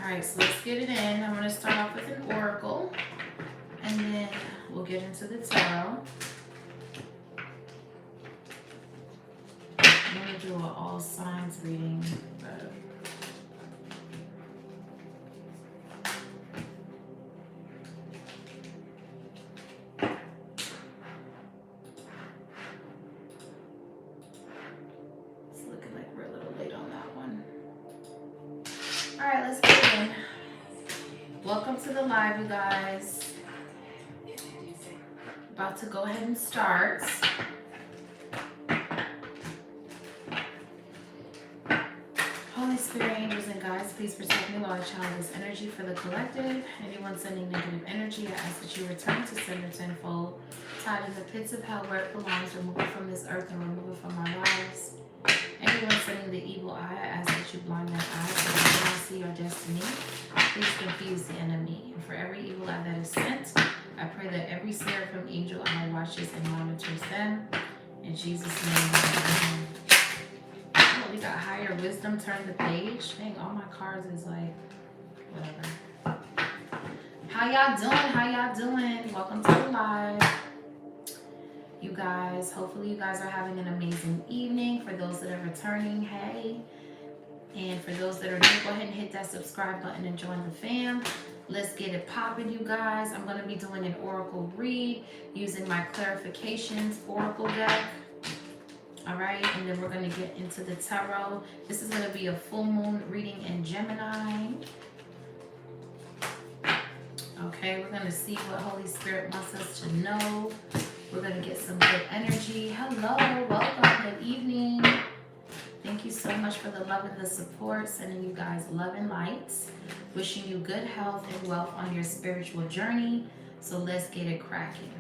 Alright, so let's get it in. I'm going to start off with an oracle, and then we'll get into the tarot. I'm going to do an all signs reading. It's looking like we're a little late on that one. Alright, let's get it in. Welcome to the live, you guys. About to go ahead and start. Holy Spirit, angels, and guides, please protect me while I channel this energy for the collective. Anyone sending negative energy, I ask that you return to sender tenfold. Tied in the pits of hell where it belongs, remove it from this earth and remove it from our lives. Anyone sending the evil eye, I ask that you blind their eyes so they cannot see your destiny. Please confuse the enemy. And for every evil eye that is sent, I pray that every seraphim angel eye watches and monitors them. In Jesus' name, amen. Oh, we got higher wisdom, turn the page. Dang, all my cards is like, whatever. How y'all doing? How y'all doing? Welcome to the live. You guys, hopefully you guys are having an amazing evening. For those that are returning, hey. And for those that are new, go ahead and hit that subscribe button and join the fam. Let's get it popping, you guys. I'm going to be doing an oracle read using my clarifications oracle deck. All right, and then we're going to get into the tarot. This is going to be a full moon reading in Gemini. Okay, we're going to see what Holy Spirit wants us to know. We're going to get some good energy. Hello, welcome, good evening. Thank you so much for the love and the support. Sending you guys love and light. Wishing you good health and wealth on your spiritual journey. So let's get it cracking.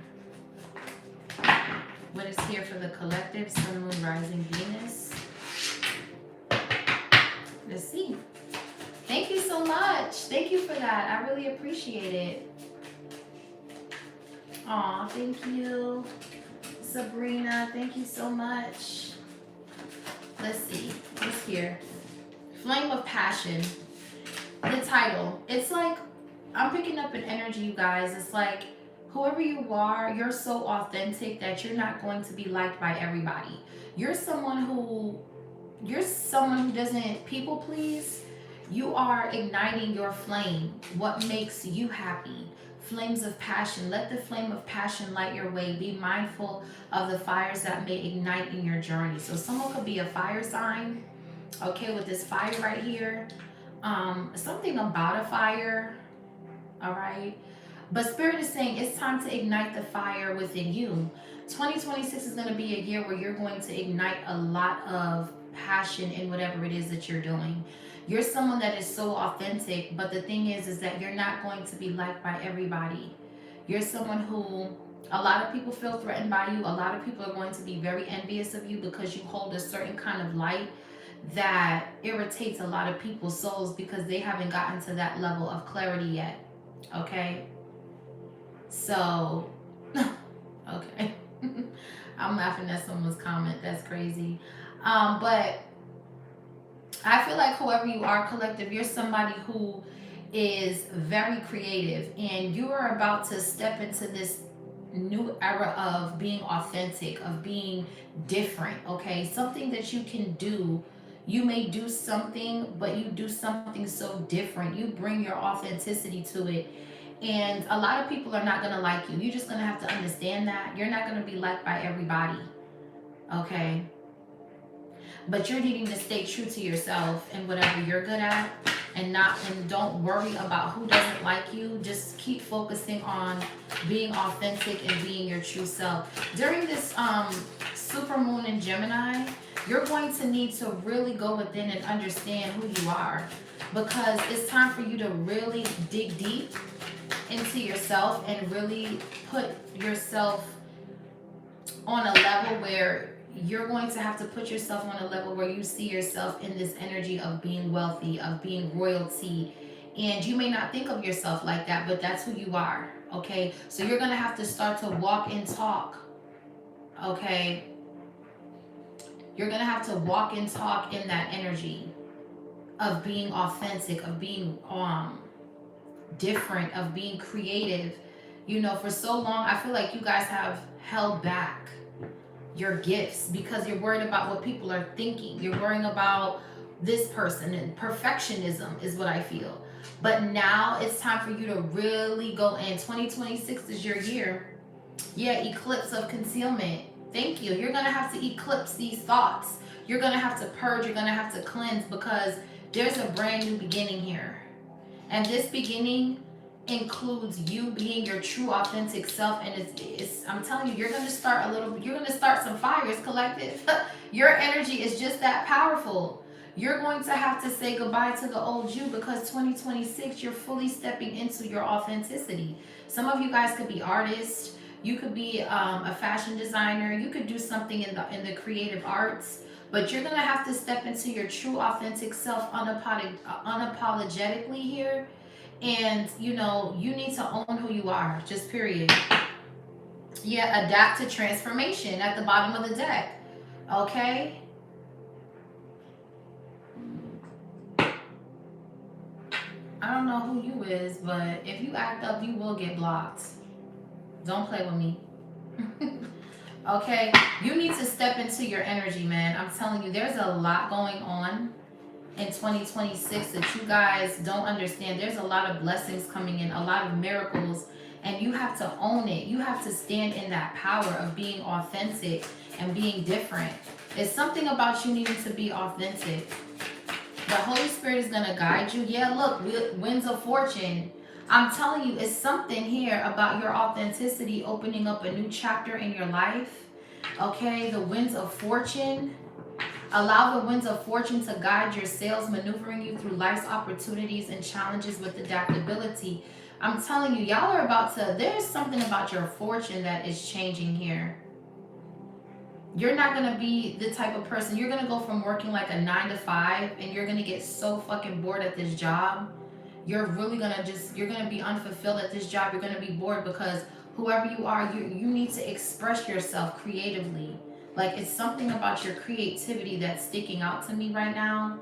What is here for the collective? Sun, Moon, Rising, Venus. Let's see. Thank you so much. Thank you for that. I really appreciate it. Aw, thank you. Sabrina, thank you so much. Let's see. What's here? Flame of Passion. The title. It's like, I'm picking up an energy, you guys. It's like, whoever you are, you're so authentic that you're not going to be liked by everybody. You're someone who doesn't people please. You are igniting your flame. What makes you happy? Flames of passion. Let the flame of passion light your way. Be mindful of the fires that may ignite in your journey. So someone could be a fire sign, okay, with this fire right here. Something about a fire, all right? But Spirit is saying it's time to ignite the fire within you. 2026 is going to be a year where you're going to ignite a lot of passion in whatever it is that you're doing. You're someone that is so authentic, but the thing is that you're not going to be liked by everybody. You're someone who a lot of people feel threatened by you. A lot of people are going to be very envious of you because you hold a certain kind of light that irritates a lot of people's souls because they haven't gotten to that level of clarity yet. Okay? So, okay. I'm laughing at someone's comment. That's crazy. But I feel like whoever you are, collective, you're somebody who is very creative, and you are about to step into this new era of being authentic, of being different, okay? Something that you can do. You may do something, but you do something so different. You bring your authenticity to it. And a lot of people are not going to like you. You're just going to have to understand that. You're not going to be liked by everybody, okay? But you're needing to stay true to yourself and whatever you're good at, and don't worry about who doesn't like you. Just keep focusing on being authentic and being your true self. During this super moon in Gemini, you're going to need to really go within and understand who you are, because it's time for you to really dig deep into yourself and really put yourself on a level where you're going to have to put yourself on a level where you see yourself in this energy of being wealthy, of being royalty. And you may not think of yourself like that, but that's who you are, okay? So you're going to have to start to walk and talk, okay? You're going to have to walk and talk in that energy, of being authentic, of being different, of being creative. You know, for so long, I feel like you guys have held back your gifts because you're worried about what people are thinking. You're worrying about this person, and perfectionism is what I feel. But now it's time for you to really go in. 2026 is your year. Yeah, eclipse of concealment. Thank you. You're going to have to eclipse these thoughts. You're going to have to purge. You're going to have to cleanse because there's a brand new beginning here. And this beginning includes you being your true authentic self. And it's I'm telling you, you're going to start some fires, collective. Your energy is just that powerful. You're going to have to say goodbye to the old you because 2026, you're fully stepping into your authenticity. Some of you guys could be artists. You could be a fashion designer. You could do something in the creative arts. But you're going to have to step into your true authentic self unapologetically here. And, you know, you need to own who you are. Just period. Yeah, adapt to transformation at the bottom of the deck. Okay? I don't know who you is, but if you act up, you will get blocked. Don't play with me. Okay? You need to step into your energy, man. I'm telling you, there's a lot going on in 2026 that you guys don't understand. There's a lot of blessings coming in, a lot of miracles, and you have to own it. You have to stand in that power of being authentic and being different. It's something about you needing to be authentic. The Holy Spirit is going to guide you. Yeah, look, winds of fortune. I'm telling you, it's something here about your authenticity opening up a new chapter in your life. Okay, the winds of fortune. Allow the winds of fortune to guide your sails, maneuvering you through life's opportunities and challenges with adaptability. I'm telling you, y'all are about to, there's something about your fortune that is changing here. You're not going to be the type of person, you're going to go from working like a 9 to 5 and you're going to get so fucking bored at this job. You're really going to you're going to be unfulfilled at this job. You're going to be bored because whoever you are, you need to express yourself creatively. Like, it's something about your creativity that's sticking out to me right now.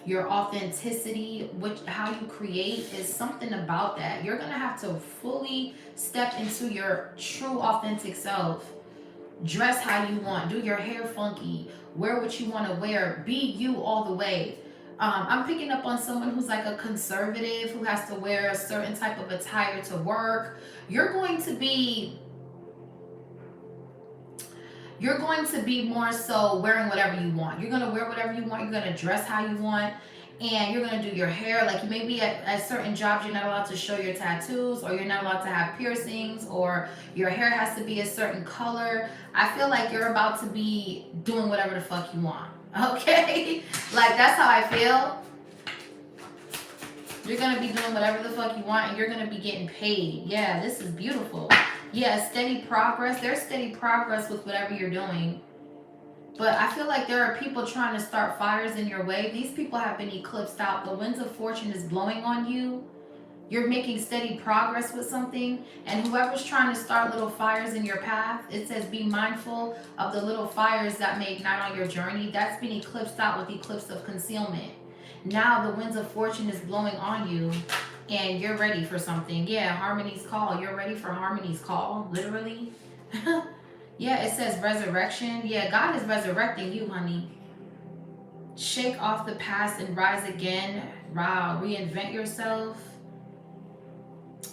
Your authenticity, how you create, is something about that. You're going to have to fully step into your true authentic self. Dress how you want. Do your hair funky. Wear what you want to wear. Be you all the way. I'm picking up on someone who's like a conservative, who has to wear a certain type of attire to work. You're going to be more so wearing whatever you want. You're going to wear whatever you want. You're going to dress how you want. And you're going to do your hair. Like, maybe at certain jobs, you're not allowed to show your tattoos, or you're not allowed to have piercings, or your hair has to be a certain color. I feel like you're about to be doing whatever the fuck you want. Okay? Like, that's how I feel. You're going to be doing whatever the fuck you want, and you're going to be getting paid. Yeah, this is beautiful. Yeah, steady progress. There's steady progress with whatever you're doing. But I feel like there are people trying to start fires in your way. These people have been eclipsed out. The winds of fortune is blowing on you. You're making steady progress with something. And whoever's trying to start little fires in your path, it says be mindful of the little fires that may ignite on your journey. That's been eclipsed out with eclipse of concealment. Now the winds of fortune is blowing on you. And you're ready for something. Yeah, Harmony's call. You're ready for Harmony's call, literally. Yeah, it says resurrection. Yeah, God is resurrecting you, honey. Shake off the past and rise again. Wow, reinvent yourself.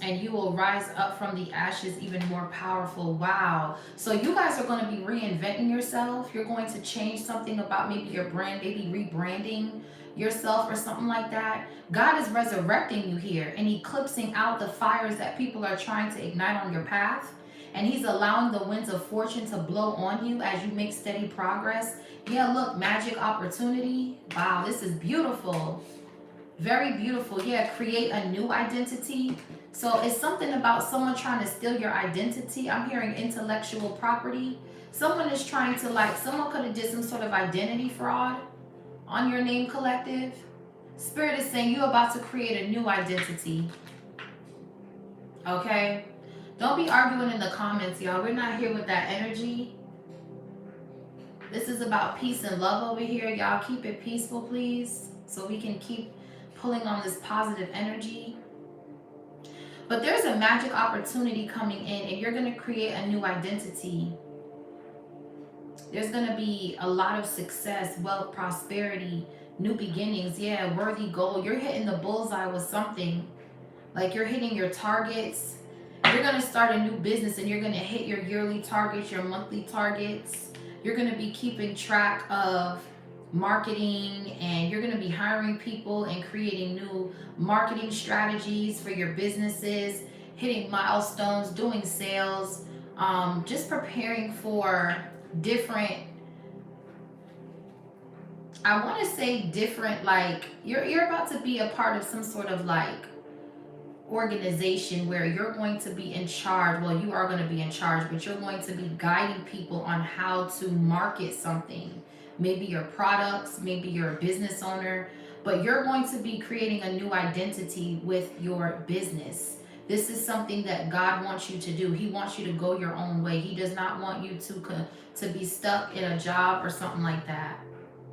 And you will rise up from the ashes even more powerful. Wow. So you guys are going to be reinventing yourself. You're going to change something about maybe your brand, maybe rebranding yourself or something like that. God is resurrecting you here and eclipsing out the fires that people are trying to ignite on your path. And he's allowing the winds of fortune to blow on you as you make steady progress. Yeah, look, magic opportunity. Wow, this is beautiful. Very beautiful. Yeah, create a new identity. So it's something about someone trying to steal your identity. I'm hearing intellectual property. Someone is trying to, someone could have did some sort of identity fraud on your name, collective. Spirit is saying you're about to create a new identity. Okay? Don't be arguing in the comments, y'all. We're not here with that energy. This is about peace and love over here. Y'all keep it peaceful, please. so we can keep pulling on this positive energy. But there's a magic opportunity coming in, and you're going to create a new identity. There's going to be a lot of success, wealth, prosperity, new beginnings. Yeah, worthy goal. You're hitting the bullseye with something. Like you're hitting your targets. You're going to start a new business and you're going to hit your yearly targets, your monthly targets. You're going to be keeping track of marketing, and you're going to be hiring people and creating new marketing strategies for your businesses, hitting milestones, doing sales, just preparing for different, I want to say different, like you're about to be a part of some sort of like organization where you're going to be in charge. Well, you are going to be in charge, but you're going to be guiding people on how to market something. Maybe your products, maybe you're a business owner, but you're going to be creating a new identity with your business. This is something that God wants you to do. He wants you to go your own way. He does not want you to be stuck in a job or something like that.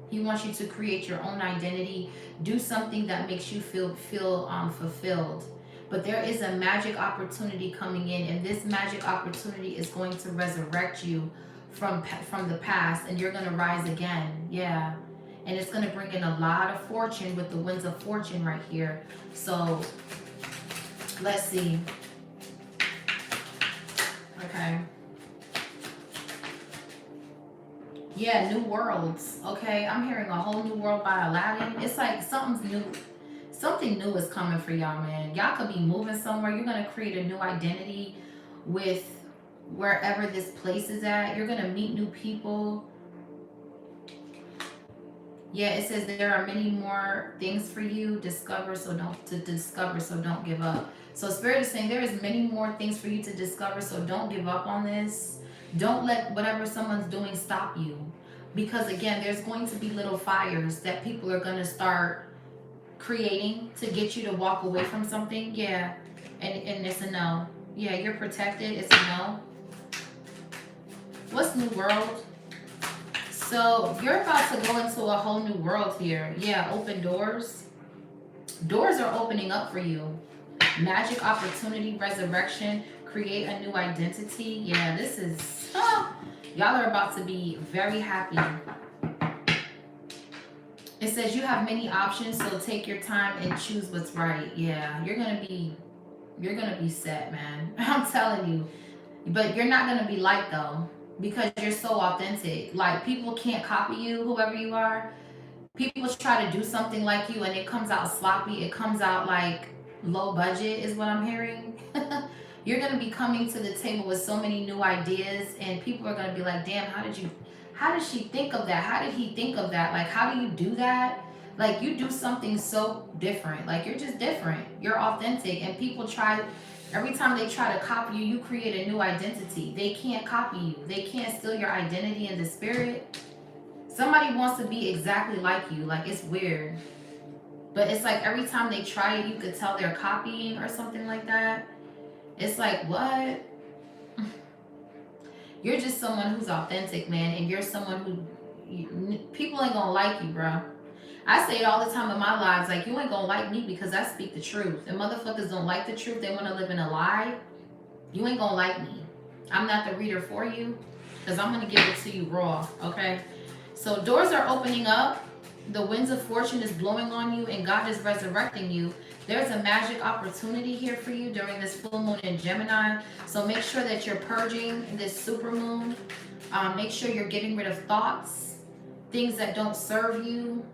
He wants you to create your own identity, do something that makes you feel fulfilled. But there is a magic opportunity coming in, and this magic opportunity is going to resurrect you from the past, and you're going to rise again. Yeah. And it's going to bring in a lot of fortune with the winds of fortune right here. So let's see. Okay. Yeah, new worlds. Okay, I'm hearing a whole new world by Aladdin. It's like something's new. Something new is coming for y'all, man. Y'all could be moving somewhere. You're going to create a new identity with wherever this place is at. You're going to meet new people. Yeah, it says there are many more things for you discover, so don't give up. So Spirit is saying there is many more things for you to discover, so don't give up on this. Don't let whatever someone's doing stop you. Because again, there's going to be little fires that people are going to start creating to get you to walk away from something. Yeah. And it's a no. Yeah, you're protected. It's a no. What's new world? So you're about to go into a whole new world here. Yeah, open doors. Doors are opening up for you. Magic opportunity, resurrection, create a new identity. Yeah, this is, y'all are about to be very happy. It says you have many options, so take your time and choose what's right. Yeah, you're gonna be set, man. I'm telling you. But you're not gonna be liked though, because you're so authentic. Like people can't copy you, whoever you are. People try to do something like you and it comes out sloppy. It comes out like low budget is what I'm hearing. You're gonna be coming to the table with so many new ideas, and people are gonna be like, damn, how did she think of that? How did he think of that? Like, how do you do that? Like, you do something so different. Like, you're just different. You're authentic. And people every time they try to copy you, you create a new identity. They can't copy you. They can't steal your identity in the spirit. Somebody wants to be exactly like you. Like, it's weird. But it's like every time they try it, you could tell they're copying or something like that. It's like, what? You're just someone who's authentic, man, and you're someone who people ain't gonna like you, bro. I say it all the time in my lives, like, you ain't gonna like me because I speak the truth. And motherfuckers don't like the truth. They want to live in a lie. You ain't gonna like me. I'm not the reader for you because I'm gonna give it to you raw, okay? So doors are opening up. The winds of fortune is blowing on you, and God is resurrecting you. There's a magic opportunity here for you during this full moon in Gemini. So make sure that you're purging this super moon. Make sure you're getting rid of thoughts, things that don't serve you.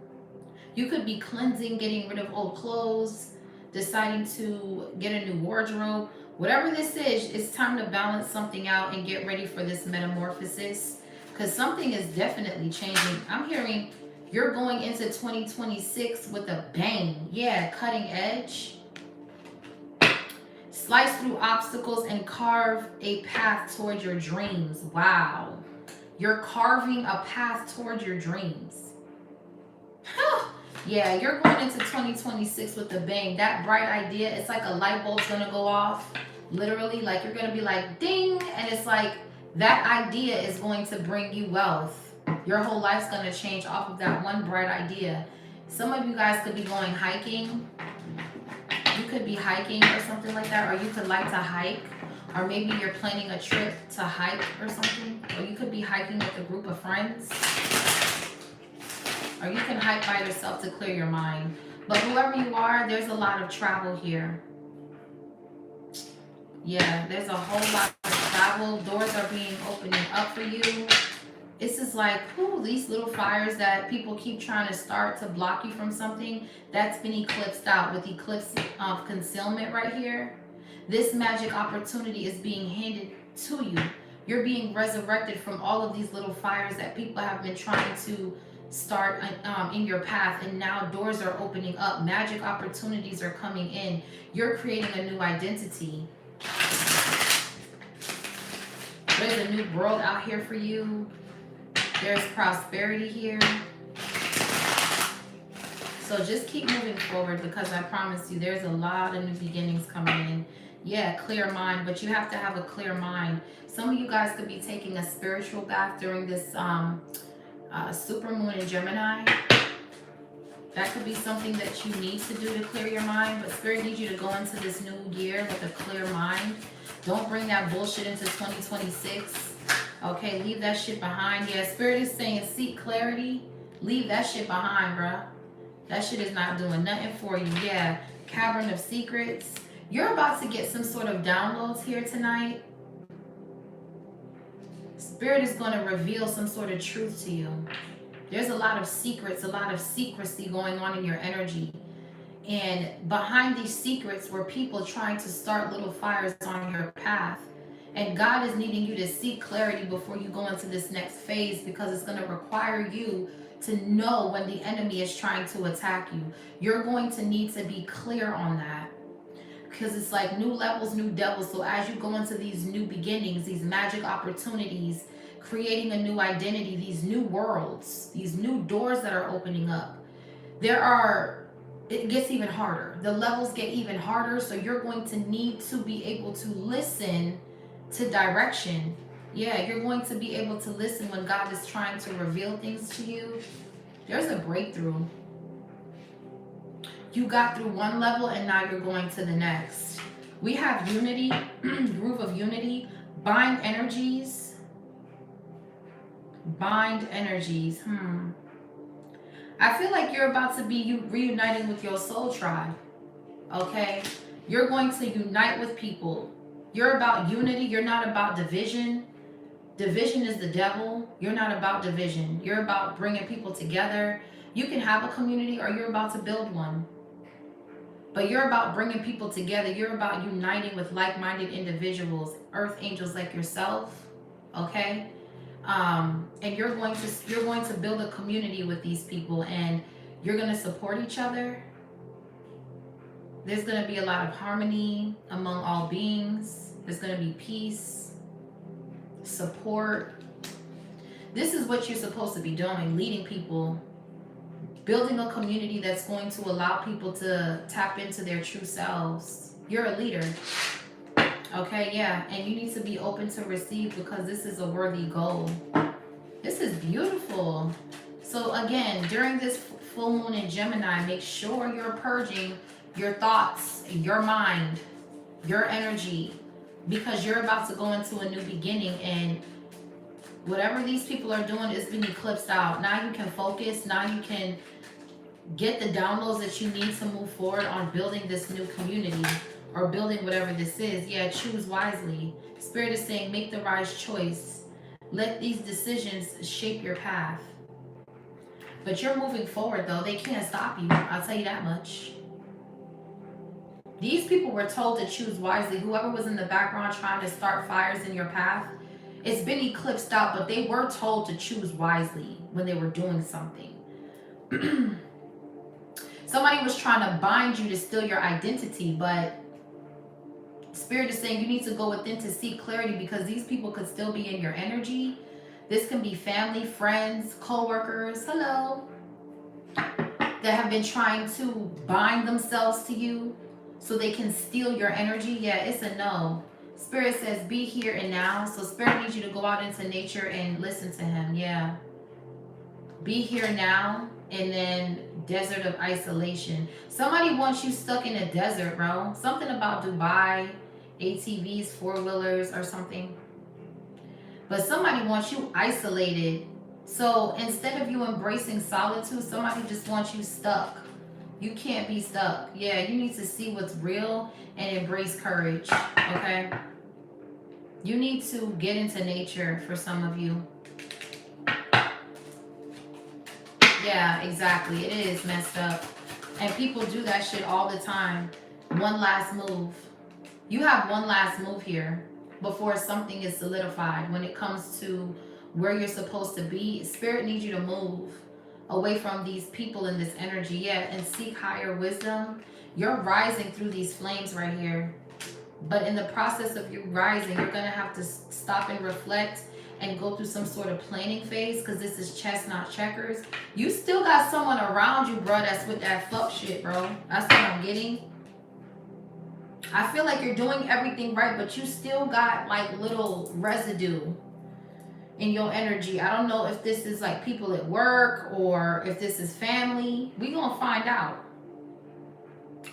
You could be cleansing, getting rid of old clothes, deciding to get a new wardrobe. Whatever this is, it's time to balance something out and get ready for this metamorphosis, because something is definitely changing. I'm hearing you're going into 2026 with a bang. Yeah, cutting edge. Slice through obstacles and carve a path towards your dreams. Wow. You're carving a path towards your dreams. Yeah, you're going into 2026 with a bang. That bright idea, it's like a light bulb's gonna go off. Literally, like you're gonna be like, ding. And it's like that idea is going to bring you wealth. Your whole life's going to change off of that one bright idea. Some of you guys could be going hiking. You could be hiking or something like that, or you could like to hike, or maybe you're planning a trip to hike or something, or you could be hiking with a group of friends, or you can hike by yourself to clear your mind. But whoever you are, there's a lot of travel here. Yeah, there's a whole lot of travel. Doors are being opening up for you. This is like, whew, these little fires that people keep trying to start to block you from something, that's been eclipsed out with eclipse of concealment right here. This magic opportunity is being handed to you. You're being resurrected from all of these little fires that people have been trying to start in your path, and now doors are opening up. Magic opportunities are coming in. You're creating a new identity. There's a new world out here for you. There's prosperity here. So just keep moving forward, because I promise you there's a lot of new beginnings coming in. Yeah, clear mind, but you have to have a clear mind. Some of you guys could be taking a spiritual bath during this super moon in Gemini. That could be something that you need to do to clear your mind, but Spirit needs you to go into this new year with a clear mind. Don't bring that bullshit into 2026. Okay, leave that shit behind. Yeah, Spirit is saying seek clarity. Leave that shit behind, bruh. That shit is not doing nothing for you. Yeah, Cavern of Secrets. You're about to get some sort of downloads here tonight. Spirit is going to reveal some sort of truth to you. There's a lot of secrets, a lot of secrecy going on in your energy. And behind these secrets were people trying to start little fires on your path. And God is needing you to seek clarity before you go into this next phase, because it's going to require you to know when the enemy is trying to attack you. You're going to need to be clear on that, because it's like new levels, new devils. So as you go into these new beginnings, these magic opportunities, creating a new identity, these new worlds, these new doors that are opening up, it gets even harder. The levels get even harder. So you're going to need to be able to listen to direction. Yeah, you're going to be able to listen when God is trying to reveal things to you. There's a breakthrough. You got through one level and now you're going to the next. We have unity, groove of unity, bind energies. Bind energies. I feel like you're about to be reuniting with your soul tribe. Okay? You're going to unite with people. You're about unity. You're not about division. Division is the devil. You're not about division. You're about bringing people together. You can have a community or you're about to build one. But you're about bringing people together. You're about uniting with like-minded individuals, earth angels like yourself. Okay? And you're going to build a community with these people, and you're going to support each other. There's going to be a lot of harmony among all beings. There's going to be peace, support. This is what you're supposed to be doing, leading people, building a community that's going to allow people to tap into their true selves. You're a leader. Okay, yeah, and you need to be open to receive, because this is a worthy goal. This is beautiful. So again, during this full moon in Gemini, make sure you're purging your thoughts, your mind, your energy, because you're about to go into a new beginning, and whatever these people are doing is being eclipsed out. Now you can focus. Now you can get the downloads that you need to move forward on building this new community, or building whatever this is. Yeah, choose wisely. Spirit is saying make the right choice. Let these decisions shape your path. But you're moving forward, though. They can't stop you. I'll tell you that much. These people were told to choose wisely. Whoever was in the background trying to start fires in your path, it's been eclipsed out, but they were told to choose wisely when they were doing something. Somebody was trying to bind you to steal your identity, but Spirit is saying you need to go within to seek clarity, because these people could still be in your energy. This can be family, friends, co-workers, hello, that have been trying to bind themselves to you so they can steal your energy. Yeah, it's a no. Spirit says be here and now. So Spirit needs you to go out into nature and listen to him. Yeah. be here now, and then desert of isolation. Somebody wants you stuck in a desert, bro. Something about Dubai, ATVs, four-wheelers, or something. But somebody wants you isolated. So instead of you embracing solitude, somebody just wants you stuck. You can't be stuck. Yeah, you need to see what's real and embrace courage. Okay? You need to get into nature for some of you. Yeah, exactly. It is messed up. And people do that shit all the time. One last move. You have one last move here before something is solidified. When it comes to where you're supposed to be, Spirit needs you to move away from these people and this energy. Yeah, and seek higher wisdom. You're rising through these flames right here. But in the process of you rising, you're going to have to stop and reflect and go through some sort of planning phase, because this is chess, not checkers. You still got someone around you, bro, that's with that fuck shit, bro. That's what I'm getting. I feel like you're doing everything right, but you still got like little residue in your energy. I don't know if this is like people at work or if this is family. We gonna find out.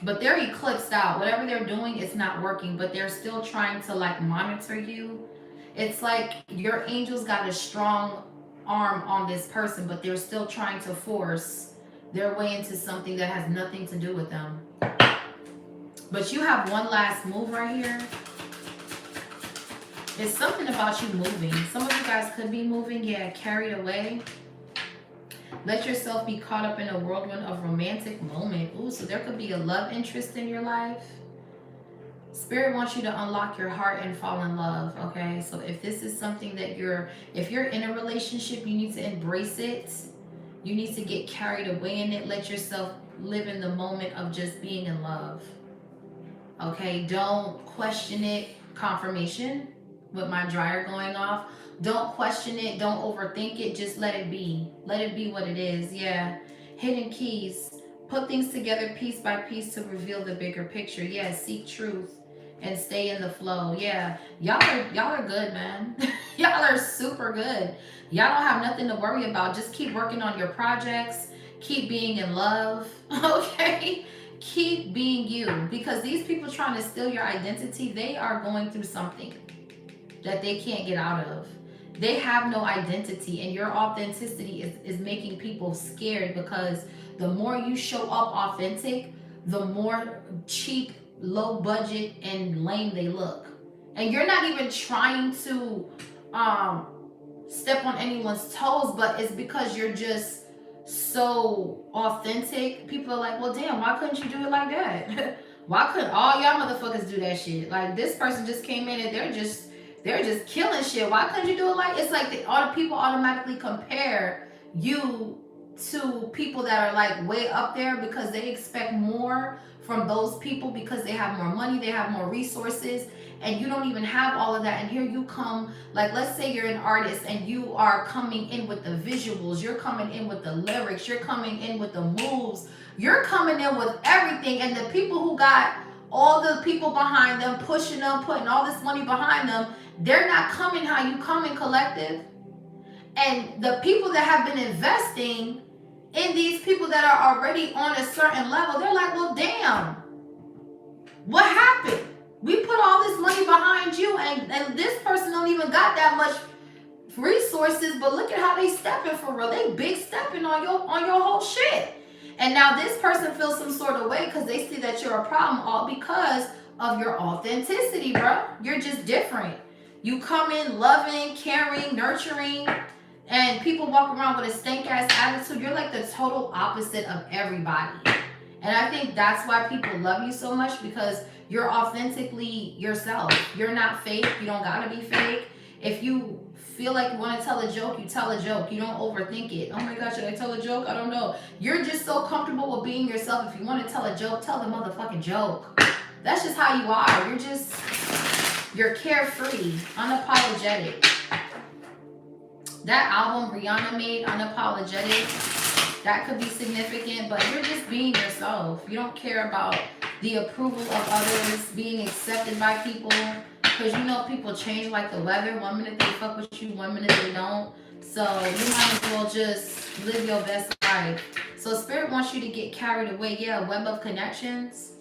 But they're eclipsed out. Whatever they're doing, it's not working, but they're still trying to like monitor you. It's like your angels got a strong arm on this person, but they're still trying to force their way into something that has nothing to do with them. But you have one last move right here. It's something about you moving. Some of you guys could be moving, yeah, carried away. Let yourself be caught up in a whirlwind of romantic moment. Ooh, so there could be a love interest in your life. Spirit wants you to unlock your heart and fall in love, okay? So if this is something that if you're in a relationship, you need to embrace it. You need to get carried away in it. Let yourself live in the moment of just being in love, okay? Don't question it. Confirmation with my dryer going off. Don't question it. Don't overthink it. Just let it be. Let it be what it is, yeah. Hidden keys. Put things together piece by piece to reveal the bigger picture. Yeah, seek truth and stay in the flow. Yeah, y'all are good, man. Y'all are super good. Y'all don't have nothing to worry about. Just keep working on your projects. Keep being in love, okay? Keep being you, because these people trying to steal your identity, they are going through something that they can't get out of. They have no identity, and your authenticity is making people scared, because the more you show up authentic, the more cheap, low budget, and lame they look. And you're not even trying to step on anyone's toes, but it's because you're just so authentic. People are like, well, damn, why couldn't you do it like that? Why couldn't all y'all motherfuckers do that shit? Like, this person just came in and they're just killing shit. Why couldn't you do it like? It's like all the people automatically compare you to people that are like way up there, because they expect more from those people because they have more money, they have more resources, and you don't even have all of that. And here you come, like, let's say you're an artist and you are coming in with the visuals, you're coming in with the lyrics, you're coming in with the moves, you're coming in with everything, and the people who got all the people behind them, pushing them, putting all this money behind them, they're not coming how you come in, collective. And the people that have been investing in these people that are already on a certain level, they're like, well, damn, what happened? We put all this money behind you, and this person don't even got that much resources, but look at how they stepping for real. They big stepping on your whole shit. And now this person feels some sort of way because they see that you're a problem, all because of your authenticity, bro. You're just different. You come in loving, caring, nurturing, and people walk around with a stank ass attitude. You're like the total opposite of everybody. And I think that's why people love you so much, because you're authentically yourself. You're not fake. You don't gotta be fake. If you feel like you want to tell a joke, you tell a joke. You don't overthink it. Oh my God, should I tell a joke? I don't know. You're just so comfortable with being yourself. If you want to tell a joke, tell the motherfucking joke. That's just how you are. You're carefree, unapologetic. That album Rihanna made, Unapologetic, that could be significant, but you're just being yourself. You don't care about the approval of others, being accepted by people, because you know people change like the weather. One minute they fuck with you, one minute they don't. So you might as well just live your best life. So Spirit wants you to get carried away. Yeah, web of connections.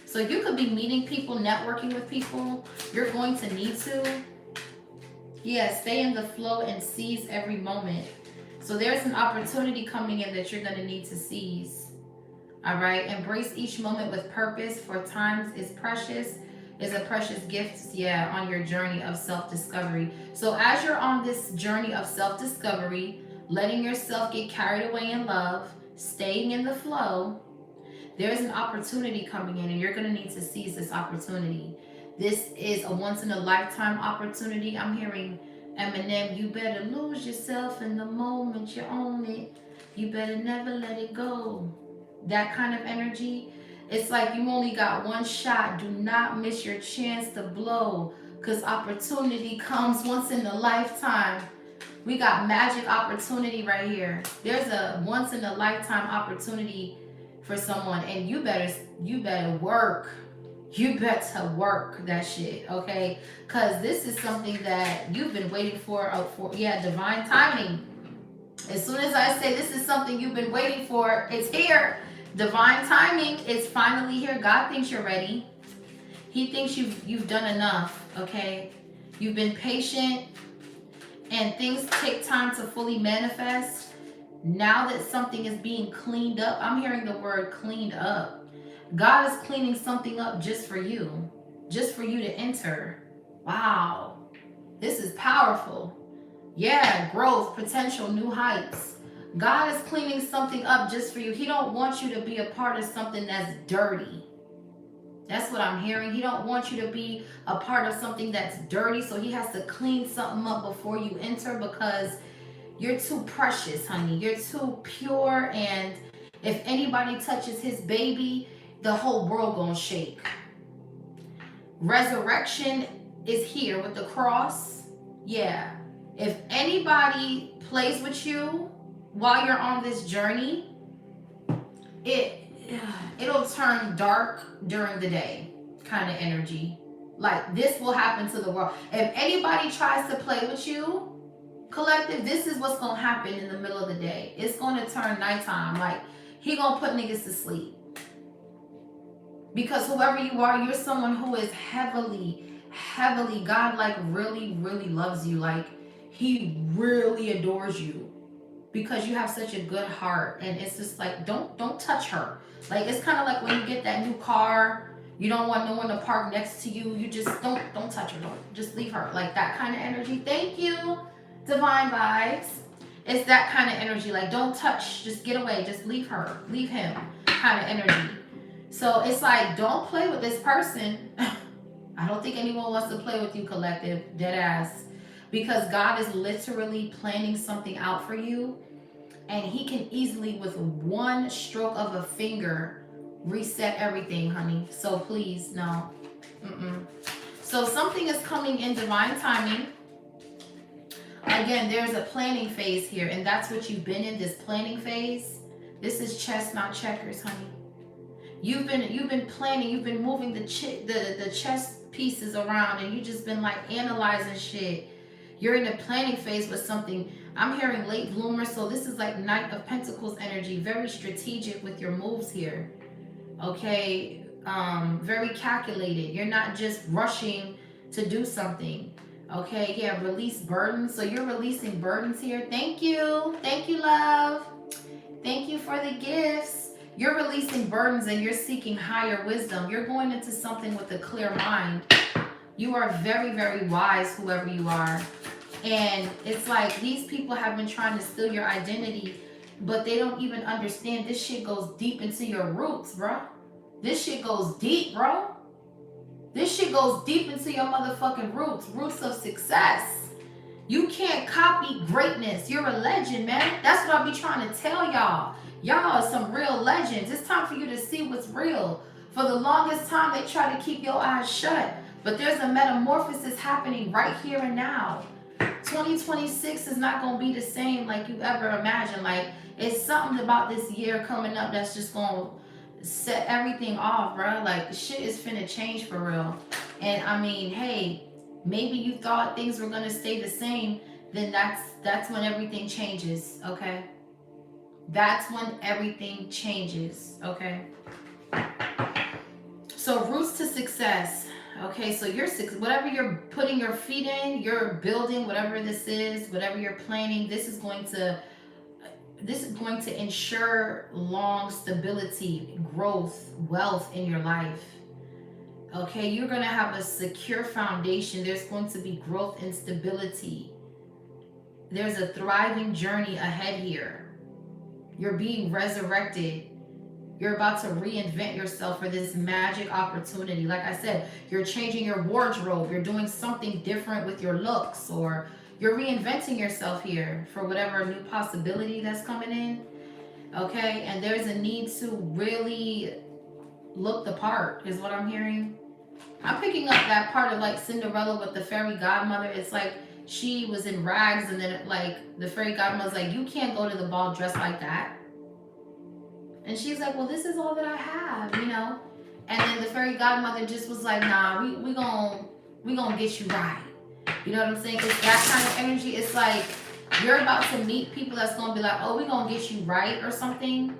So you could be meeting people, networking with people. You're going to need to. Yeah, stay in the flow and seize every moment. So there's an opportunity coming in that you're going to need to seize. All right. Embrace each moment with purpose, for time is precious, is a precious gift, yeah, on your journey of self-discovery. So as you're on this journey of self-discovery, letting yourself get carried away in love, staying in the flow, there's an opportunity coming in and you're going to need to seize this opportunity. This is a once in a lifetime opportunity. I'm hearing Eminem, you better lose yourself in the moment you own it. You better never let it go. That kind of energy. It's like you only got one shot. Do not miss your chance to blow, because opportunity comes once in a lifetime. We got magic opportunity right here. There's a once in a lifetime opportunity for someone, and you better work. You better work that shit, okay? Because this is something that you've been waiting for. Yeah, divine timing. As soon as I say this is something you've been waiting for, it's here. Divine timing is finally here. God thinks you're ready. He thinks you've done enough, okay? You've been patient, and things take time to fully manifest. Now that something is being cleaned up, I'm hearing the word cleaned up. God is cleaning something up just for you to enter. Wow, this is powerful. Yeah, growth, potential, new heights. God is cleaning something up just for you. He don't want you to be a part of something that's dirty. That's what I'm hearing. He don't want you to be a part of something that's dirty, so he has to clean something up before you enter, because you're too precious, honey. You're too pure, and if anybody touches his baby, the whole world gonna shake. Resurrection is here with the cross. Yeah. If anybody plays with you while you're on this journey, it'll turn dark during the day kind of energy. Like, this will happen to the world. If anybody tries to play with you, collective, this is what's gonna happen in the middle of the day. It's gonna turn nighttime. Like, he gonna put niggas to sleep. Because whoever you are, you're someone who is heavily, God, like, really, really loves you. Like, he really adores you because you have such a good heart. And it's just like, don't touch her. Like, it's kind of like when you get that new car, you don't want no one to park next to you. You just don't touch her. Don't just leave her. Like, that kind of energy. Thank you, divine vibes. It's that kind of energy. Like, don't touch. Just get away. Just leave her. Leave him. Kind of energy. So it's like, don't play with this person. I don't think anyone wants to play with you, collective. Dead ass. Because God is literally planning something out for you. And he can easily, with one stroke of a finger, reset everything, honey. So please, no. So something is coming in divine timing. Again, there's a planning phase here. And that's what you've been in, this planning phase. This is chess, not checkers, honey. You've been planning. You've been moving the chess pieces around. And you've just been, like, analyzing shit. You're in the planning phase with something. I'm hearing late bloomer, so this is like Knight of Pentacles energy. Very strategic with your moves here. Okay, very calculated. You're not just rushing to do something. Okay, yeah, release burdens. So you're releasing burdens here. Thank you, love. Thank you for the gifts. You're releasing burdens and you're seeking higher wisdom. You're going into something with a clear mind. You are very, very wise, whoever you are. And it's like these people have been trying to steal your identity, but they don't even understand this shit goes deep into your roots, bro. This shit goes deep, bro. This shit goes deep into your motherfucking roots. Roots of success. You can't copy greatness. You're a legend, man. That's what I be trying to tell y'all. Y'all are some real legends. It's time for you to see what's real. For the longest time, they try to keep your eyes shut. But there's a metamorphosis happening right here and now. 2026 is not going to be the same like you ever imagined. Like, it's something about this year coming up that's just going to set everything off, bro. Like, shit is finna change for real. And I mean, hey, maybe you thought things were going to stay the same. then that's when everything changes, okay? That's when everything changes, okay? So roots to success. Okay, so whatever you're putting your feet in, you're building whatever this is, whatever you're planning, this is going to ensure long stability, growth, wealth in your life. Okay, you're going to have a secure foundation. There's going to be growth and stability. There's a thriving journey ahead here. You're being resurrected. You're about to reinvent yourself for this magic opportunity. Like I said, you're changing your wardrobe. You're doing something different with your looks, or you're reinventing yourself here for whatever new possibility that's coming in. Okay, and there's a need to really look the part, is what I'm hearing. I'm picking up that part of like Cinderella with the fairy godmother. It's like she was in rags, and then like the fairy godmother's like, you can't go to the ball dressed like that. And she's like, well, this is all that I have, you know? And then the fairy godmother just was like, nah, we gonna get you right. You know what I'm saying? It's that kind of energy. It's like you're about to meet people that's gonna be like, oh, we gonna get you right or something.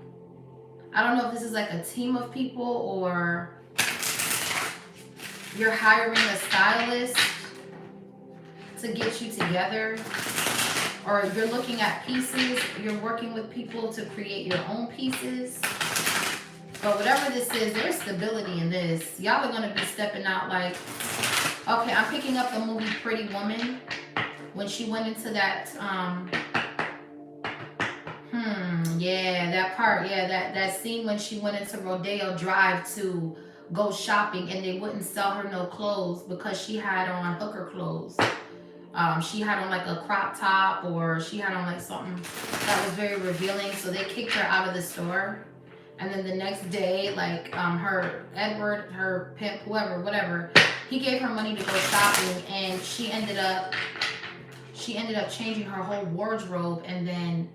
I don't know if this is like a team of people, or you're hiring a stylist to get you together, or you're looking at pieces, you're working with people to create your own pieces. But whatever this is, there's stability in this. Y'all are going to be stepping out like, okay, I'm picking up the movie Pretty Woman. When she went into that, yeah, that part, yeah, that scene when she went into Rodeo Drive to go shopping, and they wouldn't sell her no clothes because she had on hooker clothes. She had on like a crop top, or she had on like something that was very revealing, so they kicked her out of the store. And then the next day, like her Edward, her pimp, whoever, whatever, he gave her money to go shopping, and she ended up changing her whole wardrobe. And then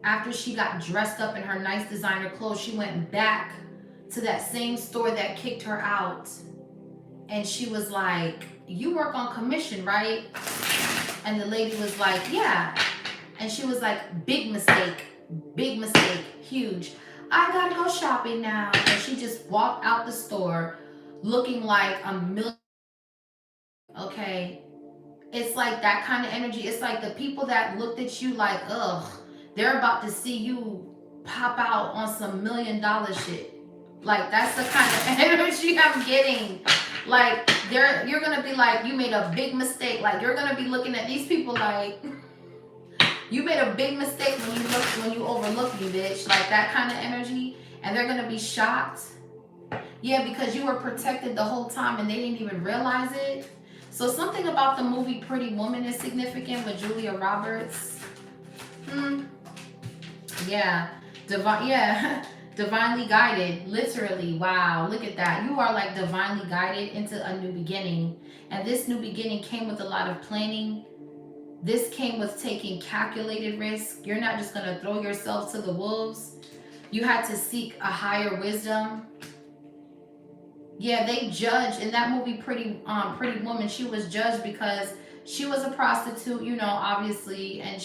after she got dressed up in her nice designer clothes, she went back to that same store that kicked her out, and she was like, you work on commission, right? And the lady was like, yeah. And she was like, big mistake, huge. I gotta go shopping now. And she just walked out the store looking like a million. Okay, it's like that kind of energy. It's like the people that looked at you like, ugh, they're about to see you pop out on some $1 million shit. Like, that's the kind of energy I'm getting. Like, you're gonna be like, you made a big mistake. Like, you're gonna be looking at these people like, you made a big mistake when you overlooked me, bitch. Like, that kind of energy. And they're gonna be shocked. Yeah, because you were protected the whole time and they didn't even realize it. So something about the movie Pretty Woman is significant with Julia Roberts. Yeah. Divinely guided, literally. Wow, look at that. You are like divinely guided into a new beginning. And this new beginning came with a lot of planning. This came with taking calculated risk. You're not just going to throw yourself to the wolves. You had to seek a higher wisdom. Yeah, they judged in that movie Pretty Woman. She was judged because she was a prostitute, you know, obviously, and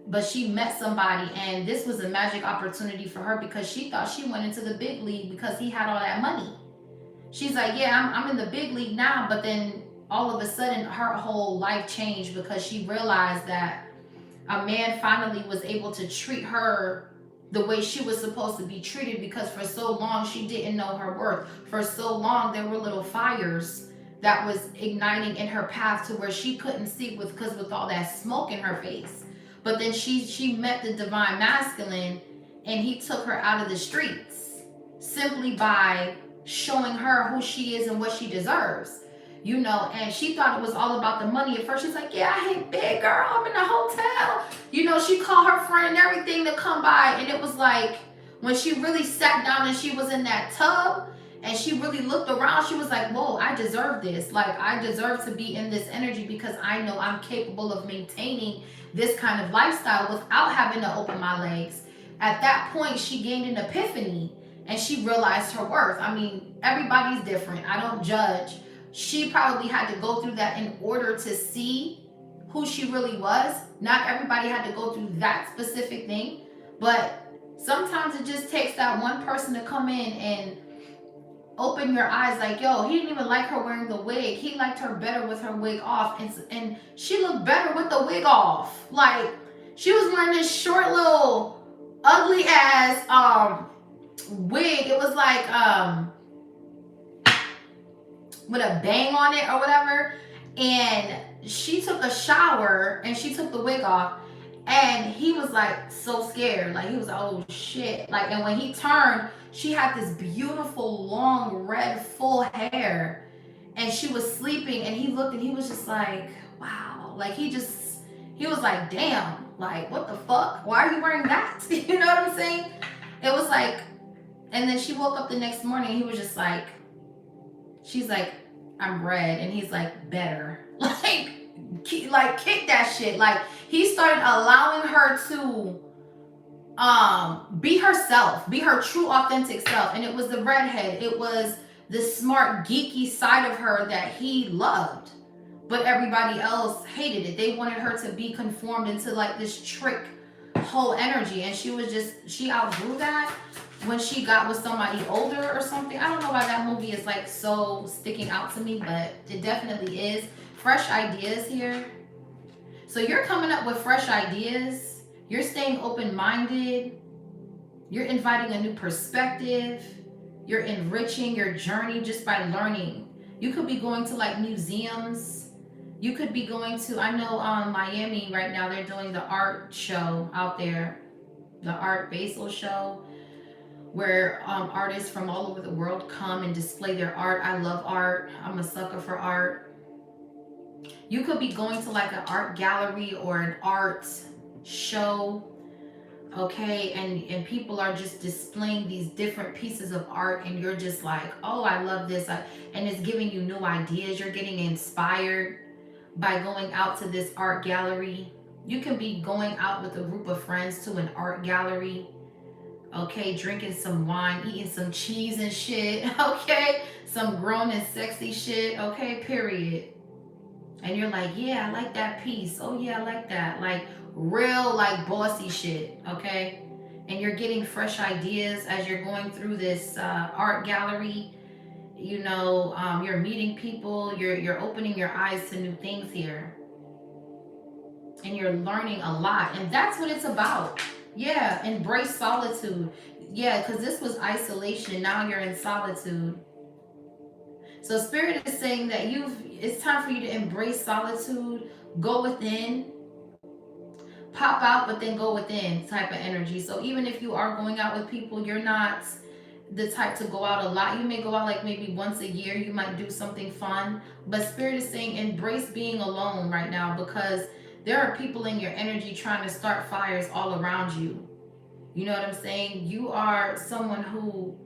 but she met somebody, and this was a magic opportunity for her because she thought she went into the big league because he had all that money. She's like, yeah, I'm in the big league now. But then all of a sudden her whole life changed because she realized that a man finally was able to treat her the way she was supposed to be treated, because for so long she didn't know her worth. For so long there were little fires that was igniting in her path to where she couldn't see because with all that smoke in her face. But then she met the divine masculine, and he took her out of the streets simply by showing her who she is and what she deserves, you know. And she thought it was all about the money at first. She's like, yeah, I hit big, girl, I'm in the hotel, you know. She called her friend and everything to come by, and it was like when she really sat down and she was in that tub and she really looked around, she was like, whoa, I deserve this. Like, I deserve to be in this energy because I know I'm capable of maintaining this kind of lifestyle without having to open my legs. At that point, she gained an epiphany and she realized her worth. I mean, everybody's different. I don't judge. She probably had to go through that in order to see who she really was. Not everybody had to go through that specific thing, but sometimes it just takes that one person to come in and open your eyes, like, yo, he didn't even like her wearing the wig. He liked her better with her wig off, and she looked better with the wig off. Like, she was wearing this short little ugly ass wig. It was like with a bang on it or whatever. And she took a shower and she took the wig off, and he was like so scared. Like, he was like, oh shit. Like, and when he turned, she had this beautiful long red full hair, and she was sleeping, and he looked and he was just like, wow. Like, he was like, damn, like, what the fuck? Why are you wearing that? You know what I'm saying? It was like, and then she woke up the next morning, he was just like, she's like, I'm red. And he's like, better. Like kick that shit. Like, he started allowing her to be herself, be her true authentic self. And it was the redhead, it was the smart geeky side of her that he loved, but everybody else hated it. They wanted her to be conformed into like this trick whole energy, and she outgrew that when she got with somebody older or something. I don't know why that movie is like so sticking out to me, but it definitely is. Fresh ideas here. So you're coming up with fresh ideas. You're staying open-minded. You're inviting a new perspective. You're enriching your journey just by learning. You could be going to like museums. You could be going to, I know Miami right now, they're doing the art show out there, the Art Basel show, where artists from all over the world come and display their art. I love art. I'm a sucker for art. You could be going to like an art gallery or an art show, okay, and people are just displaying these different pieces of art, and you're just like, oh, I love this, and it's giving you new ideas. You're getting inspired by going out to this art gallery. You can be going out with a group of friends to an art gallery, okay, drinking some wine, eating some cheese and shit, okay, some grown and sexy shit, okay, period. And you're like, yeah, I like that piece. Oh yeah, I like that. Like, real like bossy shit, okay? And you're getting fresh ideas as you're going through this art gallery. You know, you're meeting people. You're opening your eyes to new things here, and you're learning a lot. And that's what it's about. Yeah, embrace solitude. Yeah, because this was isolation. Now you're in solitude. So Spirit is saying that it's time for you to embrace solitude, go within, pop out, but then go within type of energy. So even if you are going out with people, you're not the type to go out a lot. You may go out like maybe once a year. You might do something fun. But Spirit is saying embrace being alone right now, because there are people in your energy trying to start fires all around you. You know what I'm saying? You are someone who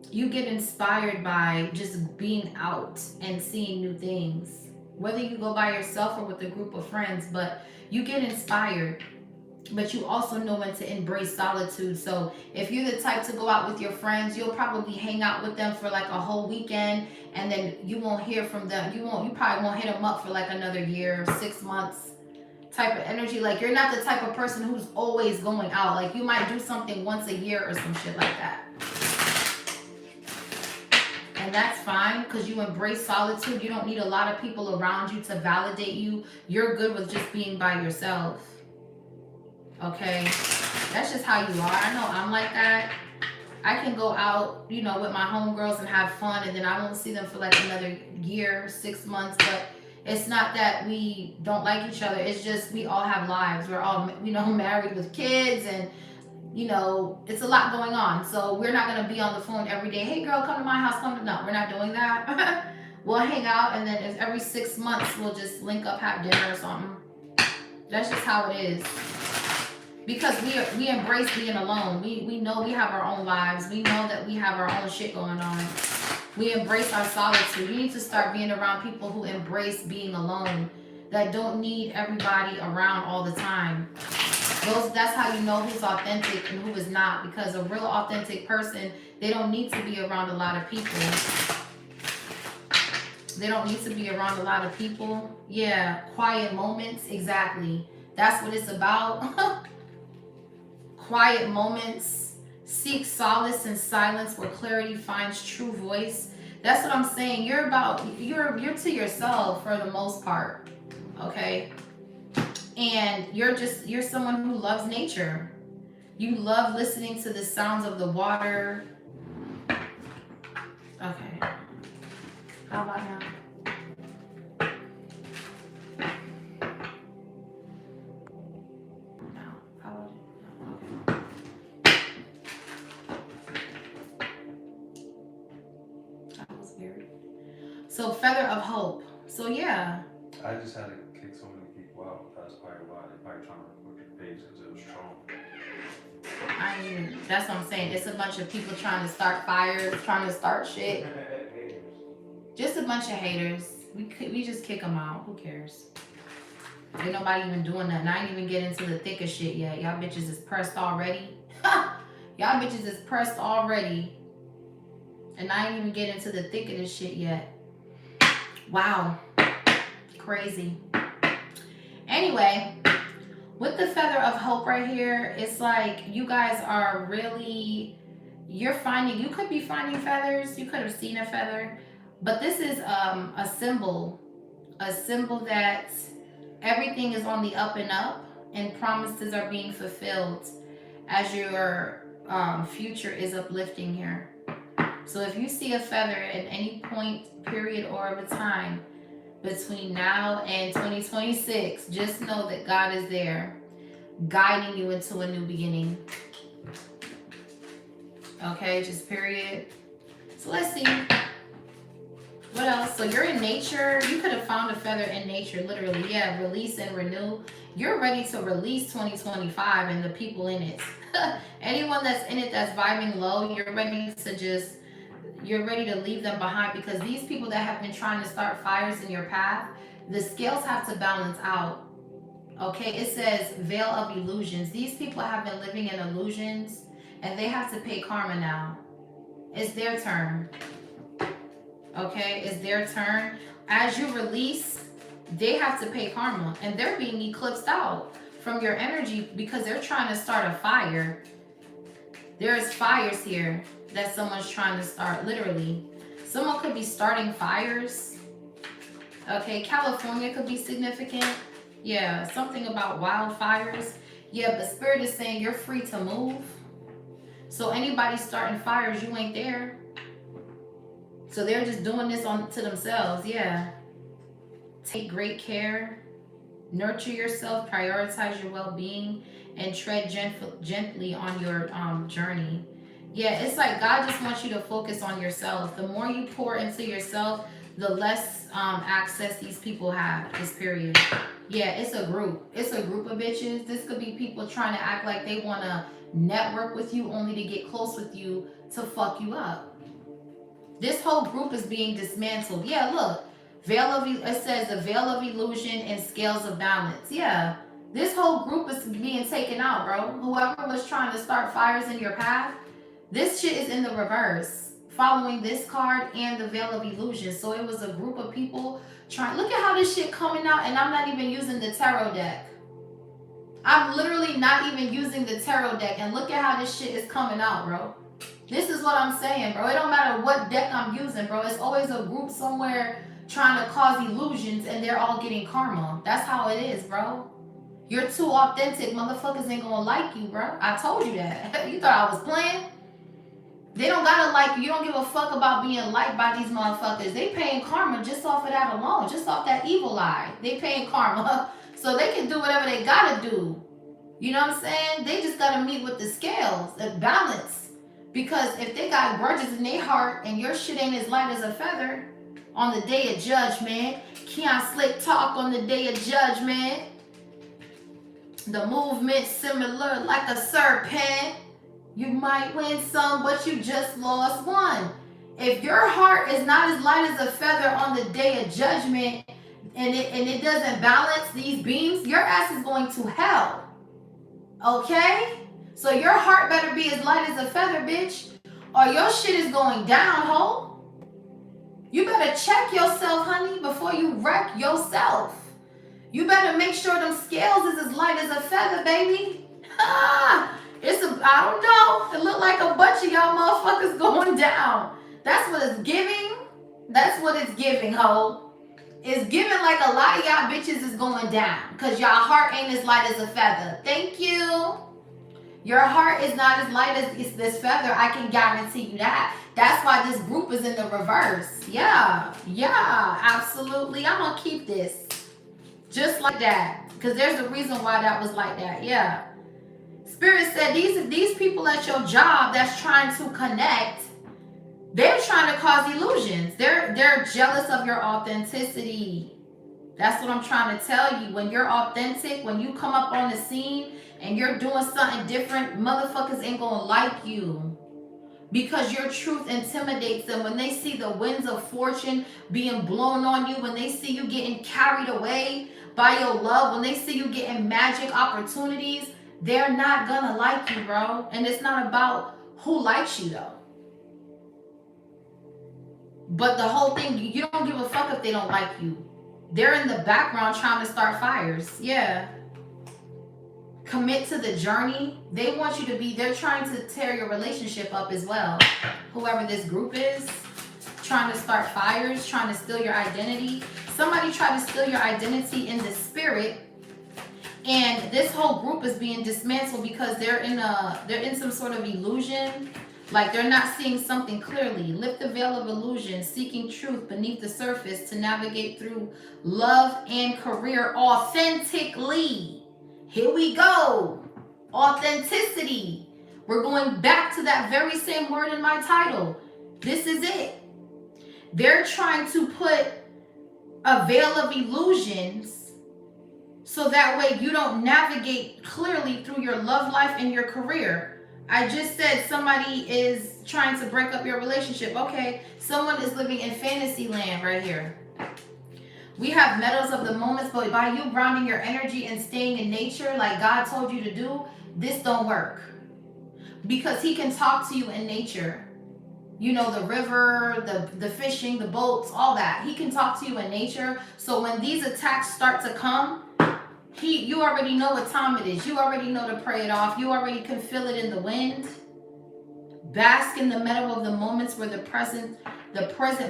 you get inspired by just being out and seeing new things, whether you go by yourself or with a group of friends, but you get inspired. But you also know when to embrace solitude. So if you're the type to go out with your friends, you'll probably hang out with them for like a whole weekend, and then you won't hear from them. You probably won't hit them up for like another year, 6 months type of energy. Like, you're not the type of person who's always going out. Like, you might do something once a year or some shit like that. And that's fine, because you embrace solitude. You don't need a lot of people around you to validate you. You're good with just being by yourself. Okay? That's just how you are. I know I'm like that. I can go out, you know, with my homegirls and have fun, and then I won't see them for like another year, 6 months. But it's not that we don't like each other. It's just we all have lives. We're all, you know, married with kids, and you know, it's a lot going on. So we're not going to be on the phone every day. Hey girl, come to my house. No, we're not doing that. We'll hang out, and then every 6 months we'll just link up, have dinner or something. That's just how it is. Because we embrace being alone. We know we have our own lives. We know that we have our own shit going on. We embrace our solitude. You need to start being around people who embrace being alone, that don't need everybody around all the time. That's how you know who's authentic and who is not, because a real authentic person, they don't need to be around a lot of people. They don't need to be around a lot of people. Yeah, quiet moments. Exactly. That's what it's about. Quiet moments. Seek solace in silence where clarity finds true voice. That's what I'm saying. You're to yourself for the most part. Okay? And you're someone who loves nature. You love listening to the sounds of the water. Okay. How about now? No. How about it? No. Okay. That was weird. So, feather of hope. So, yeah. I just had to kick so many people out. That's probably why they're probably trying to report your page because it was strong. That's what I'm saying. It's a bunch of people trying to start fires, trying to start shit. Just a bunch of haters. We just kick them out. Who cares? Ain't nobody even doing that. And I ain't even get into the thick of shit yet. Y'all bitches is pressed already. Y'all bitches is pressed already. And I ain't even get into the thick of this shit yet. Wow. Crazy. Anyway, with the feather of hope right here, it's like you guys are really, you could be finding feathers. You could have seen a feather. But this is a symbol that everything is on the up and up and promises are being fulfilled as your future is uplifting here. So if you see a feather at any point, period, or of a time between now and 2026, just know that God is there guiding you into a new beginning. Okay, just period. So let's see. What else? So you're in nature. You could have found a feather in nature, literally. Yeah, release and renew. You're ready to release 2025 and the people in it. Anyone that's in it that's vibing low, you're ready to leave them behind, because these people that have been trying to start fires in your path, the scales have to balance out. Okay, it says veil of illusions. These people have been living in illusions and they have to pay karma now. It's their turn. Okay, it's their turn. As you release, they have to pay karma, and they're being eclipsed out from your energy because they're trying to start a fire. There's fires here that someone's trying to start, literally. Someone could be starting fires. Okay, California could be significant. Yeah, something about wildfires. Yeah, but Spirit is saying you're free to move. So anybody starting fires, you ain't there. So they're just doing this to themselves. Yeah. Take great care. Nurture yourself. Prioritize your well-being. And tread gently on your journey. Yeah, it's like God just wants you to focus on yourself. The more you pour into yourself, the less access these people have. This period. Yeah, it's a group. It's a group of bitches. This could be people trying to act like they want to network with you only to get close with you to fuck you up. This whole group is being dismantled. Yeah, look. It says the veil of illusion and scales of balance. Yeah. This whole group is being taken out, bro. Whoever was trying to start fires in your path, this shit is in the reverse. Following this card and the veil of illusion. So it was a group of people trying. Look at how this shit coming out, and I'm not even using the tarot deck. I'm literally not even using the tarot deck, and look at how this shit is coming out, bro. This is what I'm saying, bro. It don't matter what deck I'm using, bro. It's always a group somewhere trying to cause illusions, and they're all getting karma. That's how it is, bro. You're too authentic. Motherfuckers ain't gonna like you, bro. I told you that. You thought I was playing? They don't gotta like you. You don't give a fuck about being liked by these motherfuckers. They paying karma just off of that alone. Just off that evil eye. They paying karma. So they can do whatever they gotta do. You know what I'm saying? They just gotta meet with the scales and balance. Because if they got grudges in their heart and your shit ain't as light as a feather on the day of judgment, Keon Slick talk on the day of judgment. The movement similar like a serpent. You might win some, but you just lost one. If your heart is not as light as a feather on the day of judgment and it doesn't balance these beams, your ass is going to hell. Okay? So your heart better be as light as a feather, bitch, or your shit is going down, ho. You better check yourself, honey, before you wreck yourself. You better make sure them scales is as light as a feather, baby. I don't know. It look like a bunch of y'all motherfuckers going down. That's what it's giving. That's what it's giving, ho. It's giving like a lot of y'all bitches is going down. Because y'all heart ain't as light as a feather. Thank you. Your heart is not as light as this feather. I can guarantee you that. That's why this group is in the reverse. Yeah, absolutely. I'm going to keep this. Just like that. Because there's a reason why that was like that. Yeah. Spirit said these people at your job that's trying to connect, they're trying to cause illusions. They're jealous of your authenticity. That's what I'm trying to tell you. When you're authentic, when you come up on the scene and you're doing something different, motherfuckers ain't gonna like you. Because your truth intimidates them. When they see the winds of fortune being blown on you, when they see you getting carried away by your love, when they see you getting magic opportunities, they're not gonna like you, bro. And it's not about who likes you, though. But the whole thing, you don't give a fuck if they don't like you. They're in the background trying to start fires. Yeah. Commit to the journey. They want you to be, they're trying to tear your relationship up as well. Whoever this group is, trying to start fires, trying to steal your identity. Somebody tried to steal your identity in the spirit. And this whole group is being dismantled because they're in some sort of illusion. Like they're not seeing something clearly. Lift the veil of illusion, seeking truth beneath the surface to navigate through love and career authentically. Here we go. Authenticity. We're going back to that very same word in my title. This is it. They're trying to put a veil of illusions so that way you don't navigate clearly through your love life and your career. I just said somebody is trying to break up your relationship. Okay, someone is living in fantasy land right here. We have metals of the moments, but by you grounding your energy and staying in nature like God told you to do, this don't work. Because he can talk to you in nature. You know, the river, the fishing, the boats, all that. He can talk to you in nature. So when these attacks start to come, you already know what time it is. You already know to pray it off. You already can feel it in the wind. Bask in the meadow of the moments where the present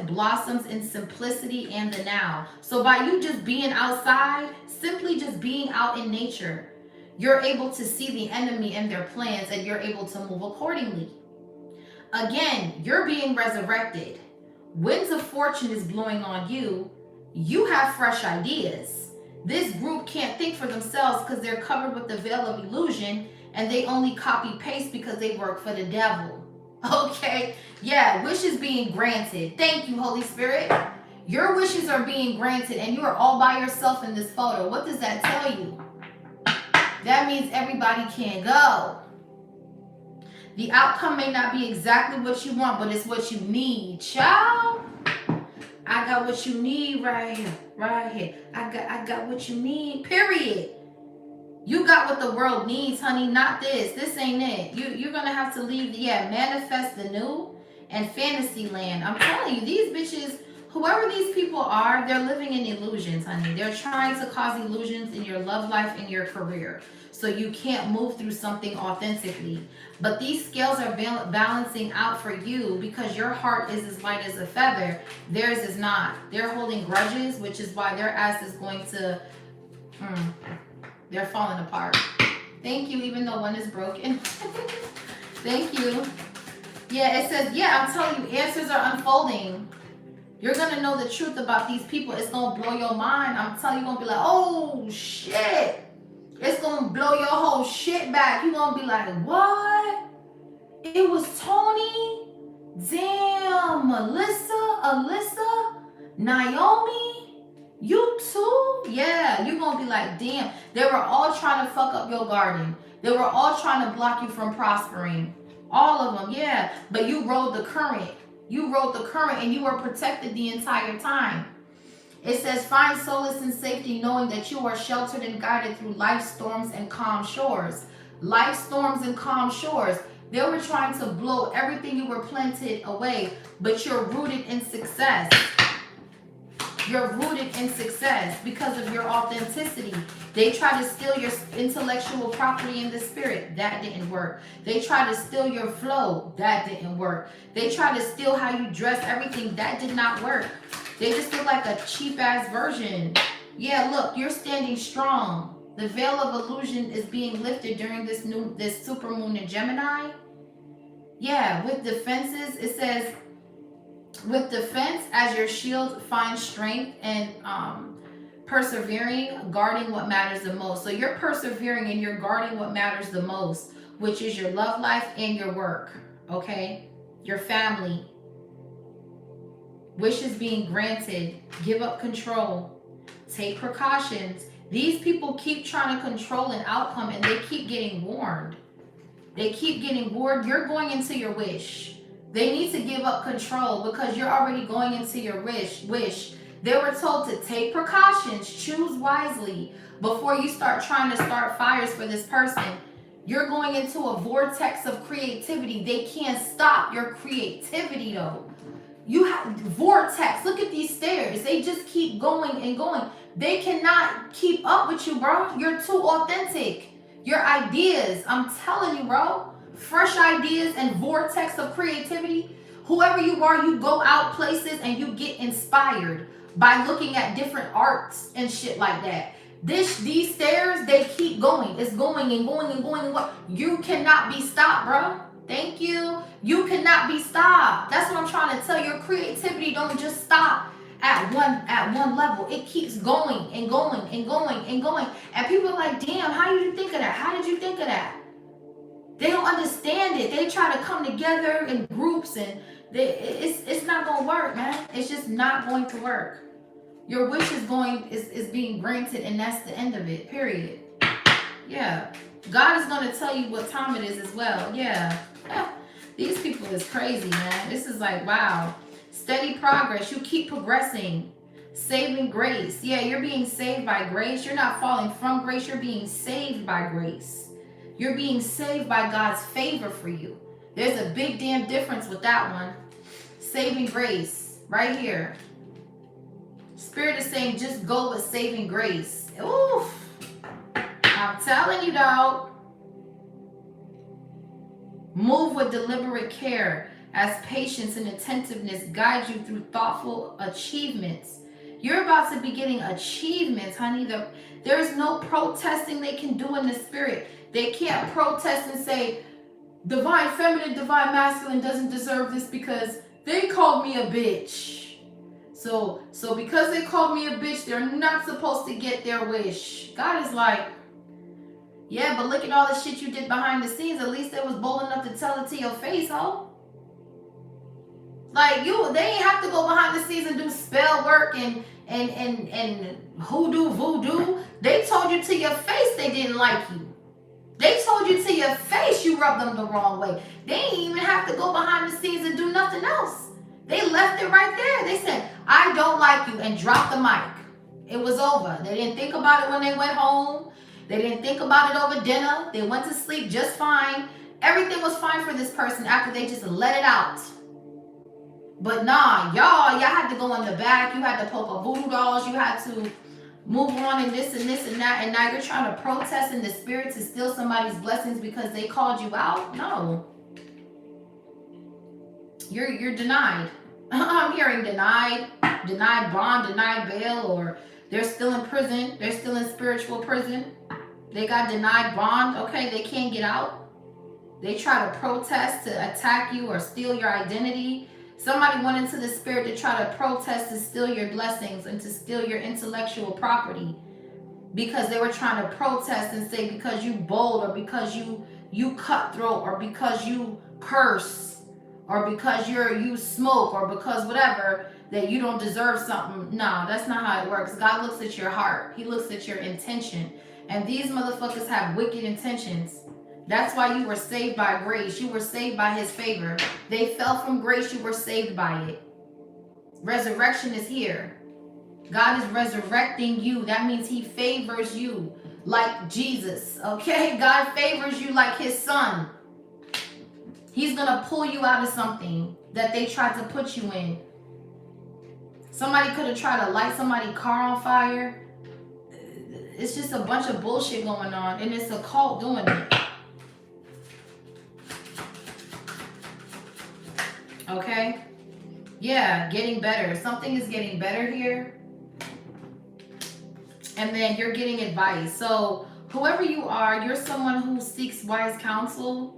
blossoms in simplicity and the now. So by you just being outside, simply just being out in nature, you're able to see the enemy and their plans, and you're able to move accordingly. Again, you're being resurrected. Winds of fortune is blowing on you. You have fresh ideas. This group can't think for themselves because they're covered with the veil of illusion, and they only copy paste because they work for the devil. Okay? Yeah, wishes being granted. Thank you, Holy Spirit. Your wishes are being granted, and you are all by yourself in this photo. What does that tell you? That means everybody can go. The outcome may not be exactly what you want, but it's what you need, child. I got what you need right here, right here. I got what you need, period. You got what the world needs, honey, not this. This ain't it. You're going to have to leave, manifest the new and fantasy land. I'm telling you, these bitches, whoever these people are, they're living in illusions, honey. They're trying to cause illusions in your love life and your career. So you can't move through something authentically. But these scales are balancing out for you because your heart is as light as a feather. Theirs is not. They're holding grudges, which is why their ass is going to... they're falling apart. Thank you, even though one is broken. Thank you. Yeah, it says, I'm telling you, answers are unfolding. You're going to know the truth about these people. It's going to blow your mind. I'm telling you, you're going to be like, oh, shit. It's going to blow your whole shit back. You're going to be like, what? It was Tony? Damn, Melissa, Alyssa, Naomi? You too? Yeah, you're going to be like, damn. They were all trying to fuck up your garden. They were all trying to block you from prospering. All of them, yeah. But you rode the current. You rode the current and you were protected the entire time. It says, find solace and safety knowing that you are sheltered and guided through life storms and calm shores. Life storms and calm shores. They were trying to blow everything you were planted away, but you're rooted in success. You're rooted in success because of your authenticity. They tried to steal your intellectual property in the spirit. That didn't work. They tried to steal your flow. That didn't work. They tried to steal how you dress, everything. That did not work. They just look like a cheap ass version. Yeah, look, you're standing strong. The veil of illusion is being lifted during this super moon in Gemini. Yeah, with defenses, it says, with defense as your shield, find strength and persevering, guarding what matters the most. So you're persevering and you're guarding what matters the most, which is your love life and your work, okay? Your family. Wishes being granted. Give up control. Take precautions. These people keep trying to control an outcome and they keep getting warned. They keep getting warned. You're going into your wish. They need to give up control because you're already going into your wish. They were told to take precautions, choose wisely before you start trying to start fires for this person. You're going into a vortex of creativity. They can't stop your creativity though. You have vortex. Look at these stairs. They just keep going and going. They cannot keep up with you, bro. You're too authentic. Your ideas, I'm telling you, bro. Fresh ideas and vortex of creativity. Whoever you are, you go out places and you get inspired by looking at different arts and shit like that. These stairs, they keep going. It's going and going and going and going. You cannot be stopped, bro. Thank you. You cannot be stopped. That's what I'm trying to tell you. Your creativity don't just stop at one level. It keeps going and going and going and going. And people are like, damn, how did you think of that? How did you think of that? They don't understand it. They try to come together in groups and it's not going to work, man. It's just not going to work. Your wish is being granted and that's the end of it, period. Yeah. God is going to tell you what time it is as well. Yeah. These people is crazy, man. This is like, wow. Steady progress. You keep progressing. Saving grace. Yeah, you're being saved by grace. You're not falling from grace. You're being saved by grace. You're being saved by God's favor for you. There's a big damn difference with that one. Saving grace. Right here. Spirit is saying just go with saving grace. Oof. I'm telling you, dog. Move with deliberate care as patience and attentiveness guide you through thoughtful achievements. You're about to be getting achievements, honey. There's no protesting they can do in the spirit. They can't protest and say, divine feminine, divine masculine doesn't deserve this because they called me a bitch. So because they called me a bitch, they're not supposed to get their wish. God is like, yeah, but look at all the shit you did behind the scenes. At least they was bold enough to tell it to your face, ho. Like they ain't have to go behind the scenes and do spell work and hoodoo, voodoo. They told you to your face they didn't like you. They told you to your face you rubbed them the wrong way. They ain't even have to go behind the scenes and do nothing else. They left it right there. They said, I don't like you, and dropped the mic. It was over. They didn't think about it when they went home. They didn't think about it over dinner. They went to sleep just fine. Everything was fine for this person after they just let it out. But nah, y'all had to go in the back. You had to poke a voodoo dolls. You had to move on and this and that. And now you're trying to protest in the spirit to steal somebody's blessings because they called you out? No. You're denied. I'm hearing denied bond, denied bail, or they're still in prison. They're still in spiritual prison. They got denied bond. Okay, they can't get out. They try to protest to attack you or steal your identity. Somebody went into the spirit to try to protest to steal your blessings and to steal your intellectual property because they were trying to protest and say because you bold or because you cutthroat or because you curse or because you smoke or because whatever that you don't deserve something. No, that's not how it works. God looks at your heart. He looks at your intention. And these motherfuckers have wicked intentions. That's why you were saved by grace. You were saved by his favor. They fell from grace. You were saved by it. Resurrection is here. God is resurrecting you. That means he favors you like Jesus. Okay? God favors you like his son. He's going to pull you out of something that they tried to put you in. Somebody could have tried to light somebody's car on fire. It's just a bunch of bullshit going on, and it's a cult doing it. Okay? Yeah, getting better. Something is getting better here. And then you're getting advice. So whoever you are, you're someone who seeks wise counsel.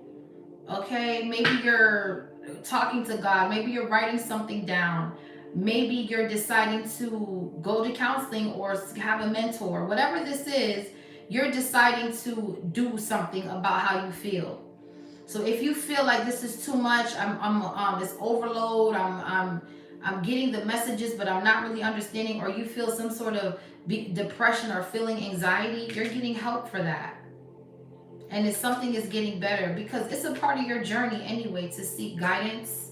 Okay? Maybe you're talking to God. Maybe you're writing something down. Maybe you're deciding to go to counseling or have a mentor. Whatever this is, you're deciding to do something about how you feel. So if you feel like this is too much, it's overload, I'm getting the messages, but I'm not really understanding, or you feel some sort of depression or feeling anxiety, you're getting help for that. And if something is getting better, because it's a part of your journey anyway to seek guidance.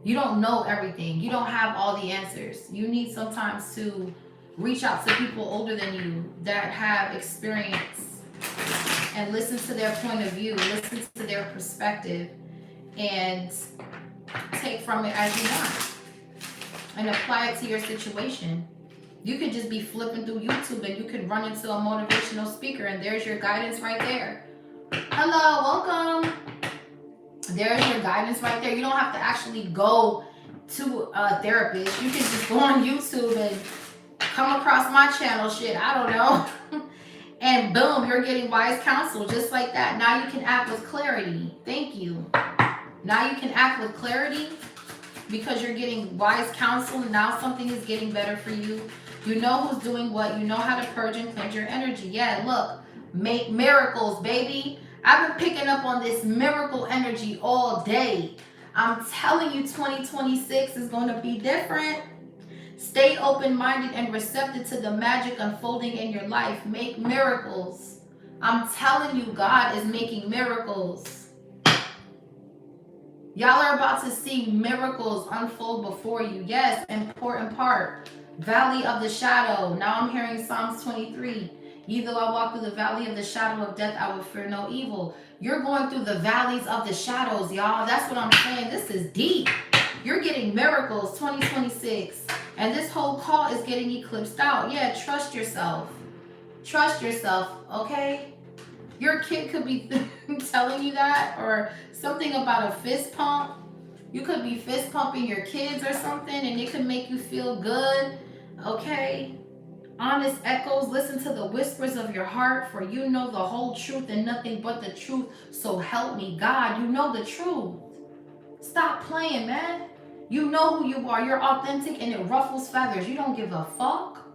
You don't know everything. You don't have all the answers. You need sometimes to reach out to people older than you that have experience and listen to their point of view, listen to their perspective, and take from it as you want and apply it to your situation. You could just be flipping through YouTube and you could run into a motivational speaker, and there's your guidance right there. Hello, welcome. There's your guidance right there. You don't have to actually go to a therapist. You can just go on YouTube and come across my channel, shit, I don't know. And boom, you're getting wise counsel just like that. Now you can act with clarity. Thank you. Now you can act with clarity because you're getting wise counsel. Now something is getting better for you. You know who's doing what. You know how to purge and cleanse your energy. Yeah, look, make miracles, baby. I've been picking up on this miracle energy all day. I'm telling you, 2026 is going to be different. Stay open-minded and receptive to the magic unfolding in your life. Make miracles. I'm telling you, God is making miracles. Y'all are about to see miracles unfold before you. Yes, important part. Valley of the shadow. Now I'm hearing Psalms 23. Either I walk through the valley of the shadow of death, I will fear no evil. You're going through the valleys of the shadows, y'all. That's what I'm saying. This is deep. You're getting miracles 2026. And this whole call is getting eclipsed out. Yeah, trust yourself. Trust yourself, okay? Your kid could be telling you that, or something about a fist pump. You could be fist pumping your kids or something, and it could make you feel good, okay? Honest echoes, listen to the whispers of your heart, for you know the whole truth and nothing but the truth. So help me, God, you know the truth. Stop playing, man. You know who you are. You're authentic and it ruffles feathers. You don't give a fuck.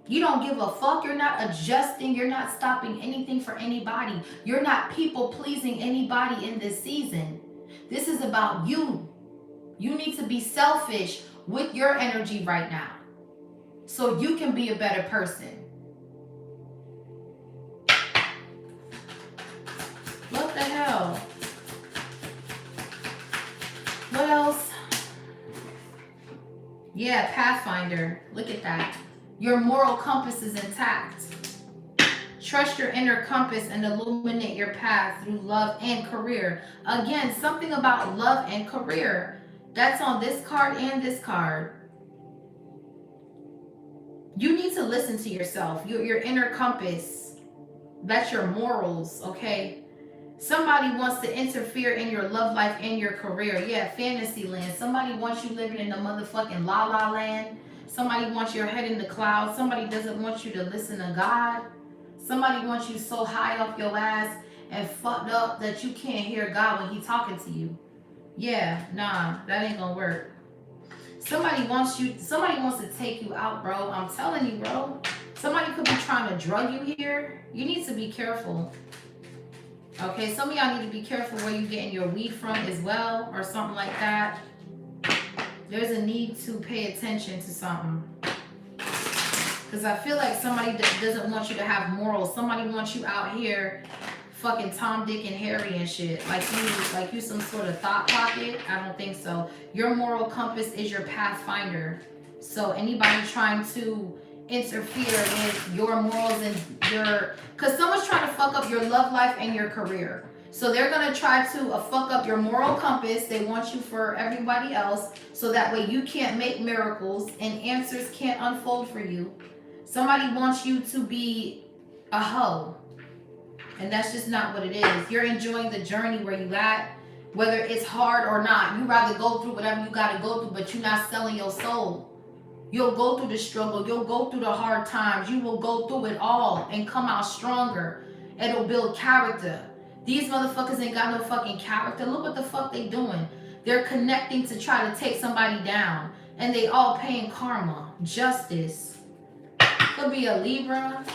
You don't give a fuck. You're not adjusting. You're not stopping anything for anybody. You're not people pleasing anybody in this season. This is about you. You need to be selfish with your energy right now so you can be a better person. What the hell? What else? Yeah, Pathfinder. Look at that. Your moral compass is intact. Trust your inner compass and illuminate your path through love and career. Again, something about love and career. That's on this card and this card. You need to listen to yourself. Your inner compass. That's your morals, okay? Somebody wants to interfere in your love life and your career. Yeah, fantasy land. Somebody wants you living in the motherfucking la la land. Somebody wants your head in the clouds. Somebody doesn't want you to listen to God. Somebody wants you so high off your ass and fucked up that you can't hear God when he's talking to you. Yeah, nah, that ain't gonna work. Somebody wants to take you out, bro. I'm telling you, bro. Somebody could be trying to drug you here. You need to be careful. Okay, some of y'all need to be careful where you're getting your weed from as well, or something like that. There's a need to pay attention to something. Because I feel like somebody doesn't want you to have morals. Somebody wants you out here fucking Tom, Dick, and Harry and shit. Like you some sort of thought pocket. I don't think so. Your moral compass is your pathfinder. So anybody trying to interfere with your morals and your, because someone's trying to fuck up your love life and your career. So they're gonna try to fuck up your moral compass. They want you for everybody else, so that way you can't make miracles and answers can't unfold for you. Somebody wants you to be a hoe, and that's just not what it is. You're enjoying the journey where you at, whether it's hard or not. You rather go through whatever you gotta go through, but you're not selling your soul. You'll go through the struggle. You'll go through the hard times. You will go through it all and come out stronger. It'll build character. These motherfuckers ain't got no fucking character. Look what the fuck they doing. They're connecting to try to take somebody down. And they all paying karma. Justice. Could be a Libra.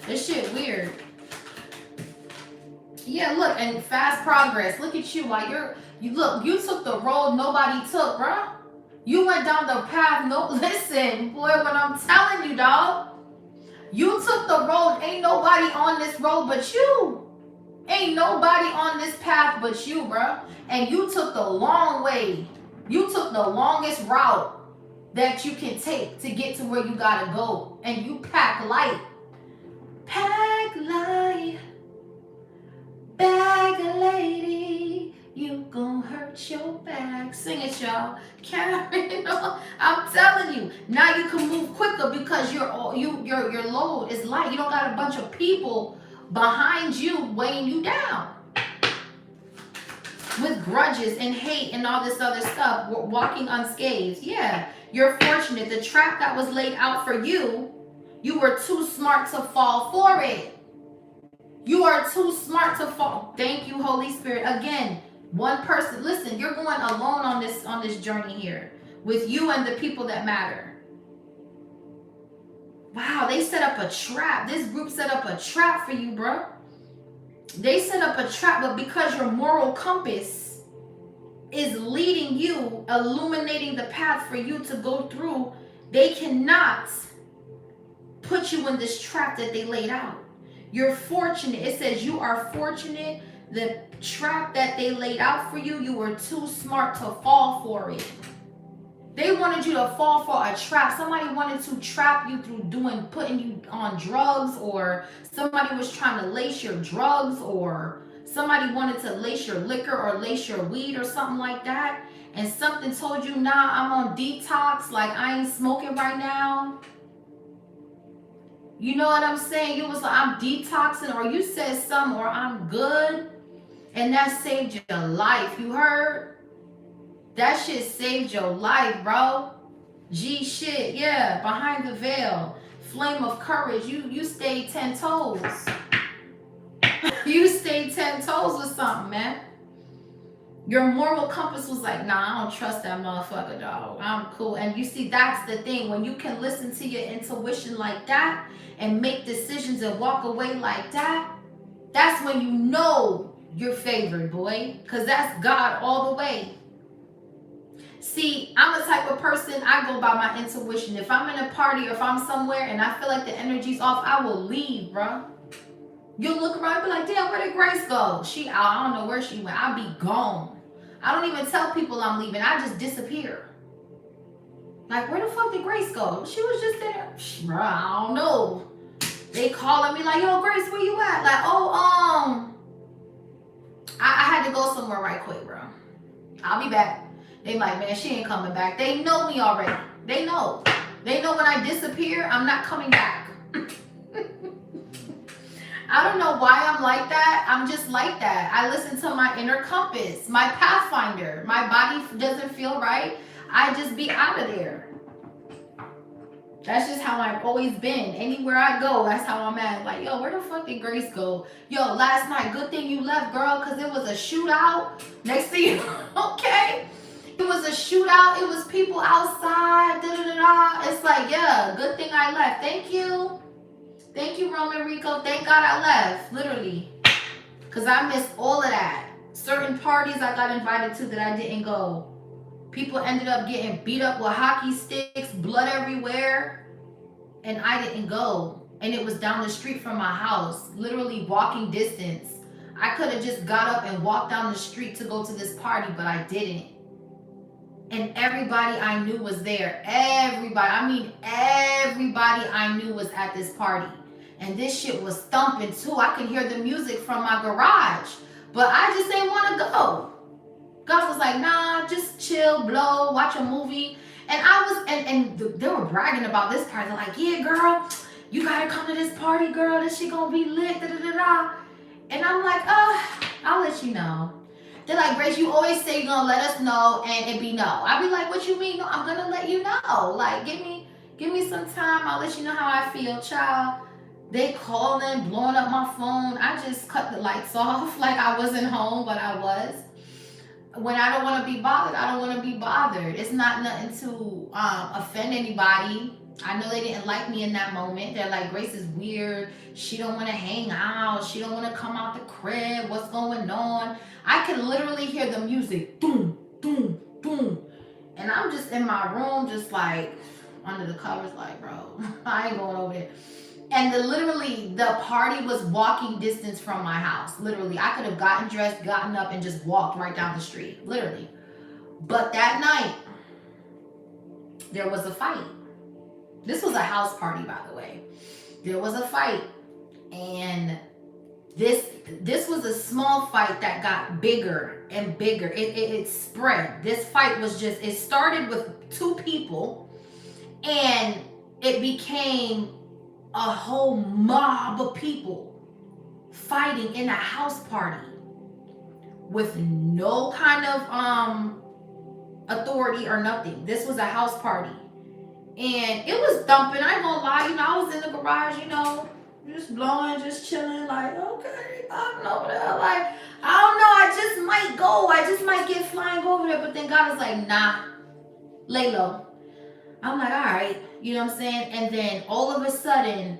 This shit weird. Yeah, look, and fast progress. Look at you. While you took the road nobody took, bruh. You went down the path. No, listen, boy, when I'm telling you, dog, you took the road. Ain't nobody on this road but you. Ain't nobody on this path but you, bruh. And you took the long way. You took the longest route that you can take to get to where you gotta go. And you pack light. Pack light. Bag a lady. You gon' hurt your back. Sing it, y'all. Carrying on. I'm telling you. Now you can move quicker because your load is light. You don't got a bunch of people behind you weighing you down with grudges and hate and all this other stuff. Walking unscathed. Yeah, you're fortunate. The trap that was laid out for you, you were too smart to fall for it. You are too smart to fall. Thank you, Holy Spirit. Again, one person. Listen, you're going alone on this journey here with you and the people that matter. Wow, they set up a trap. This group set up a trap for you, bro. They set up a trap, but because your moral compass is leading you, illuminating the path for you to go through, they cannot put you in this trap that they laid out. You're fortunate. It says you are fortunate. The trap that they laid out for you, you were too smart to fall for it. They wanted you to fall for a trap. Somebody wanted to trap you through putting you on drugs, or somebody was trying to lace your drugs, or somebody wanted to lace your liquor or lace your weed or something like that. And something told you, nah, I'm on detox. Like, I ain't smoking right now. You know what I'm saying? You was like, I'm detoxing, or you said something, or I'm good. And that saved your life. You heard? That shit saved your life, bro. G shit, yeah. Behind the veil. Flame of courage. You stayed 10 toes. You stayed 10 toes with something, man. Your moral compass was like, nah, I don't trust that motherfucker, dog. I'm cool. And you see, that's the thing. When you can listen to your intuition like that and make decisions and walk away like that, that's when you know you're favored, boy. Because that's God all the way. See, I'm the type of person, I go by my intuition. If I'm in a party or if I'm somewhere and I feel like the energy's off, I will leave, bro. You'll look around and be like, damn, where did Grace go? I don't know where she went. I'll be gone. I don't even tell people I'm leaving. I just disappear. Like, where the fuck did Grace go? She was just there. Bro, I don't know. They calling me like, yo, Grace, where you at? Like, oh, I had to go somewhere right quick, bro. I'll be back. They like, man, she ain't coming back. They know me already. They know. They know when I disappear, I'm not coming back. I don't know why I'm like that. I'm just like that. I listen to my inner compass, my pathfinder. My body doesn't feel right. I just be out of there. That's just how I've always been. Anywhere I go, that's how I'm at. Like, yo, where the fuck did Grace go? Yo, last night, good thing you left, girl, because it was a shootout. Next thing you know, okay? It was a shootout. It was people outside. It's like, yeah, good thing I left. Thank you. Thank you, Roman Rico. Thank God I left, literally. Because I missed all of that. Certain parties I got invited to that I didn't go. People ended up getting beat up with hockey sticks, blood everywhere. And I didn't go. And it was down the street from my house. Literally walking distance. I could have just got up and walked down the street to go to this party, but I didn't. and everybody I knew was there. Everybody, I mean everybody I knew was at this party. And this shit was thumping too. I could hear the music from my garage. But I just didn't want to go. God was like, nah, just chill, blow, watch a movie. And I was, and they were bragging about this party. They're like, yeah, girl, you gotta come to this party, girl. This shit gonna be lit, da da da da. And I'm like, I'll let you know. They're like, Grace, you always say you're gonna let us know, and it be no. I be like, what you mean? No, I'm gonna let you know. Like, give me some time. I'll let you know how I feel, child. They calling, blowing up my phone. I just cut the lights off like I wasn't home, but I was. When I don't want to be bothered, I don't want to be bothered. It's not nothing to offend anybody. I know they didn't like me in that moment. They're like, Grace is weird. She don't want to hang out. She don't want to come out the crib. What's going on? I can literally hear the music. Boom, boom, boom. And I'm just in my room, just like under the covers, like, bro, I ain't going over there. And literally, the party was walking distance from my house. Literally, I could have gotten dressed, gotten up, and just walked right down the street. Literally. But that night, there was a fight. This was a house party, by the way. There was a fight. And this was a small fight that got bigger and bigger. It spread. This fight was just, it started with 2 people. And it became a whole mob of people fighting in a house party with no kind of authority or nothing. This was a house party. And it was thumping. I ain't gonna lie, you know, I was in the garage, you know, just blowing, just chilling, like, okay, I'm over there. Like, I don't know, I just might go. I just might get flying over there. But then God is like, nah, lay low. I'm like, all right, you know what I'm saying? And then all of a sudden,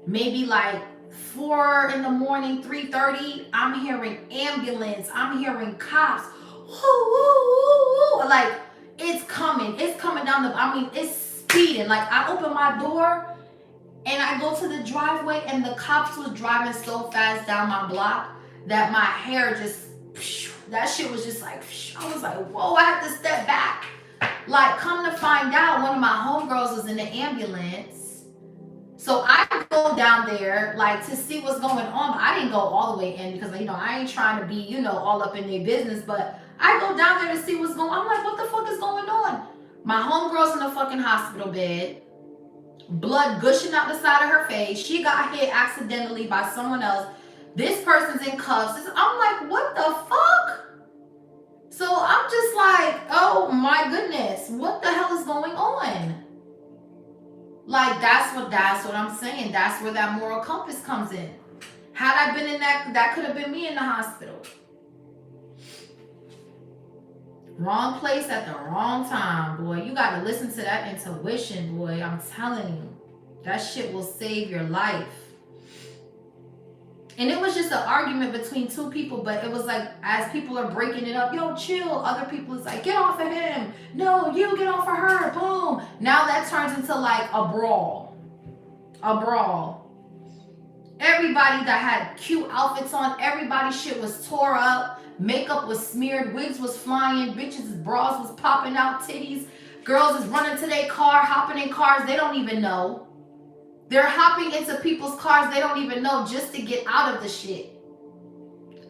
maybe like 4 in the morning, 3:30, I'm hearing ambulance, I'm hearing cops. Woo, woo, woo, woo. Like, it's coming down it's speeding. Like, I open my door and I go to the driveway and the cops was driving so fast down my block that my hair just, that shit was just like, I was like, whoa, I had to step back. Like, come to find out, one of my homegirls was in the ambulance. So I go down there, like, to see what's going on. But I didn't go all the way in because, you know, I ain't trying to be, you know, all up in their business. But I go down there to see what's going on. I'm like, what the fuck is going on? My homegirl's in a fucking hospital bed. Blood gushing out the side of her face. She got hit accidentally by someone else. This person's in cuffs. I'm like, what the fuck? So I'm just like, oh my goodness, what the hell is going on? Like, that's what I'm saying. That's where that moral compass comes in. Had I been in that could have been me in the hospital. Wrong place at the wrong time, boy. You got to listen to that intuition, boy. I'm telling you, that shit will save your life. And it was just an argument between 2 people, but it was like, as people are breaking it up, yo, chill. Other people is like, get off of him. No, you get off of her. Boom. Now that turns into like a brawl. A brawl. Everybody that had cute outfits on, everybody's shit was tore up. Makeup was smeared. Wigs was flying. Bitches' bras was popping out. Titties. Girls is running to their car, hopping in cars they don't even know. They're hopping into people's cars they don't even know just to get out of the shit.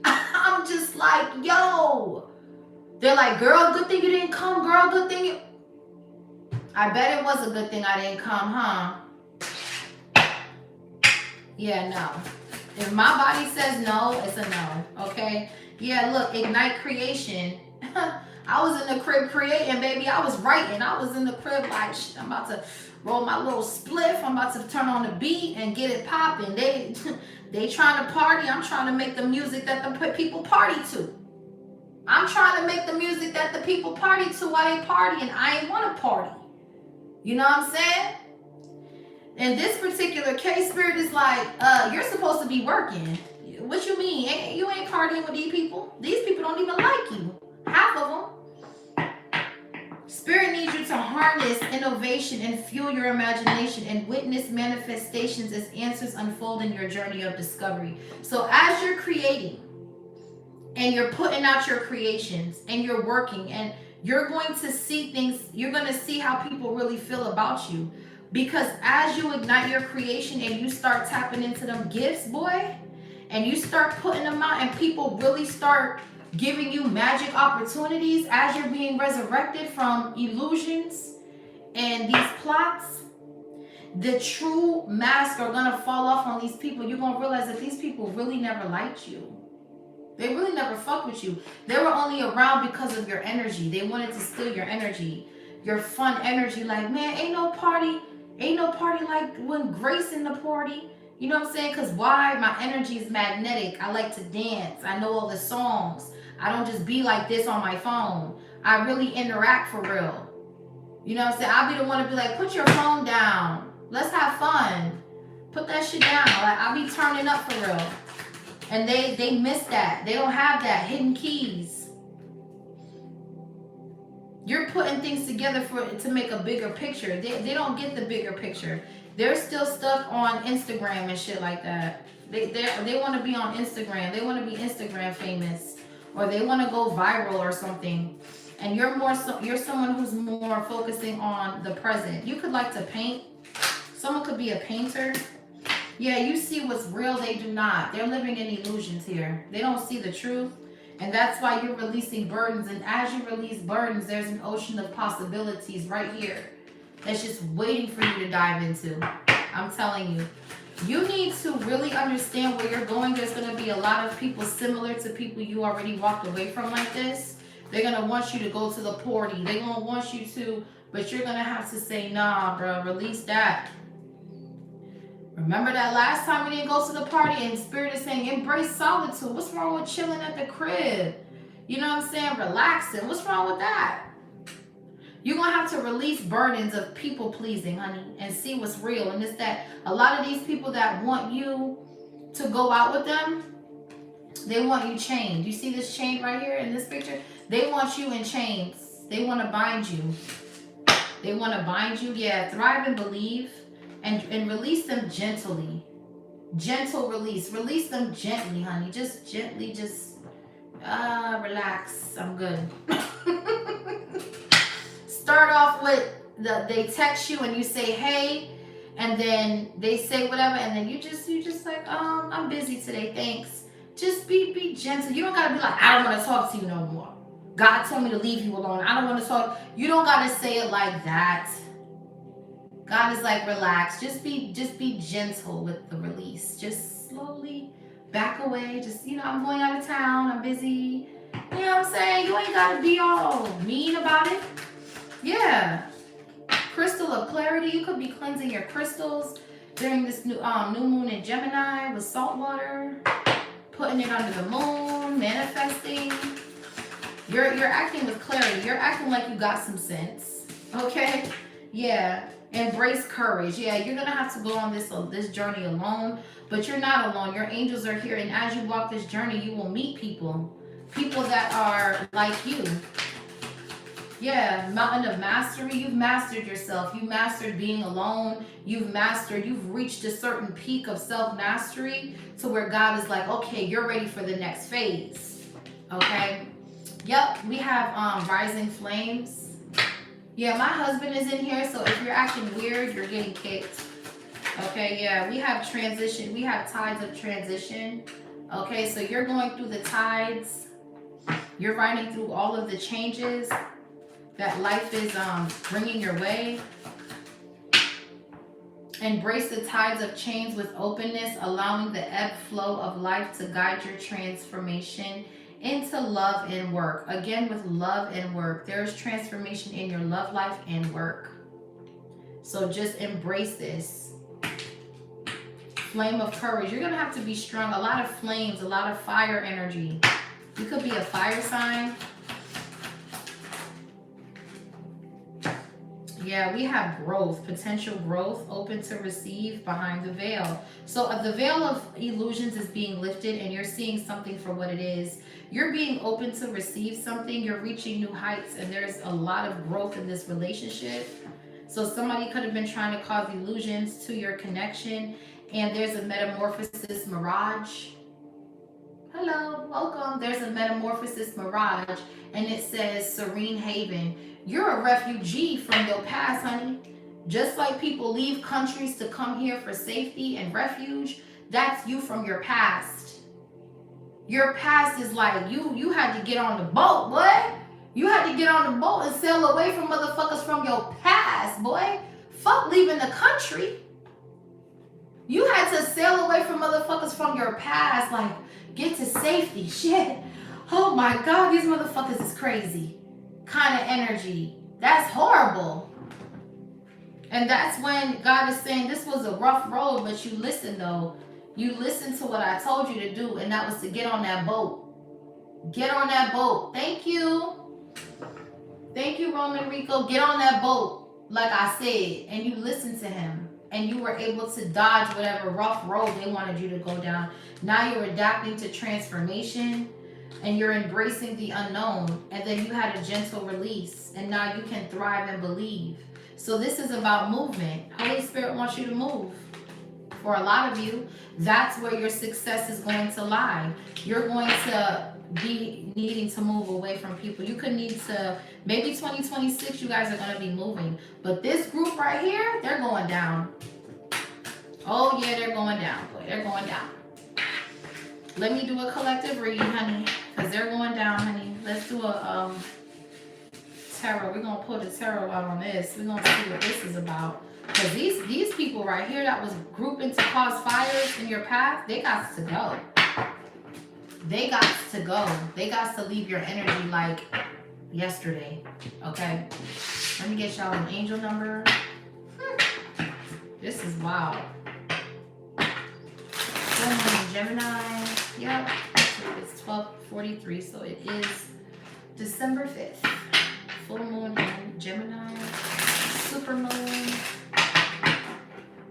I'm just like, yo. They're like, girl, good thing you didn't come, girl, good thing you... I bet it was a good thing I didn't come, huh? Yeah, no. If my body says no, it's a no, okay? Yeah, look, Ignite Creation. I was in the crib creating, baby. I was writing. I was in the crib like, shit, I'm about to roll my little spliff. I'm about to turn on the beat and get it popping. They trying to party. I'm trying to make the music that the people party to. I'm trying to make the music that the people party to while they party, and I ain't want to party. You know what I'm saying? In this particular case, Spirit is like, you're supposed to be working. What you mean? You ain't partying with these people. These people don't even like you. Half of them. Spirit needs you to harness innovation and fuel your imagination and witness manifestations as answers unfold in your journey of discovery. So as you're creating and you're putting out your creations and you're working and you're going to see things, you're going to see how people really feel about you. Because as you ignite your creation and you start tapping into them gifts, boy, and you start putting them out, and people really start giving you magic opportunities as you're being resurrected from illusions and these plots, the true mask are going to fall off on these people. You're going to realize that these people really never liked you. They really never fucked with you. They were only around because of your energy. They wanted to steal your energy, your fun energy. Like, man, ain't no party like when Grace in the party. You know what I'm saying? Because why? My energy is magnetic. I like to dance. I know all the songs. I don't just be like this on my phone. I really interact for real. You know what I'm saying? I'll be the one to be like, put your phone down. Let's have fun. Put that shit down. Like, I'll be turning up for real. And they miss that. They don't have that. Hidden keys. You're putting things together to make a bigger picture. They don't get the bigger picture. They're still stuck on Instagram and shit like that. They want to be on Instagram. They want to be Instagram famous, or they want to go viral or something. And you're someone who's more focusing on the present. You could like to paint. Someone could be a painter. Yeah, you see what's real. They do not. They're living in illusions here. They don't see the truth. And that's why you're releasing burdens. And as you release burdens, there's an ocean of possibilities right here that's just waiting for you to dive into. I'm telling you. You need to really understand where you're going. There's going to be a lot of people similar to people you already walked away from like this. They're going to want you to go to the party. They're going to want you to, but you're going to have to say, nah, bro, release that. Remember that last time we didn't go to the party, and Spirit is saying, embrace solitude. What's wrong with chilling at the crib? You know what I'm saying? Relaxing. What's wrong with that? You're going to have to release burdens of people pleasing, honey, and see what's real. And it's that a lot of these people that want you to go out with them, they want you chained. You see this chain right here in this picture? They want you in chains. They want to bind you. They want to bind you. Yeah, thrive and believe. And release them gently. Gentle release. Release them gently, honey. Just gently, just relax. I'm good. Start off with they text you and you say hey, and then they say whatever, and then you just like, I'm busy today, thanks. Just be gentle. You don't gotta be like, I don't want to talk to you no more. God told me to leave you alone. I don't want to talk. You don't gotta say it like that. God is like, relax. Just be gentle with the release. Just slowly back away. Just, I'm going out of town. I'm busy. You know what I'm saying? You ain't got to be all mean about it. Yeah. Crystal of clarity. You could be cleansing your crystals during this new moon in Gemini with salt water. Putting it under the moon. Manifesting. You're acting with clarity. You're acting like you got some sense. Okay? Yeah. Embrace courage. Yeah, you're going to have to go on this journey alone, but you're not alone. Your angels are here, and as you walk this journey, you will meet people that are like you. Yeah, mountain of mastery. You've mastered yourself. You mastered being alone. You've reached a certain peak of self-mastery to where God is like, okay, you're ready for the next phase. Okay? Yep, we have rising flames. Yeah, my husband is in here, so if you're acting weird, you're getting kicked. Okay, yeah, we have transition. We have tides of transition. Okay, so you're going through the tides. You're riding through all of the changes that life is bringing your way. Embrace the tides of change with openness, allowing the ebb flow of life to guide your transformation into love and work. Again, with love and work, there's transformation in your love life and work. So just embrace this. Flame of courage. You're going to have to be strong. A lot of flames, a lot of fire energy. You could be a fire sign. Yeah, we have growth, potential growth, open to receive behind the veil. So the veil of illusions is being lifted and you're seeing something for what it is. You're being open to receive something. You're reaching new heights, and there's a lot of growth in this relationship. So somebody could have been trying to cause illusions to your connection, and there's a metamorphosis mirage Hello, welcome. There's a Metamorphosis Mirage, and it says Serene Haven. You're a refugee from your past, honey. Just like people leave countries to come here for safety and refuge, that's you from your past. Your past is like you had to get on the boat, boy. You had to get on the boat and sail away from motherfuckers from your past, boy. Fuck leaving the country. You had to sail away from motherfuckers from your past, like get to safety. Shit. Oh my God, these motherfuckers is crazy. Kind of energy. That's horrible. And that's when God is saying this was a rough road, but you listened though. You listened to what I told you to do, and that was to get on that boat. Get on that boat. Thank you. Thank you, Roman Rico. Get on that boat, like I said, and you listened to him. And you were able to dodge whatever rough road they wanted you to go down. Now you're adapting to transformation and you're embracing the unknown. And then you had a gentle release. And now you can thrive and believe. So this is about movement. Holy Spirit wants you to move. For a lot of you, that's where your success is going to lie. You're going to be needing to move away from people. You could need to, maybe 2026, you guys are going to be moving. But this group right here, they're going down. Oh yeah, they're going down, boy. They're going down. Let me do a collective reading, honey, because they're going down, honey. Let's do a tarot. We're going to pull the tarot out on this. We're going to see what this is about. Because these people right here that was grouping to cause fires in your path, they got to go. They got to go. They got to leave your energy like yesterday. Okay? Let me get y'all an angel number. This is wild. Full moon in Gemini. Yep. It's 12:43, so it is December 5th. Full moon in Gemini. Super moon.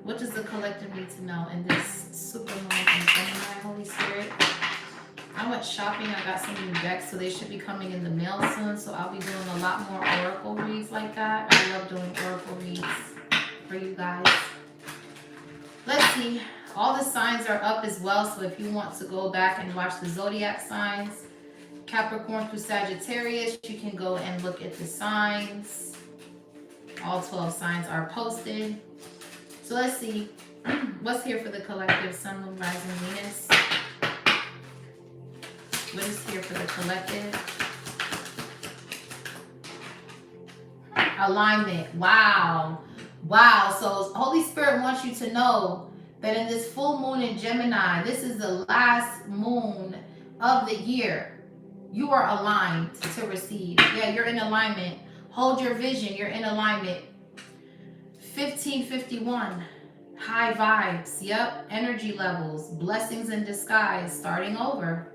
What does the collective need to know in this super moon in Gemini, Holy Spirit? I went shopping. I got some new decks, so they should be coming in the mail soon. So I'll be doing a lot more oracle reads like that. I love doing oracle reads for you guys. Let's see. All the signs are up as well. So if you want to go back and watch the zodiac signs, Capricorn through Sagittarius, you can go and look at the signs. All 12 signs are posted. So let's see. What's here for the collective? Sun, Moon, Rising, Venus. What is here for the collective? Alignment. Wow. Wow. So Holy Spirit wants you to know that in this full moon in Gemini, this is the last moon of the year. You are aligned to receive. Yeah, you're in alignment. Hold your vision. You're in alignment. 1551. High vibes. Yep. Energy levels. Blessings in disguise. Starting over.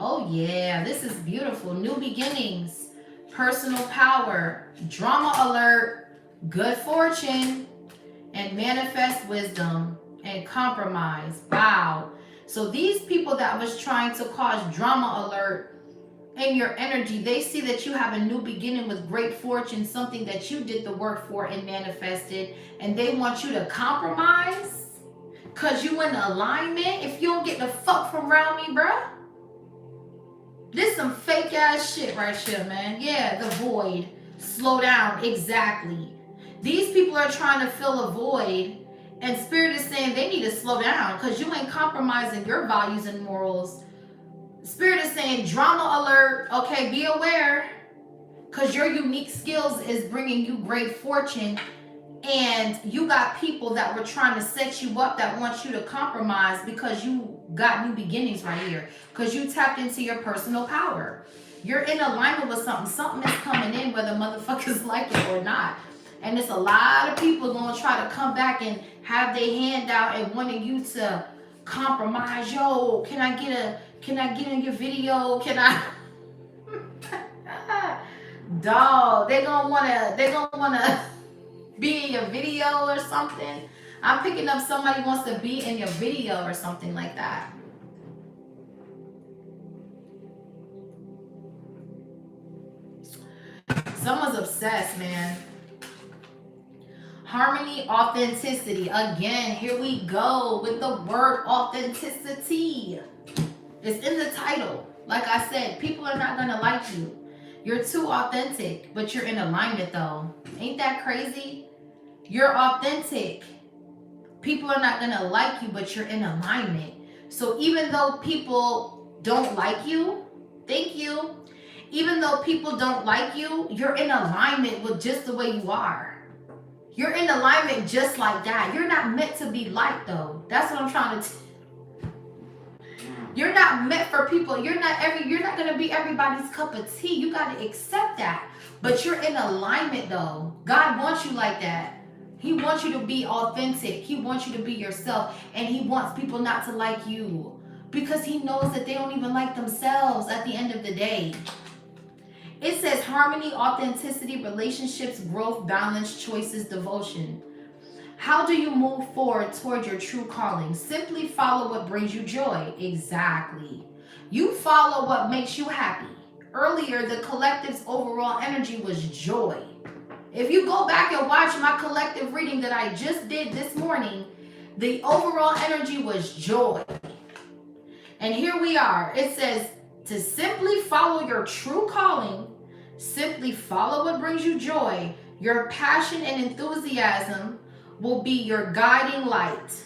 Oh yeah, this is beautiful. New beginnings, personal power, drama alert, good fortune, and manifest wisdom and compromise. Wow. So these people that was trying to cause drama alert in your energy, they see that you have a new beginning with great fortune, something that you did the work for and manifested, and they want you to compromise because you in alignment. If you don't get the fuck from around me, bruh. This some fake ass shit right here, man. Yeah, the void. Slow down. Exactly. These people are trying to fill a void, and Spirit is saying they need to slow down because you ain't compromising your values and morals. Spirit is saying drama alert. Okay, be aware because your unique skills is bringing you great fortune, and you got people that were trying to set you up that want you to compromise because you got new beginnings right here because you tapped into your personal power. You're in alignment with something. Something is coming in whether motherfuckers like it or not. And it's a lot of people going to try to come back and have their hand out and wanting you to compromise. Yo, can I get in your video? Can I? Dog, they're going to want to be in your video or something. I'm picking up somebody wants to be in your video or something like that. Someone's obsessed, man. Harmony, authenticity. Again, here we go with the word authenticity. It's in the title. Like I said, people are not gonna like you. You're too authentic, but you're in alignment though. Ain't that crazy? You're authentic. People are not gonna like you, but you're in alignment. So even though people don't like you, thank you. Even though people don't like you, you're in alignment with just the way you are. You're in alignment just like that. You're not meant to be liked though. That's what I'm trying to You're not meant for people. You're not gonna be everybody's cup of tea. You gotta accept that. But you're in alignment though. God wants you like that. He wants you to be authentic. He wants you to be yourself. And he wants people not to like you. Because he knows that they don't even like themselves at the end of the day. It says harmony, authenticity, relationships, growth, balance, choices, devotion. How do you move forward toward your true calling? Simply follow what brings you joy. Exactly. You follow what makes you happy. Earlier, the collective's overall energy was joy. If you go back and watch my collective reading that I just did this morning, the overall energy was joy. And here we are. It says to simply follow your true calling, simply follow what brings you joy. Your passion and enthusiasm will be your guiding light.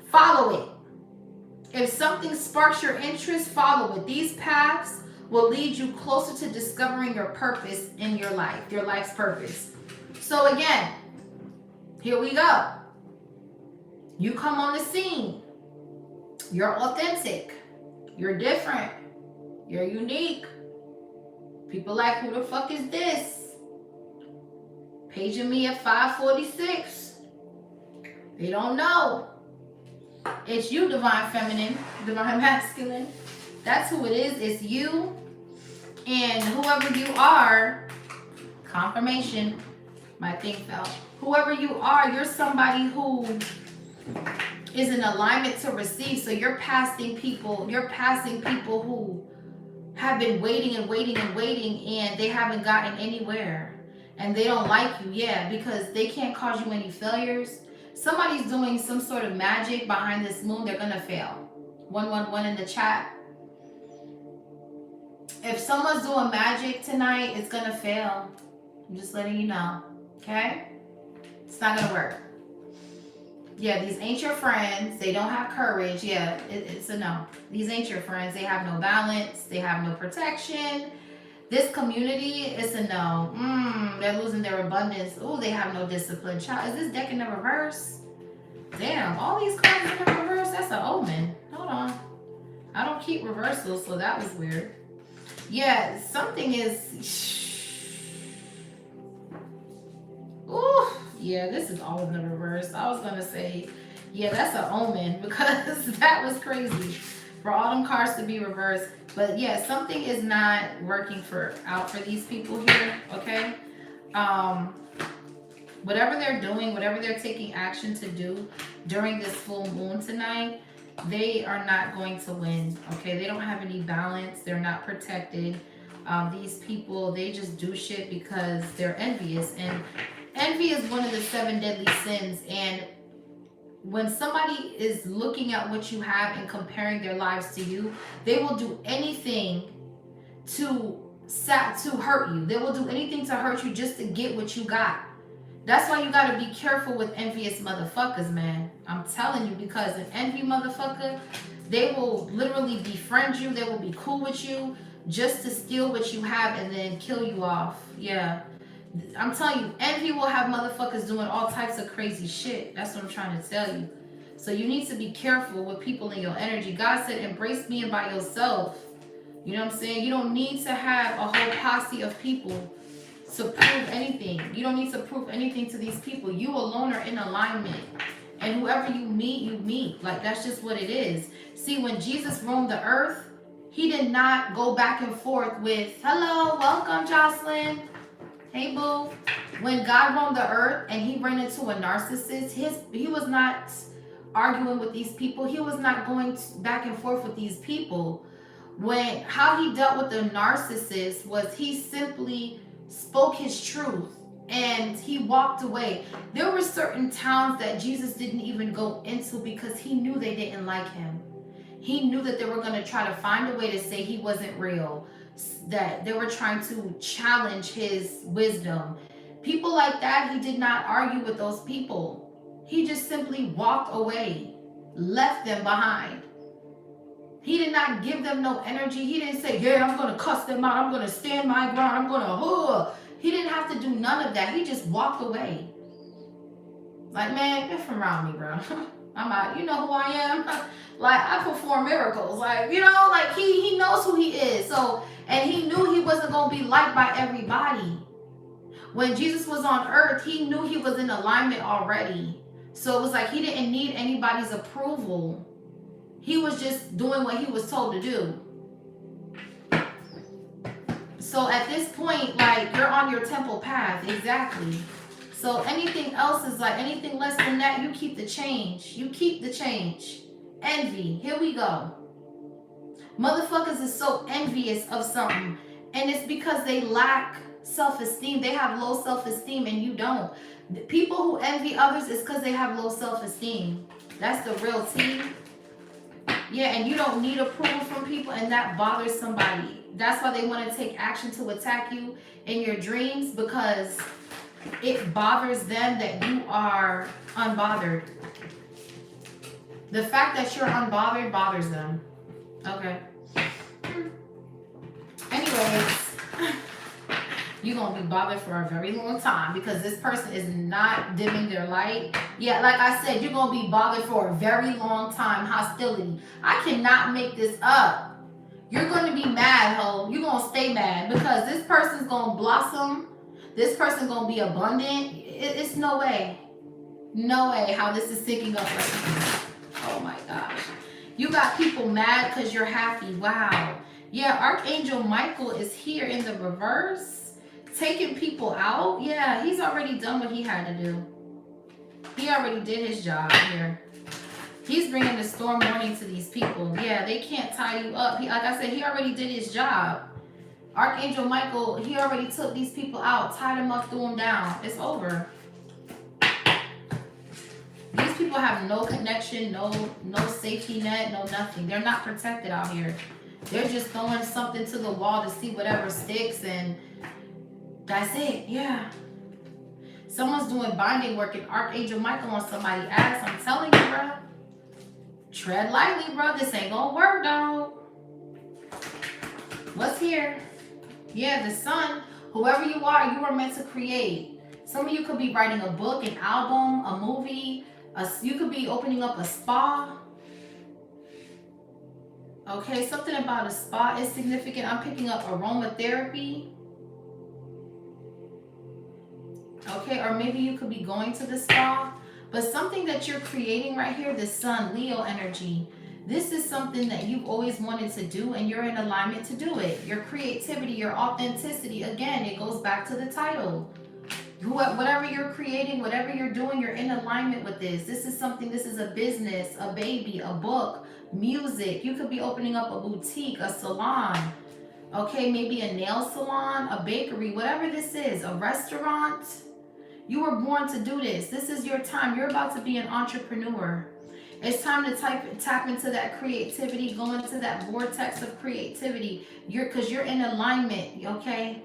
Follow it. If something sparks your interest, follow it. These paths will lead you closer to discovering your purpose in your life, your life's purpose. So again, here we go. You come on the scene. You're authentic. You're different. You're unique. People like, who the fuck is this? Paging me at 5:46. They don't know. It's you, divine feminine, divine masculine. That's who it is. It's you. And whoever you are, confirmation, my thing fell. Whoever you are, you're somebody who is in alignment to receive. So you're passing people who have been waiting and waiting and waiting, and they haven't gotten anywhere. And they don't like you, yeah, because they can't cause you any failures. Somebody's doing some sort of magic behind this moon. They're gonna fail. 111 in the chat. If someone's doing magic tonight, it's gonna fail. I'm just letting you know, okay? It's not gonna work. Yeah, these ain't your friends. They don't have courage. Yeah, it's a no. These ain't your friends. They have no balance. They have no protection. This community is a no. They're losing their abundance. Oh, they have no discipline. Child, is this deck in the reverse? Damn, all these cards in the reverse. That's an omen. Hold on. I don't keep reversals, so that was weird. Yeah, something is. Ooh, yeah, this is all in the reverse. I was gonna say, yeah, that's an omen because that was crazy for all them cards to be reversed. But yeah, something is not working out for these people here. Okay, whatever they're doing, whatever they're taking action to do during this full moon tonight, they are not going to win. Okay, they don't have any balance. They're not protected. These people, they just do shit because they're envious, and envy is one of the 7 deadly sins. And when somebody is looking at what you have and comparing their lives to you, they will do anything to hurt you. They will do anything to hurt you just to get what you got. That's why you gotta be careful with envious motherfuckers, man. I'm telling you, because an envy motherfucker, they will literally befriend you. They will be cool with you just to steal what you have and then kill you off. Yeah. I'm telling you, envy will have motherfuckers doing all types of crazy shit. That's what I'm trying to tell you. So you need to be careful with people in your energy. God said, embrace being by yourself. You know what I'm saying? You don't need to have a whole posse of people to prove anything. You don't need to prove anything to these people. You alone are in alignment. And whoever you meet, you meet. Like, that's just what it is. See, when Jesus roamed the earth, he did not go back and forth with, hello, welcome, Jocelyn. Hey, boo. When God roamed the earth and he ran into a narcissist, he was not arguing with these people. He was not going back and forth with these people. How he dealt with the narcissist was he simply spoke his truth and he walked away. There were certain towns that Jesus didn't even go into because he knew they didn't like him. He knew that they were going to try to find a way to say he wasn't real, that they were trying to challenge his wisdom. People like that, he did not argue with those people. He just simply walked away, left them behind. He did not give them no energy. He didn't say, yeah, I'm going to cuss them out. I'm going to stand my ground. I'm going to, He didn't have to do none of that. He just walked away. Like, man, get from around me, bro. I'm out. You know who I am? Like, I perform miracles. Like, you know, like he knows who he is. So, and he knew he wasn't going to be liked by everybody. When Jesus was on earth, he knew he was in alignment already. So it was like he didn't need anybody's approval. He was just doing what he was told to do. So at this point, like, you're on your temple path. Exactly. So anything else is like, anything less than that, you keep the change. You keep the change. Envy. Here we go. Motherfuckers is so envious of something. And it's because they lack self-esteem. They have low self-esteem and you don't. The people who envy others is because they have low self-esteem. That's the real tea. Yeah, and you don't need approval from people, and that bothers somebody. That's why they want to take action to attack you in your dreams, because it bothers them that you are unbothered. The fact that you're unbothered bothers them. Okay. Anyways, you're going to be bothered for a very long time because this person is not dimming their light. Yeah, like I said, you're going to be bothered for a very long time. Hostility. I cannot make this up. You're going to be mad, ho. You're going to stay mad because this person's going to blossom. This person's going to be abundant. It's no way. No way how this is syncing up right now. Oh my gosh. You got people mad because you're happy. Wow. Yeah, Archangel Michael is here in the reverse, taking people out. Yeah, he's already done what he had to do. He already did his job here. He's bringing the storm warning to these people. Yeah, they can't tie you up. Like I said, he already did his job. Archangel Michael, he already took these people out, tied them up, threw them down. It's over. These people have no connection, no safety net, no nothing. They're not protected out here. They're just throwing something to the wall to see whatever sticks, and that's it. Yeah. Someone's doing binding work and Archangel Michael on somebody's ass. I'm telling you, bro. Tread lightly, bro. This ain't gonna work, dog. What's here? Yeah, the sun. Whoever you are meant to create. Some of you could be writing a book, an album, a movie. You could be opening up a spa. Okay, something about a spa is significant. I'm picking up aromatherapy. Okay, or maybe you could be going to the spa. But something that you're creating right here, the sun, Leo energy. This is something that you've always wanted to do and you're in alignment to do it. Your creativity, your authenticity, again, it goes back to the title. Whatever you're creating, whatever you're doing, you're in alignment with this. This is something, this is a business, a baby, a book, music. You could be opening up a boutique, a salon. Okay, maybe a nail salon, a bakery, whatever this is, a restaurant. You were born to do this. This is your time. You're about to be an entrepreneur. It's time to tap into that creativity, go into that vortex of creativity. Because you're in alignment, okay?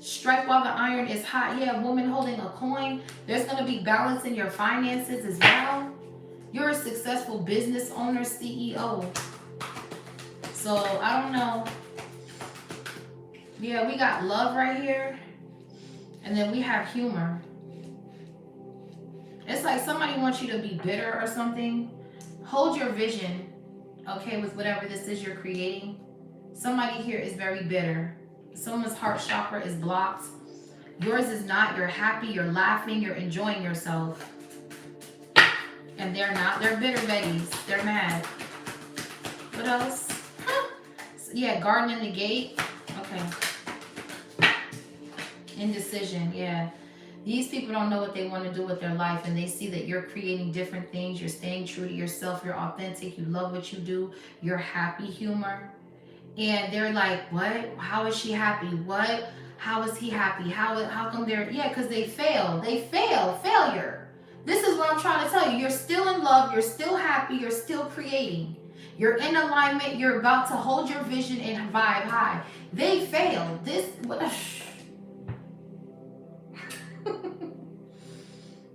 Strike while the iron is hot. Yeah, a woman holding a coin. There's going to be balance in your finances as well. You're a successful business owner, CEO. So, I don't know. Yeah, we got love right here. And then we have humor. It's like somebody wants you to be bitter or something. Hold your vision, okay, with whatever this is you're creating. Somebody here is very bitter. Someone's heart chakra is blocked. Yours is not. You're happy, you're laughing, you're enjoying yourself. And they're not. They're bitter Bettys. They're mad. What else? Yeah, garden in the gate. Okay. Indecision, yeah. These people don't know what they want to do with their life, and they see that you're creating different things. You're staying true to yourself. You're authentic. You love what you do. You're happy, humor. And they're like, what? How is she happy? What? How is he happy? How come they're, yeah, because they fail. Failure. This is what I'm trying to tell you. You're still in love, you're still happy, you're still creating. You're in alignment, you're about to hold your vision and vibe high. They failed. This what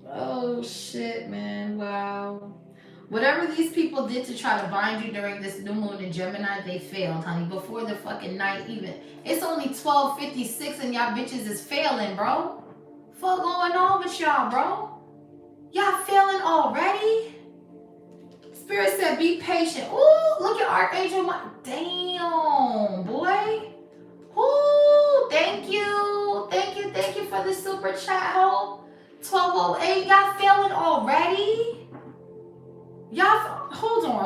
oh shit, man. Wow. Whatever these people did to try to bind you during this new moon in Gemini, they failed, honey. Before the fucking night even. It's only 12:56 and y'all bitches is failing, bro. Fuck going on with y'all, bro? Y'all failing already? Spirit said be patient. Ooh, look at Archangel. Damn, boy. Ooh, thank you. Thank you for the super chat, ho. 12:08, y'all failing already? Y'all, hold on.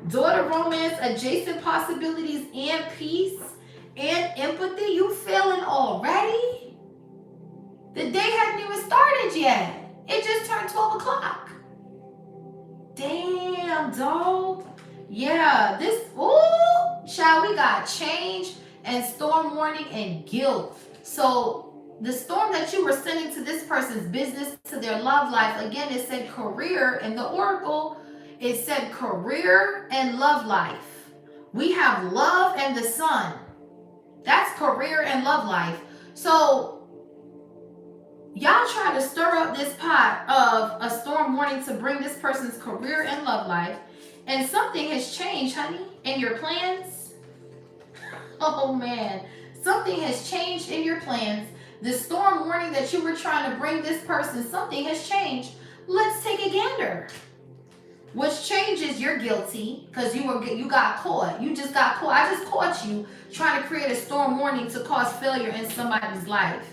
Daughter romance, adjacent possibilities, and peace, and empathy. You feeling already? The day hadn't even started yet. It just turned 12 o'clock. Damn, dog. Yeah, we got change and storm warning and guilt. So the storm that you were sending to this person's business, to their love life, again, it said career in the oracle. It said career and love life. We have love and the sun. That's career and love life. So y'all try to stir up this pot of a storm warning to bring this person's career and love life, and something has changed, honey, in your plans. Oh man, something has changed in your plans. The storm warning that you were trying to bring this person, something has changed. Let's take a gander. Which changes, you're guilty because you got caught. You just got caught. I just caught you trying to create a storm warning to cause failure in somebody's life.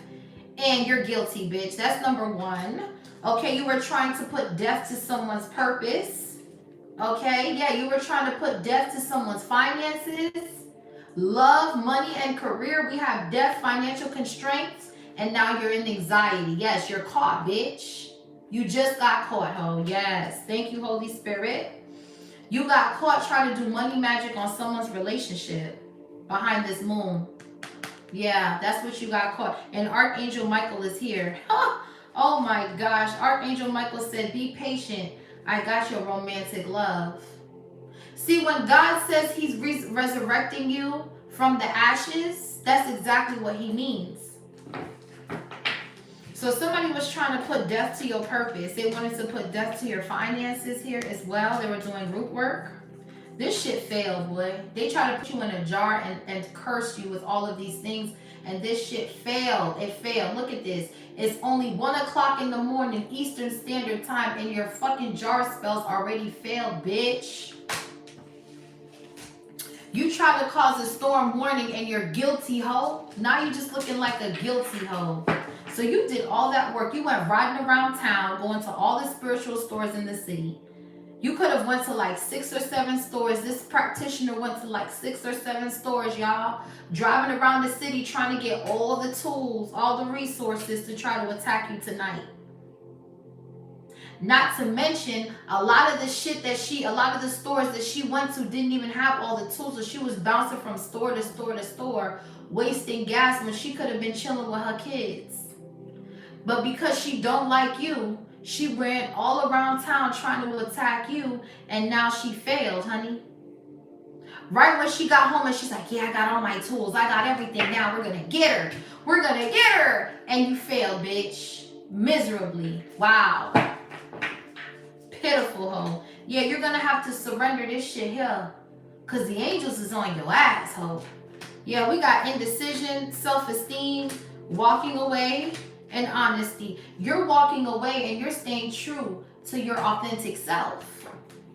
And you're guilty, bitch. That's number one. Okay, you were trying to put death to someone's purpose. Okay, yeah, you were trying to put death to someone's finances, love, money, and career. We have death, financial constraints, and now you're in anxiety. Yes, you're caught, bitch. You just got caught, ho. Yes. Thank you, Holy Spirit. You got caught trying to do money magic on someone's relationship behind this moon. Yeah, that's what you got caught. And Archangel Michael is here. Oh my gosh. Archangel Michael said, be patient. I got your romantic love. See, when God says he's resurrecting you from the ashes, that's exactly what he means. So somebody was trying to put death to your purpose. They wanted to put death to your finances here as well. They were doing root work. This shit failed, boy. They tried to put you in a jar and curse you with all of these things, and this shit failed. It failed. Look at this. It's only 1 o'clock in the morning Eastern Standard Time, and your fucking jar spells already failed, bitch. You tried to cause a storm warning and you're guilty, ho. Now you're just looking like a guilty ho. So you did all that work. You went riding around town, going to all the spiritual stores in the city. You could have went to like 6 or 7 stores. This practitioner went to like 6 or 7 stores, y'all. Driving around the city trying to get all the tools, all the resources to try to attack you tonight. Not to mention, a lot of the stores that she went to didn't even have all the tools. So she was bouncing from store to store to store, wasting gas when she could have been chilling with her kids. But because she don't like you, she ran all around town trying to attack you, and now she failed, honey. Right when she got home and she's like, yeah, I got all my tools. I got everything now. We're going to get her. We're going to get her. And you failed, bitch. Miserably. Wow. Pitiful hoe. Yeah, you're going to have to surrender this shit here, because the angels is on your ass, hoe. Yeah, we got indecision, self-esteem, walking away, and honesty. You're walking away and you're staying true to your authentic self.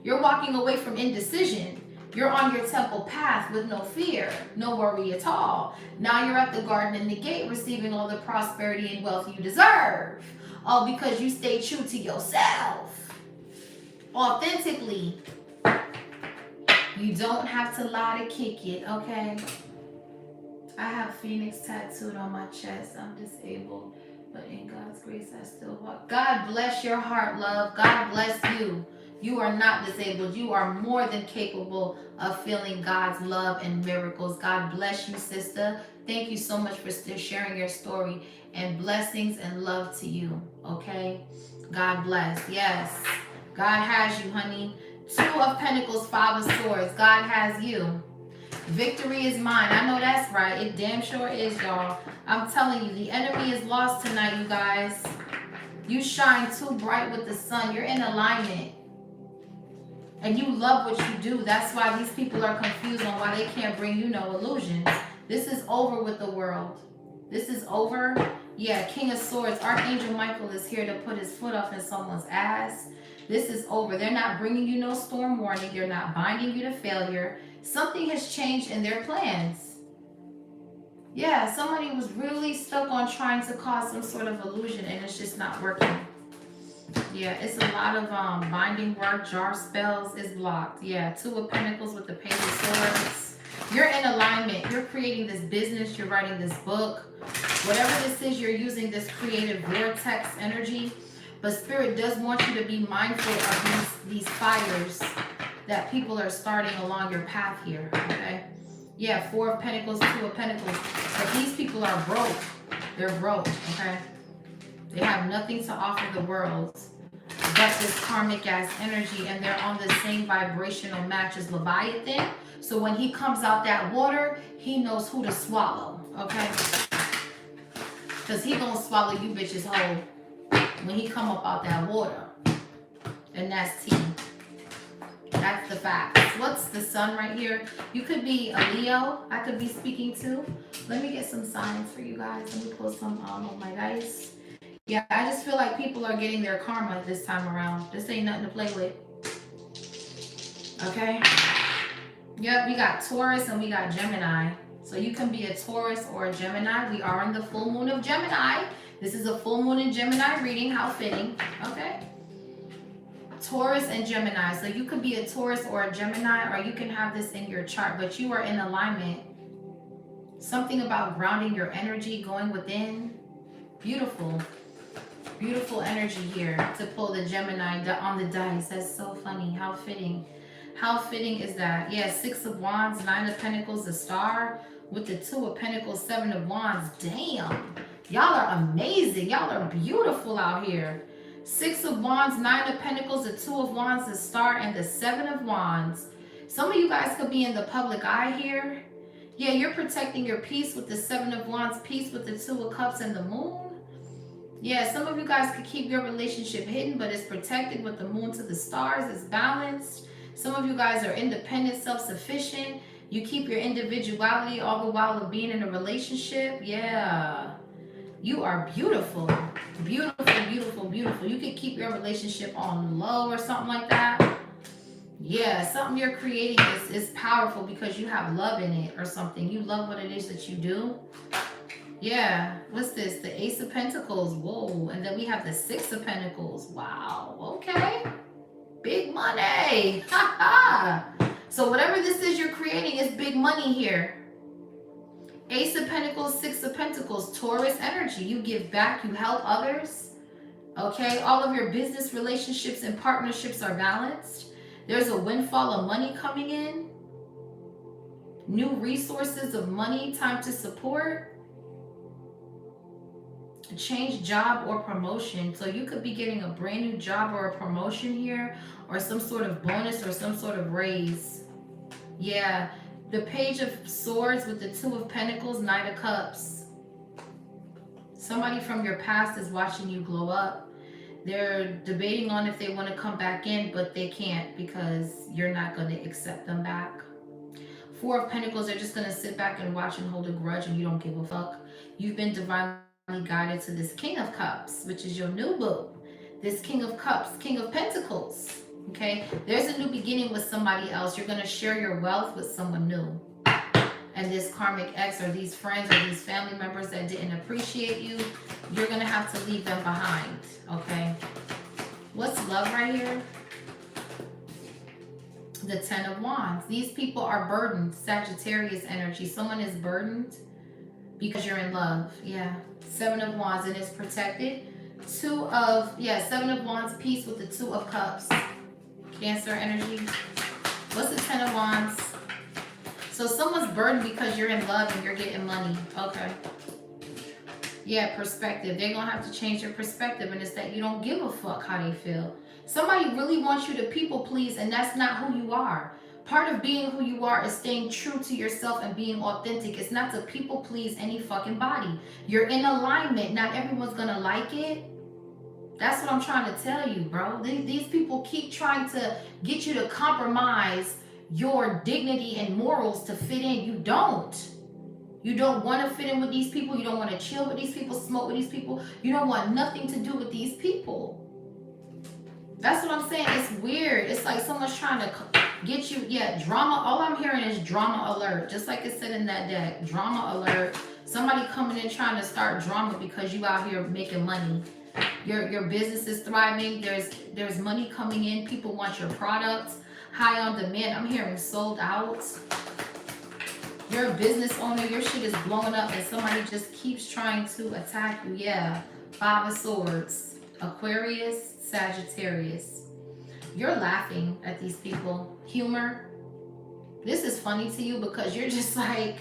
You're walking away from indecision. You're on your temple path with no fear, no worry at all. Now you're at the garden and the gate, receiving all the prosperity and wealth you deserve. All because you stay true to yourself. Authentically. You don't have to lie to kick it, okay? I have Phoenix tattooed on my chest. I'm disabled, but in God's grace, I still walk. God bless your heart, love. God bless you. You are not disabled. You are more than capable of feeling God's love and miracles. God bless you, sister. Thank you so much for still sharing your story, and blessings and love to you. Okay? God bless. Yes. God has you, honey. Two of Pentacles, Five of Swords. God has you. Victory is mine. I know that's right. It damn sure is, y'all. I'm telling you, the enemy is lost tonight, you guys. You shine too bright with the sun. You're in alignment. And you love what you do. That's why these people are confused on why they can't bring you no illusions. This is over with the world. This is over. Yeah, King of Swords. Archangel Michael is here to put his foot up in someone's ass. This is over. They're not bringing you no storm warning. They're not binding you to failure. Something has changed in their plans. Yeah, somebody was really stuck on trying to cause some sort of illusion, and it's just not working. Yeah, it's a lot of binding work, jar spells is blocked. Yeah, Two of Pentacles with the Page of Swords. You're in alignment. You're creating this business. You're writing this book. Whatever this is, you're using this creative vortex energy. But Spirit does want you to be mindful of these fires that people are starting along your path here, okay? Yeah, Four of Pentacles, Two of Pentacles. But these people are broke. They're broke, okay? They have nothing to offer the world but this karmic ass energy, and they're on the same vibrational match as Leviathan. So when he comes out that water, he knows who to swallow, okay? Because he gonna swallow you bitches whole when he come up out that water. And that's tea. That's the fact. What's the sun right here? You could be a Leo. I could be speaking to. Let me get some signs for you guys. Let me pull some of my dice. Yeah, I just feel like people are getting their karma this time around. This ain't nothing to play with. Okay? Yep, we got Taurus and we got Gemini. So you can be a Taurus or a Gemini. We are in the full moon of Gemini. This is a full moon in Gemini reading. How fitting. Okay? Taurus and Gemini. So you could be a Taurus or a Gemini, or you can have this in your chart, but you are in alignment. Something about grounding your energy, going within. Beautiful. Beautiful energy here to pull the Gemini on the dice. That's so funny. How fitting. How fitting is that? Yeah, Six of Wands, Nine of Pentacles, the Star with the Two of Pentacles, Seven of Wands. Damn. Y'all are amazing. Y'all are beautiful out here. Six of Wands, Nine of Pentacles, the Two of Wands, the Star, and the Seven of Wands. Some of you guys could be in the public eye here. Yeah, you're protecting your peace with the Seven of Wands, peace with the Two of Cups and the Moon. Yeah, some of you guys could keep your relationship hidden, but it's protected with the Moon to the stars. It's balanced. Some of you guys are independent, self-sufficient. You keep your individuality all the while of being in a relationship. Yeah. You are beautiful. Beautiful, beautiful, beautiful. You could keep your relationship on low or something like that. Yeah, something you're creating is powerful because you have love in it or something. You love what it is that you do. Yeah, what's this? The Ace of Pentacles. Whoa. And then we have the Six of Pentacles. Wow. Okay. Big money. Ha ha. So whatever this is you're creating is big money here. Ace of Pentacles, Six of Pentacles, Taurus energy. You give back, you help others. Okay, all of your business relationships and partnerships are balanced. There's a windfall of money coming in. New resources of money, time to support. Change job or promotion. So you could be getting a brand new job or a promotion here, or some sort of bonus or some sort of raise. Yeah. The Page of Swords with the Two of Pentacles, Knight of Cups. Somebody from your past is watching you glow up. They're debating on if they want to come back in, but they can't because you're not going to accept them back. Four of Pentacles, they're just going to sit back and watch and hold a grudge, and you don't give a fuck. You've been divinely guided to this King of Cups, which is your new boo. This King of Cups, King of Pentacles. Okay, there's a new beginning with somebody else. You're going to share your wealth with someone new. And this karmic ex or these friends or these family members that didn't appreciate you, you're going to have to leave them behind. Okay, what's love right here? The Ten of Wands. These people are burdened. Sagittarius energy. Someone is burdened because you're in love. Yeah. Seven of Wands, and it's protected. Seven of Wands, peace with the Two of Cups. Cancer energy. What's the Ten of Wands? So someone's burdened because you're in love and you're getting money. Okay. Yeah, perspective. They're going to have to change their perspective, and it's that you don't give a fuck how they feel. Somebody really wants you to people please, and that's not who you are. Part of being who you are is staying true to yourself and being authentic. It's not to people please any fucking body. You're in alignment. Not everyone's going to like it. That's what I'm trying to tell you, bro. These people keep trying to get you to compromise your dignity and morals to fit in. You don't. You don't want to fit in with these people. You don't want to chill with these people, smoke with these people. You don't want nothing to do with these people. That's what I'm saying. It's weird. It's like someone's trying to get you, drama. All I'm hearing is drama alert. Just like it said in that deck, drama alert. Somebody coming in trying to start drama because you out here making money. Your business is thriving. There's money coming in. People want your products. High on demand. I'm hearing sold out. You're a business owner. Your shit is blowing up and somebody just keeps trying to attack you. Yeah. Five of Swords. Aquarius, Sagittarius. You're laughing at these people. Humor. This is funny to you because you're just like,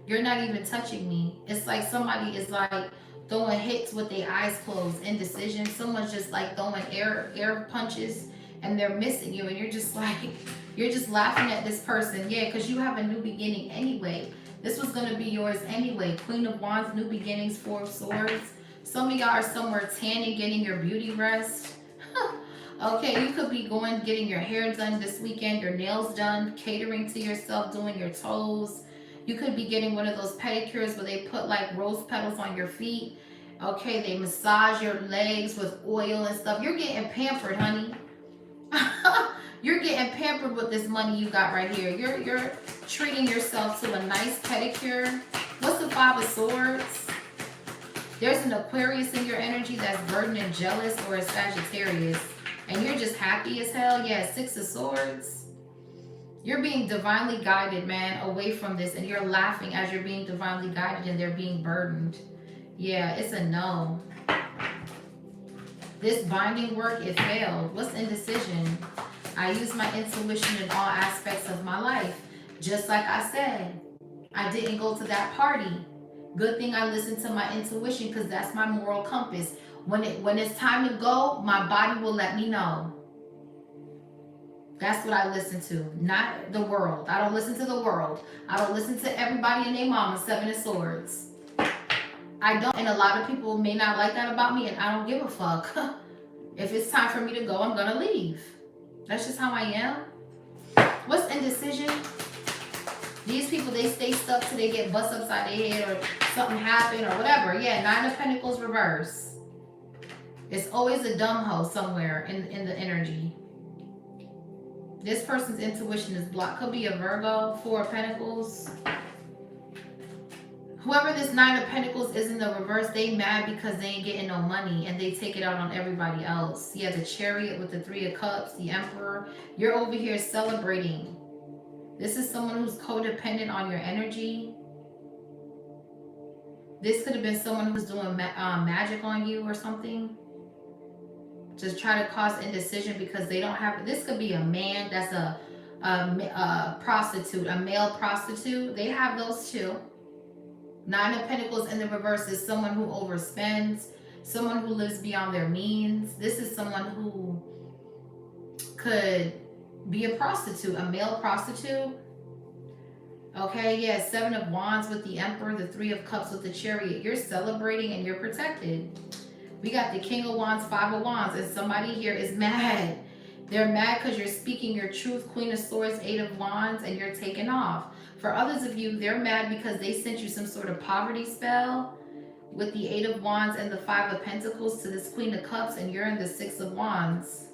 you're not even touching me. It's like somebody is like throwing hits with their eyes closed. Indecision. Someone's just like throwing air punches and they're missing you, and you're just like, you're just laughing at this person. Yeah, because you have a new beginning anyway. This was going to be yours anyway. Queen of Wands, new beginnings, Four of Swords. Some of y'all are somewhere tanning, getting your beauty rest. Okay, you could be getting your hair done this weekend, your nails done, catering to yourself, doing your toes. You could be getting one of those pedicures where they put like rose petals on your feet. Okay, they massage your legs with oil and stuff. You're getting pampered, honey. You're getting pampered with this money you got right here. You're treating yourself to a nice pedicure. What's the Five of Swords? There's an Aquarius in your energy that's burdened and jealous, or a Sagittarius. And you're just happy as hell. Yeah, Six of Swords. You're being divinely guided, man, away from this. And you're laughing as you're being divinely guided and they're being burdened. Yeah, it's a no. This binding work, it failed. What's indecision? I use my intuition in all aspects of my life. Just like I said, I didn't go to that party. Good thing I listened to my intuition, because that's my moral compass. When it's time to go, my body will let me know. That's what I listen to, not the world. I don't listen to the world. I don't listen to everybody and their mama. Seven of Swords. I don't, and a lot of people may not like that about me, and I don't give a fuck. If it's time for me to go, I'm gonna leave. That's just how I am. What's indecision? These people, they stay stuck till they get bust upside their head or something happen or whatever. Yeah, Nine of Pentacles reverse. It's always a dumb hoe somewhere in the energy. This person's intuition is blocked. Could be a Virgo. Four of Pentacles. Whoever this Nine of Pentacles is in the reverse, they mad because they ain't getting no money and they take it out on everybody else. Yeah, the Chariot with the Three of Cups, the Emperor. You're over here celebrating. This is someone who's codependent on your energy. This could have been someone who's doing magic on you or something. Just try to cause indecision because they don't have... This could be a man that's a prostitute, a male prostitute. They have those too. Nine of Pentacles in the reverse is someone who overspends, someone who lives beyond their means. This is someone who could be a prostitute, a male prostitute. Okay, yeah, Seven of Wands with the Emperor, the Three of Cups with the Chariot. You're celebrating and you're protected. We got the King of Wands, Five of Wands, and somebody here is mad. They're mad because you're speaking your truth. Queen of Swords, Eight of Wands, and you're taking off. For others of you, they're mad because they sent you some sort of poverty spell with the Eight of Wands and the Five of Pentacles to this Queen of Cups, and you're in the Six of Wands.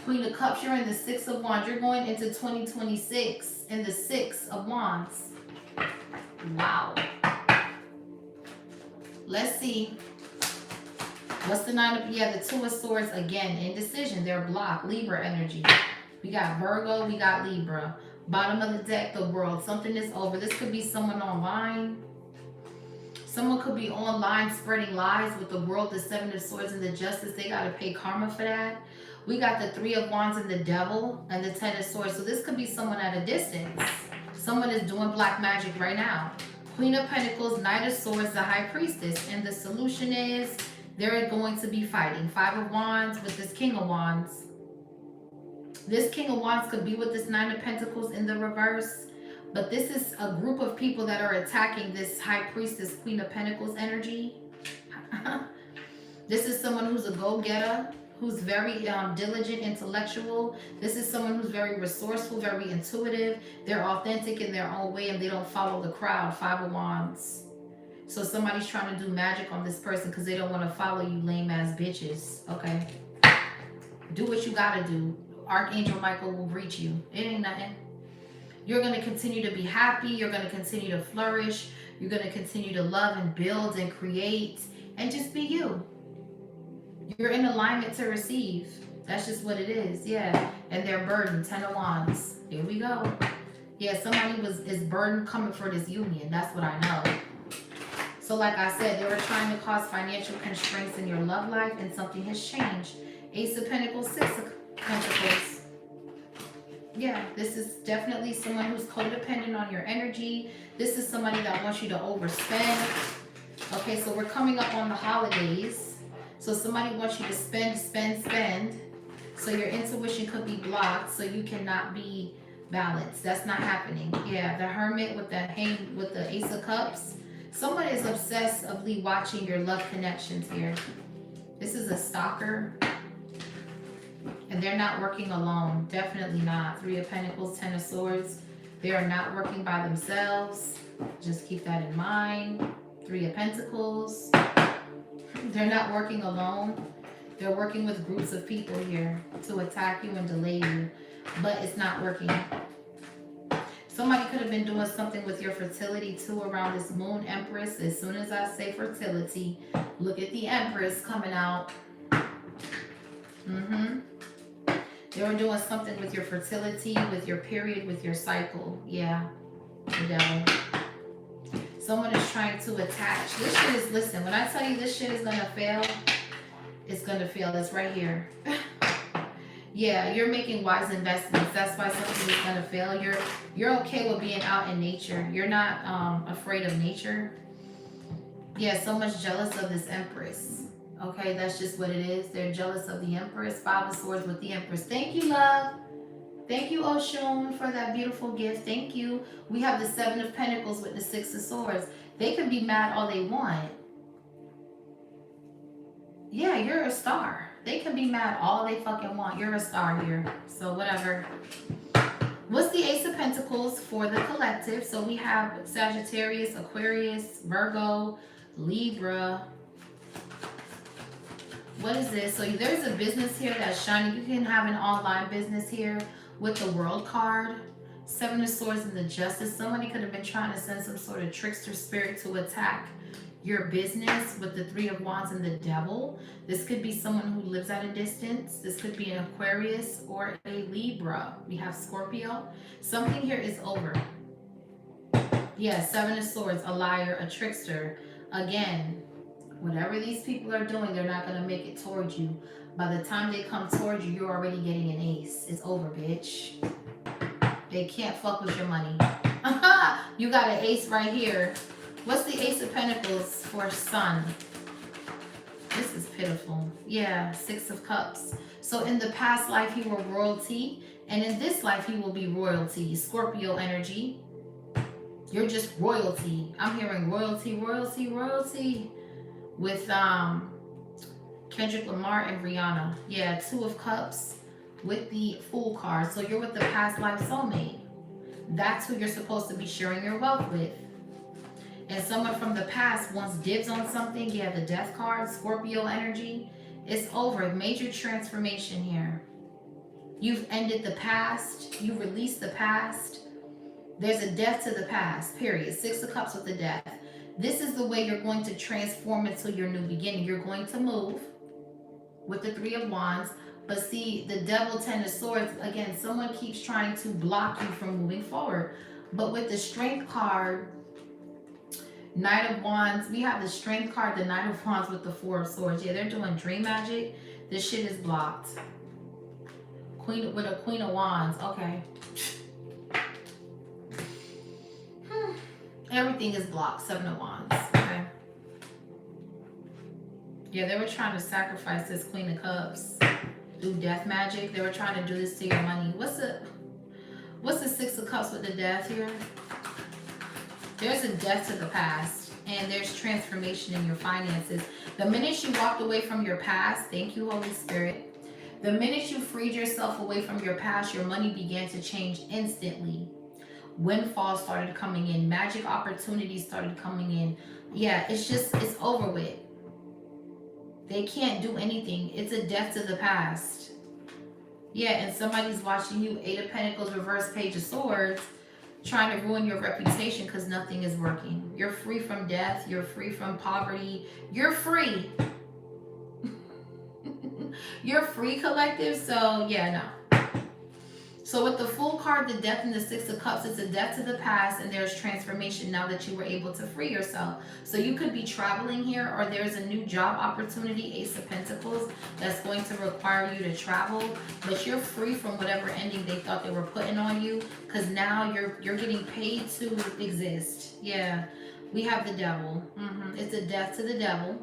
Queen of Cups, you're in the Six of Wands. You're going into 2026 in the Six of Wands. Wow. Let's see. What's the Nine of... Yeah, the Two of Swords again. Indecision. They're blocked. Libra energy. We got Virgo. We got Libra. Bottom of the deck, the World. Something is over. This could be someone online. Someone could be online spreading lies with the World, the Seven of Swords, and the Justice. They got to pay karma for that. We got the Three of Wands and the Devil and the Ten of Swords. So this could be someone at a distance. Someone is doing black magic right now. Queen of Pentacles, Knight of Swords, the High Priestess. And the solution is they're going to be fighting. Five of Wands with this King of Wands. This King of Wands could be with this Nine of Pentacles in the reverse. But this is a group of people that are attacking this High Priestess, Queen of Pentacles energy. This is someone who's a go-getter, who's very diligent, intellectual. This is someone who's very resourceful, very intuitive. They're authentic in their own way and they don't follow the crowd. Five of Wands. So somebody's trying to do magic on this person because they don't want to follow you lame-ass bitches. Okay? Do what you got to do. Archangel Michael will greet you. It ain't nothing. You're going to continue to be happy. You're going to continue to flourish. You're going to continue to love and build and create and just be you. You're in alignment to receive. That's just what it is. Yeah. And they're burdened. Ten of Wands. Here we go. Yeah, somebody is burdened coming for this union. That's what I know. So like I said, they were trying to cause financial constraints in your love life and something has changed. Ace of Pentacles, Six of Pentacles. Yeah, this is definitely someone who's codependent on your energy. This is somebody that wants you to overspend. Okay, so we're coming up on the holidays. So somebody wants you to spend. So your intuition could be blocked, so you cannot be balanced. That's not happening. Yeah, the Hermit with the Ace of Cups. Someone is obsessively watching your love connections here. This is a stalker. And they're not working alone. Definitely not. Three of Pentacles, Ten of Swords. They are not working by themselves. Just keep that in mind. Three of Pentacles. They're not working alone. They're working with groups of people here to attack you and delay you. But it's not working. Somebody could have been doing something with your fertility too around this Moon Empress. As soon as I say fertility, look at the Empress coming out. They were doing something with your fertility, with your period, with your cycle. Yeah, the Devil. Someone is trying to attach. This shit is, listen, when I tell you this shit is going to fail, it's going to fail. It's right here. Yeah, you're making wise investments. That's why something is going to fail. You're okay with being out in nature. You're not afraid of nature. Yeah, so much jealous of this Empress. Okay, that's just what it is. They're jealous of the Empress. Five of Swords with the Empress. Thank you, love. Thank you, Oshun, for that beautiful gift. Thank you. We have the Seven of Pentacles with the Six of Swords. They can be mad all they want. Yeah, you're a star. They can be mad all they fucking want. You're a star here. So whatever. What's the Ace of Pentacles for the collective? So we have Sagittarius, Aquarius, Virgo, Libra. What is this? So there's a business here that's shining. You can have an online business here with the World card. Seven of Swords and the Justice. Somebody could have been trying to send some sort of trickster spirit to attack your business with the Three of Wands and the Devil. This could be someone who lives at a distance. This could be an Aquarius or a Libra. We have Scorpio. Something here is over. Yeah, Seven of Swords, a liar, a trickster. Again, whatever these people are doing, they're not going to make it towards you. By the time they come towards you, you're already getting an ace. It's over, bitch. They can't fuck with your money. You got an ace right here. What's the Ace of Pentacles for Sun? This is pitiful. Yeah, Six of Cups. So in the past life, you were royalty. And in this life, you will be royalty. Scorpio energy. You're just royalty. I'm hearing royalty, royalty, royalty. With Kendrick Lamar and Rihanna. Yeah, Two of Cups with the Fool card. So you're with the past life soulmate. That's who you're supposed to be sharing your wealth with. And someone from the past wants dibs on something. Yeah, the Death card, Scorpio energy. It's over. Major transformation here. You've ended the past. You released the past. There's a death to the past, period. Six of Cups with the Death. This is the way you're going to transform into your new beginning. You're going to move with the Three of Wands. But see, the Devil, Ten of Swords, again, someone keeps trying to block you from moving forward. But with the Strength card, Knight of Wands, we have the Strength card, the Knight of Wands with the Four of Swords. Yeah, they're doing dream magic. This shit is blocked. Queen of Wands. Okay. Everything is blocked. Seven of Wands. Okay. Yeah, they were trying to sacrifice this Queen of Cups. Do death magic. They were trying to do this to your money. What's the Six of Cups with the death here? There's a death to the past, and there's transformation in your finances. The minute you walked away from your past, thank you, Holy Spirit. The minute you freed yourself away from your past, your money began to change instantly. Windfalls started coming in. Magic opportunities started coming in. Yeah, it's over with. They can't do anything. It's a death to the past. Yeah, and somebody's watching you. Eight of Pentacles, reverse Page of Swords, trying to ruin your reputation because nothing is working. You're free from death. You're free from poverty. You're free. You're free, collective. So, yeah, no. So with the Fool card, the death and the Six of Cups, it's a death to the past, and there's transformation now that you were able to free yourself. So you could be traveling here, or there's a new job opportunity, Ace of Pentacles, that's going to require you to travel, but you're free from whatever ending they thought they were putting on you, because now you're getting paid to exist. Yeah, we have the Devil. It's a death to the Devil,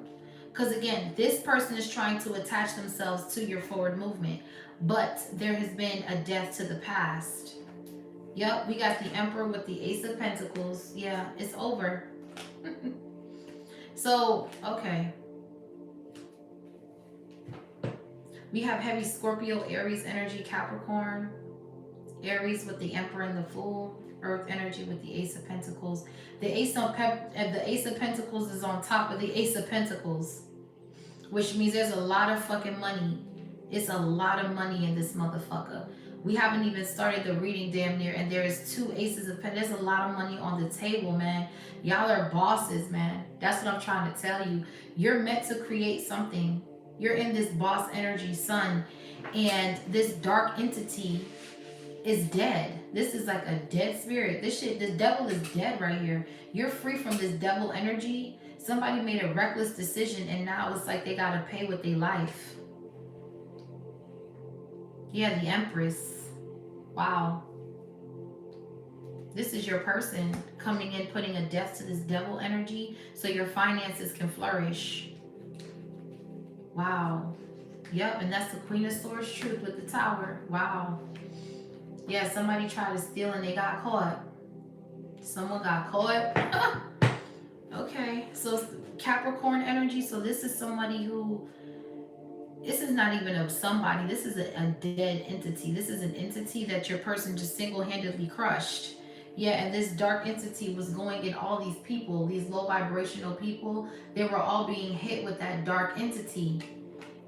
because again, this person is trying to attach themselves to your forward movement. But there has been a death to the past. Yep, we got the Emperor with the Ace of Pentacles. Yeah, it's over. So, okay. We have heavy Scorpio, Aries energy, Capricorn. Aries with the Emperor and the Fool. Earth energy with the Ace of Pentacles. The Ace of Pentacles is on top of the Ace of Pentacles, which means there's a lot of fucking money. It's a lot of money in this motherfucker. We haven't even started the reading damn near, and there is two Aces of Pentacles. There's a lot of money on the table, man. Y'all are bosses, man. That's what I'm trying to tell you. You're meant to create something. You're in this boss energy, sun, and this dark entity is dead. This is like a dead spirit. This devil is dead right here. You're free from this devil energy. Somebody made a reckless decision, and now it's like they gotta pay with their life. Yeah, the Empress. Wow. This is your person coming in, putting a death to this devil energy so your finances can flourish. Wow. Yep, and that's the Queen of Swords truth with the Tower. Wow. Yeah, somebody tried to steal and they got caught. Someone got caught. Okay, so Capricorn energy. So this is somebody who... This is not even a somebody. This is a dead entity. This is an entity that your person just single-handedly crushed. Yeah, and this dark entity was going in all these people, these low vibrational people. They were all being hit with that dark entity.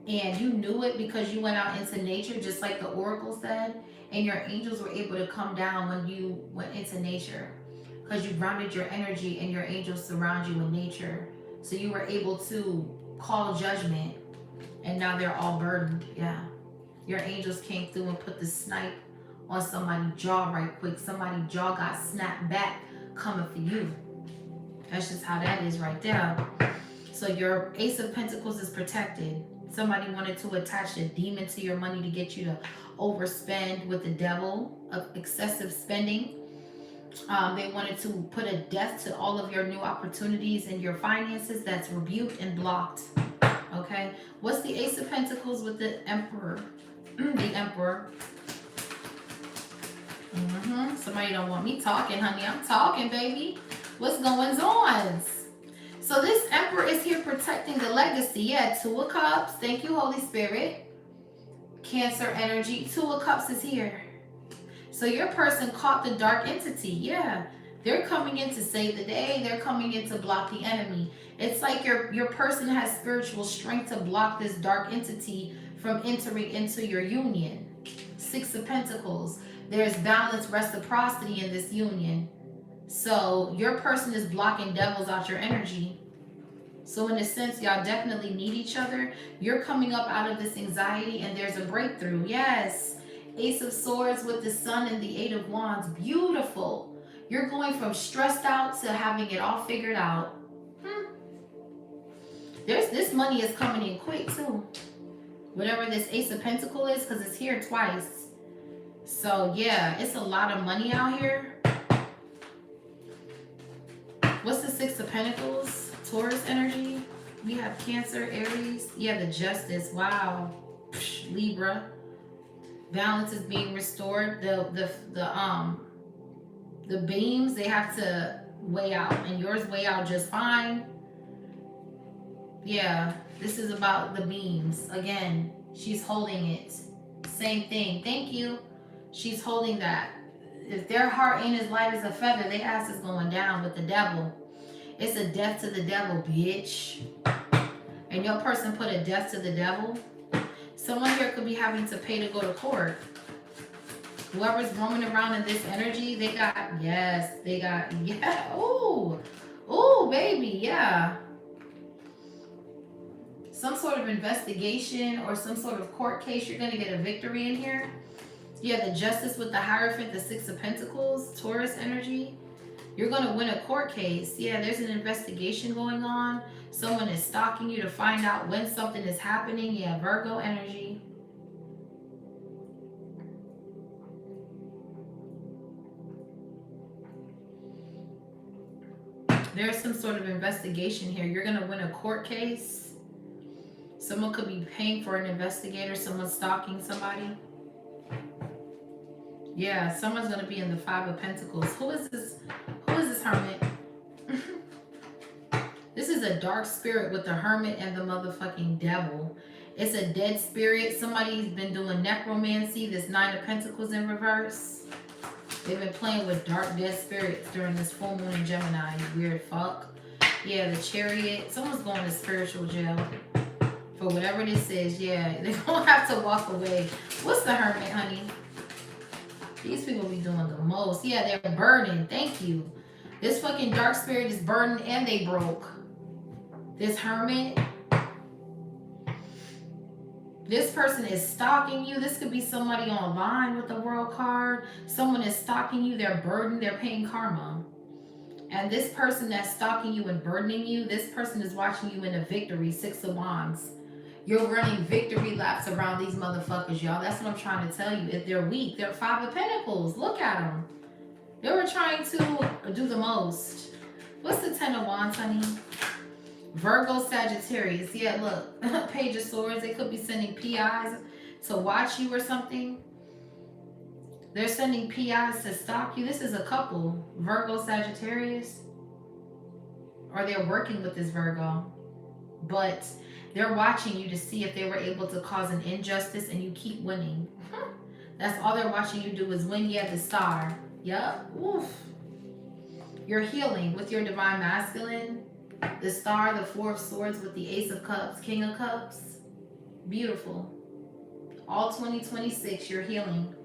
And you knew it because you went out into nature, just like the Oracle said. And your angels were able to come down when you went into nature, because you grounded your energy and your angels surround you in nature. So you were able to call judgment. And now they're all burdened. Yeah. Your angels came through and put the snipe on somebody's jaw right quick. Somebody's jaw got snapped back coming for you. That's just how that is right there. So your Ace of Pentacles is protected. Somebody wanted to attach a demon to your money to get you to overspend with the devil of excessive spending. They wanted to put a death to all of your new opportunities and your finances. That's rebuked and blocked. Okay, what's the Ace of Pentacles with the Emperor? The Emperor. Somebody don't want me talking, honey. I'm talking, baby. What's going on? So this Emperor is here protecting the legacy. Yeah, Two of Cups. Thank you, Holy Spirit. Cancer energy. Two of Cups is here. So your person caught the dark entity. Yeah. They're coming in to save the day. They're coming in to block the enemy. It's like your person has spiritual strength to block this dark entity from entering into your union. Six of Pentacles. There's balance, reciprocity in this union. So your person is blocking devils out your energy. So in a sense, y'all definitely need each other. You're coming up out of this anxiety and there's a breakthrough. Yes. Ace of Swords with the Sun and the Eight of Wands. Beautiful. You're going from stressed out to having it all figured out. This money is coming in quick too. Whatever this Ace of Pentacles is, because it's here twice. So yeah, it's a lot of money out here. What's the Six of Pentacles? Taurus energy. We have Cancer, Aries. Yeah, the Justice. Wow. Psh, Libra. Balance is being restored. The beams, they have to weigh out, and yours weigh out just fine. Yeah, this is about the beams. Again, she's holding it. Same thing. Thank you. She's holding that. If their heart ain't as light as a feather, their ass is going down with the devil. It's a death to the devil, bitch. And your person put a death to the devil. Someone here could be having to pay to go to court. Whoever's roaming around in this energy, they got, yeah. Ooh, baby, yeah. Some sort of investigation or some sort of court case. You're going to get a victory in here. Yeah, the Justice with the Hierophant, the Six of Pentacles, Taurus energy. You're going to win a court case. Yeah, there's an investigation going on. Someone is stalking you to find out when something is happening. Yeah, Virgo energy. There's some sort of investigation here. You're going to win a court case. Someone could be paying for an investigator. Someone's stalking somebody. Yeah, someone's going to be in the Five of Pentacles. Who is this? Who is this Hermit? This is a dark spirit with the Hermit and the motherfucking Devil. It's a dead spirit. Somebody's been doing necromancy. This Nine of Pentacles in reverse. They've been playing with dark dead spirits during this full moon in Gemini. You weird fuck. Yeah, the Chariot. Someone's going to spiritual jail. For whatever this is. Yeah, they're going to have to walk away. What's the Hermit, honey? These people be doing the most. Yeah, they're burning. Thank you. This fucking dark spirit is burning and they broke. This Hermit. This person is stalking you. This could be somebody online with the World card. Someone is stalking you. They're burdened. They're paying karma. And this person that's stalking you and burdening you, this person is watching you in a victory. Six of Wands. You're running victory laps around these motherfuckers, y'all. That's what I'm trying to tell you. If they're weak, they're Five of Pentacles. Look at them. They were trying to do the most. What's the Ten of Wands, honey? Virgo, Sagittarius. Yeah, look. Page of Swords. They could be sending PIs to watch you or something. They're sending PIs to stalk you. This is a couple. Virgo, Sagittarius. Or they're working with this Virgo. But they're watching you to see if they were able to cause an injustice and you keep winning. That's all they're watching you do is win. Yeah, the Star. Yup. Oof. You're healing with your Divine Masculine. The Star, the Four of Swords with the Ace of Cups, King of Cups. Beautiful. All 2026, you're healing.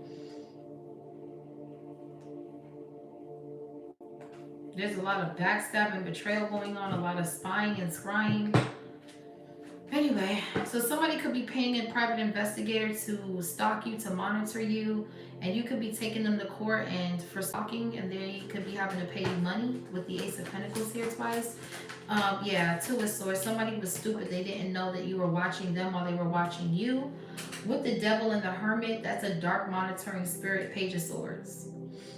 There's a lot of backstabbing, betrayal going on, a lot of spying and scrying. Anyway, so somebody could be paying a private investigator to stalk you, to monitor you, and you could be taking them to court and for stalking, and they could be having to pay you money with the Ace of Pentacles here twice. Yeah, Two of Swords. Somebody was stupid. They didn't know that you were watching them while they were watching you. With the Devil and the Hermit, that's a dark monitoring spirit, Page of Swords.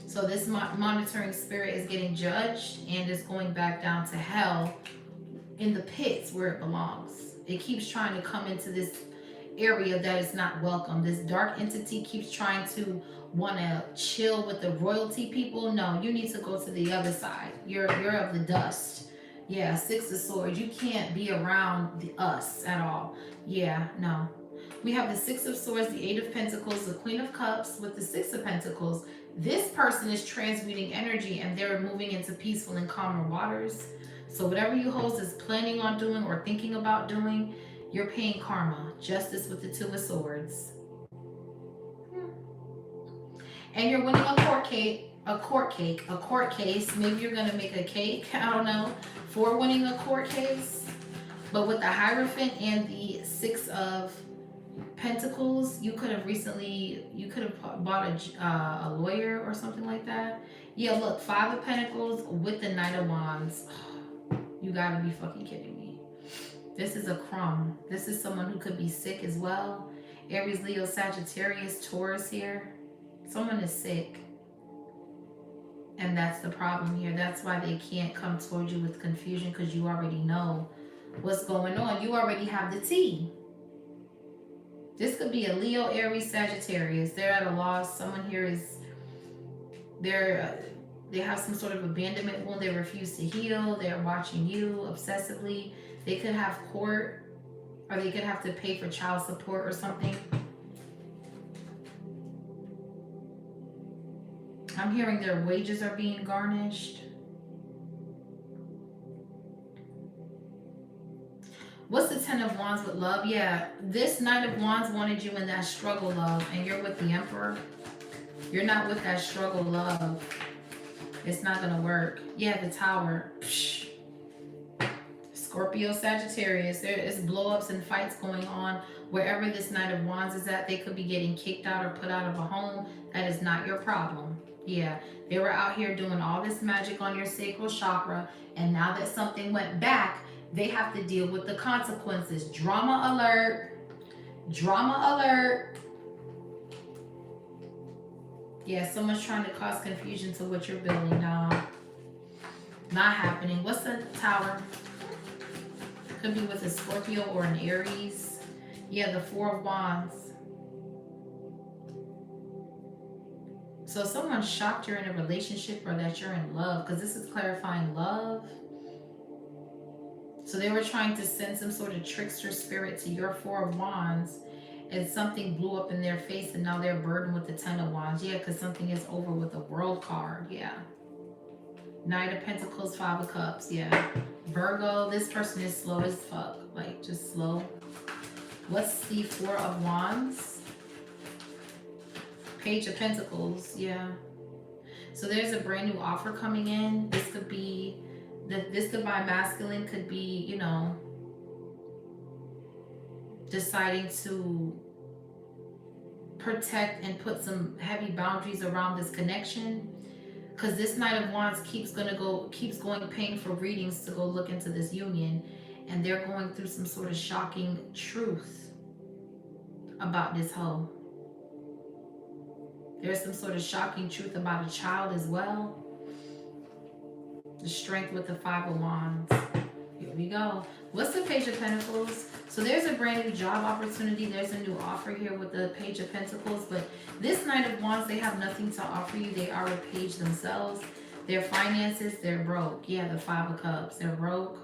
So this monitoring spirit is getting judged and is going back down to hell in the pits where it belongs. It keeps trying to come into this area that is not welcome. This dark entity keeps trying to want to chill with the royalty people. No, you need to go to the other side. You're of the dust. Yeah, Six of Swords. You can't be around us at all. Yeah, no. We have the Six of Swords, the Eight of Pentacles, the Queen of Cups with the Six of Pentacles. This person is transmuting energy and they're moving into peaceful and calmer waters. So whatever you host is planning on doing or thinking about doing, you're paying karma. Justice with the Two of Swords. And you're winning a court case. Maybe you're going to make a cake, I don't know, for winning a court case. But with the Hierophant and the Six of Pentacles, you could have bought a lawyer or something like that. Yeah, look, Five of Pentacles with the Knight of Wands. You gotta be fucking kidding me. This is a crumb. This is someone who could be sick as well. Aries, Leo, Sagittarius, Taurus here. Someone is sick. And that's the problem here. That's why they can't come towards you with confusion, because you already know what's going on. You already have the tea. This could be a Leo, Aries, Sagittarius. They're at a loss. Someone here is, they have some sort of abandonment wound. They refuse to heal. They're watching you obsessively. They could have court, or they could have to pay for child support or something. I'm hearing their wages are being garnished. What's the Ten of Wands with love? Yeah, this Knight of Wands wanted you in that struggle love, and you're with the Emperor. You're not with that struggle love. It's not gonna work. Yeah, the Tower. Psh. Scorpio, Sagittarius. There is blow-ups and fights going on. Wherever this Knight of Wands is at, they could be getting kicked out or put out of a home. That is not your problem. Yeah, they were out here doing all this magic on your sacral chakra, and now that something went back, they have to deal with the consequences. Drama alert. Drama alert. Yeah, someone's trying to cause confusion to what you're building. No, not happening. What's the Tower? Could be with a Scorpio or an Aries. Yeah, the Four of Wands. So someone's shocked you're in a relationship or that you're in love, because this is clarifying love. So they were trying to send some sort of trickster spirit to your Four of Wands, and something blew up in their face, and now they're burdened with the Ten of Wands. Yeah, because something is over with the World card. Yeah. Knight of Pentacles, Five of Cups. Yeah. Virgo, this person is slow as fuck. Like, just slow. What's the Four of Wands? Page of Pentacles. Yeah. So there's a brand new offer coming in. This could be, this divine masculine could be, you know, deciding to protect and put some heavy boundaries around this connection, because this Knight of Wands keeps going paying for readings to go look into this union, and they're going through some sort of shocking truth about this hoe. There's some sort of shocking truth about a child as well. The Strength with the Five of Wands. Here we go. What's the Page of Pentacles? So there's a brand new job opportunity. There's a new offer here with the Page of Pentacles. But this Knight of Wands, they have nothing to offer you. They are a page themselves. Their finances, they're broke. Yeah, the Five of Cups. They're broke.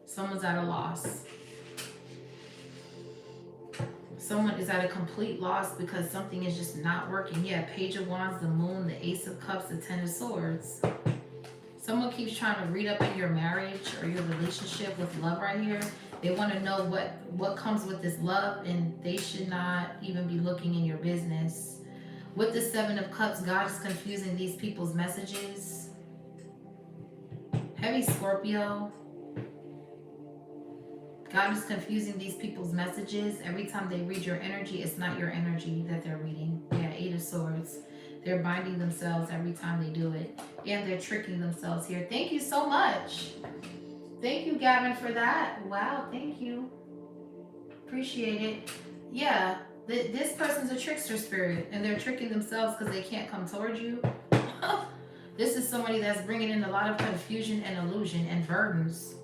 Someone's at a loss. Someone is at a complete loss because something is just not working. Yeah, Page of Wands, the Moon, the Ace of Cups, the Ten of Swords. Someone keeps trying to read up in your marriage or your relationship with love right here. They want to know what comes with this love, and they should not even be looking in your business. With the Seven of Cups, God is confusing these people's messages. Heavy Scorpio. God is confusing these people's messages. Every time they read your energy, it's not your energy that they're reading. Yeah, Eight of Swords. They're binding themselves every time they do it. And they're tricking themselves here. Thank you so much. Thank you, Gavin, for that. Wow, thank you. Appreciate it. Yeah, this person's a trickster spirit, and they're tricking themselves because they can't come towards you. This is somebody that's bringing in a lot of confusion and illusion and burdens.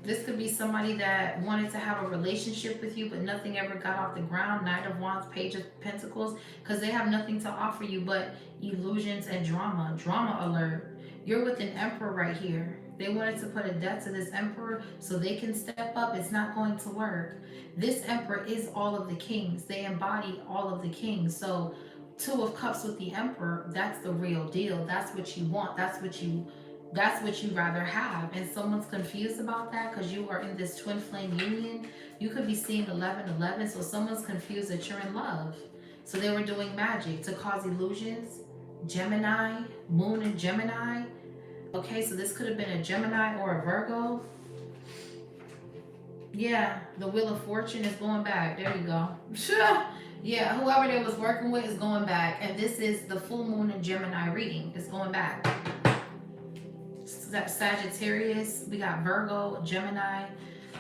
This could be somebody that wanted to have a relationship with you, but nothing ever got off the ground. Knight of Wands, Page of Pentacles, because they have nothing to offer you but illusions and drama. Drama alert. You're with an Emperor right here. They wanted to put a death to this Emperor so they can step up. It's not going to work. This Emperor is all of the kings. They embody all of the kings. So Two of Cups with the Emperor, that's the real deal. That's what you want. That's what you rather have. And someone's confused about that because you are in this twin flame union. You could be seeing 11-11, so someone's confused that you're in love. So they were doing magic to cause illusions. Gemini, Moon and Gemini. Okay, so this could have been a Gemini or a Virgo. Yeah, the Wheel of Fortune is going back. There you go. Yeah, whoever they was working with is going back. And this is the full moon in Gemini reading. It's going back. Sagittarius, we got Virgo, Gemini,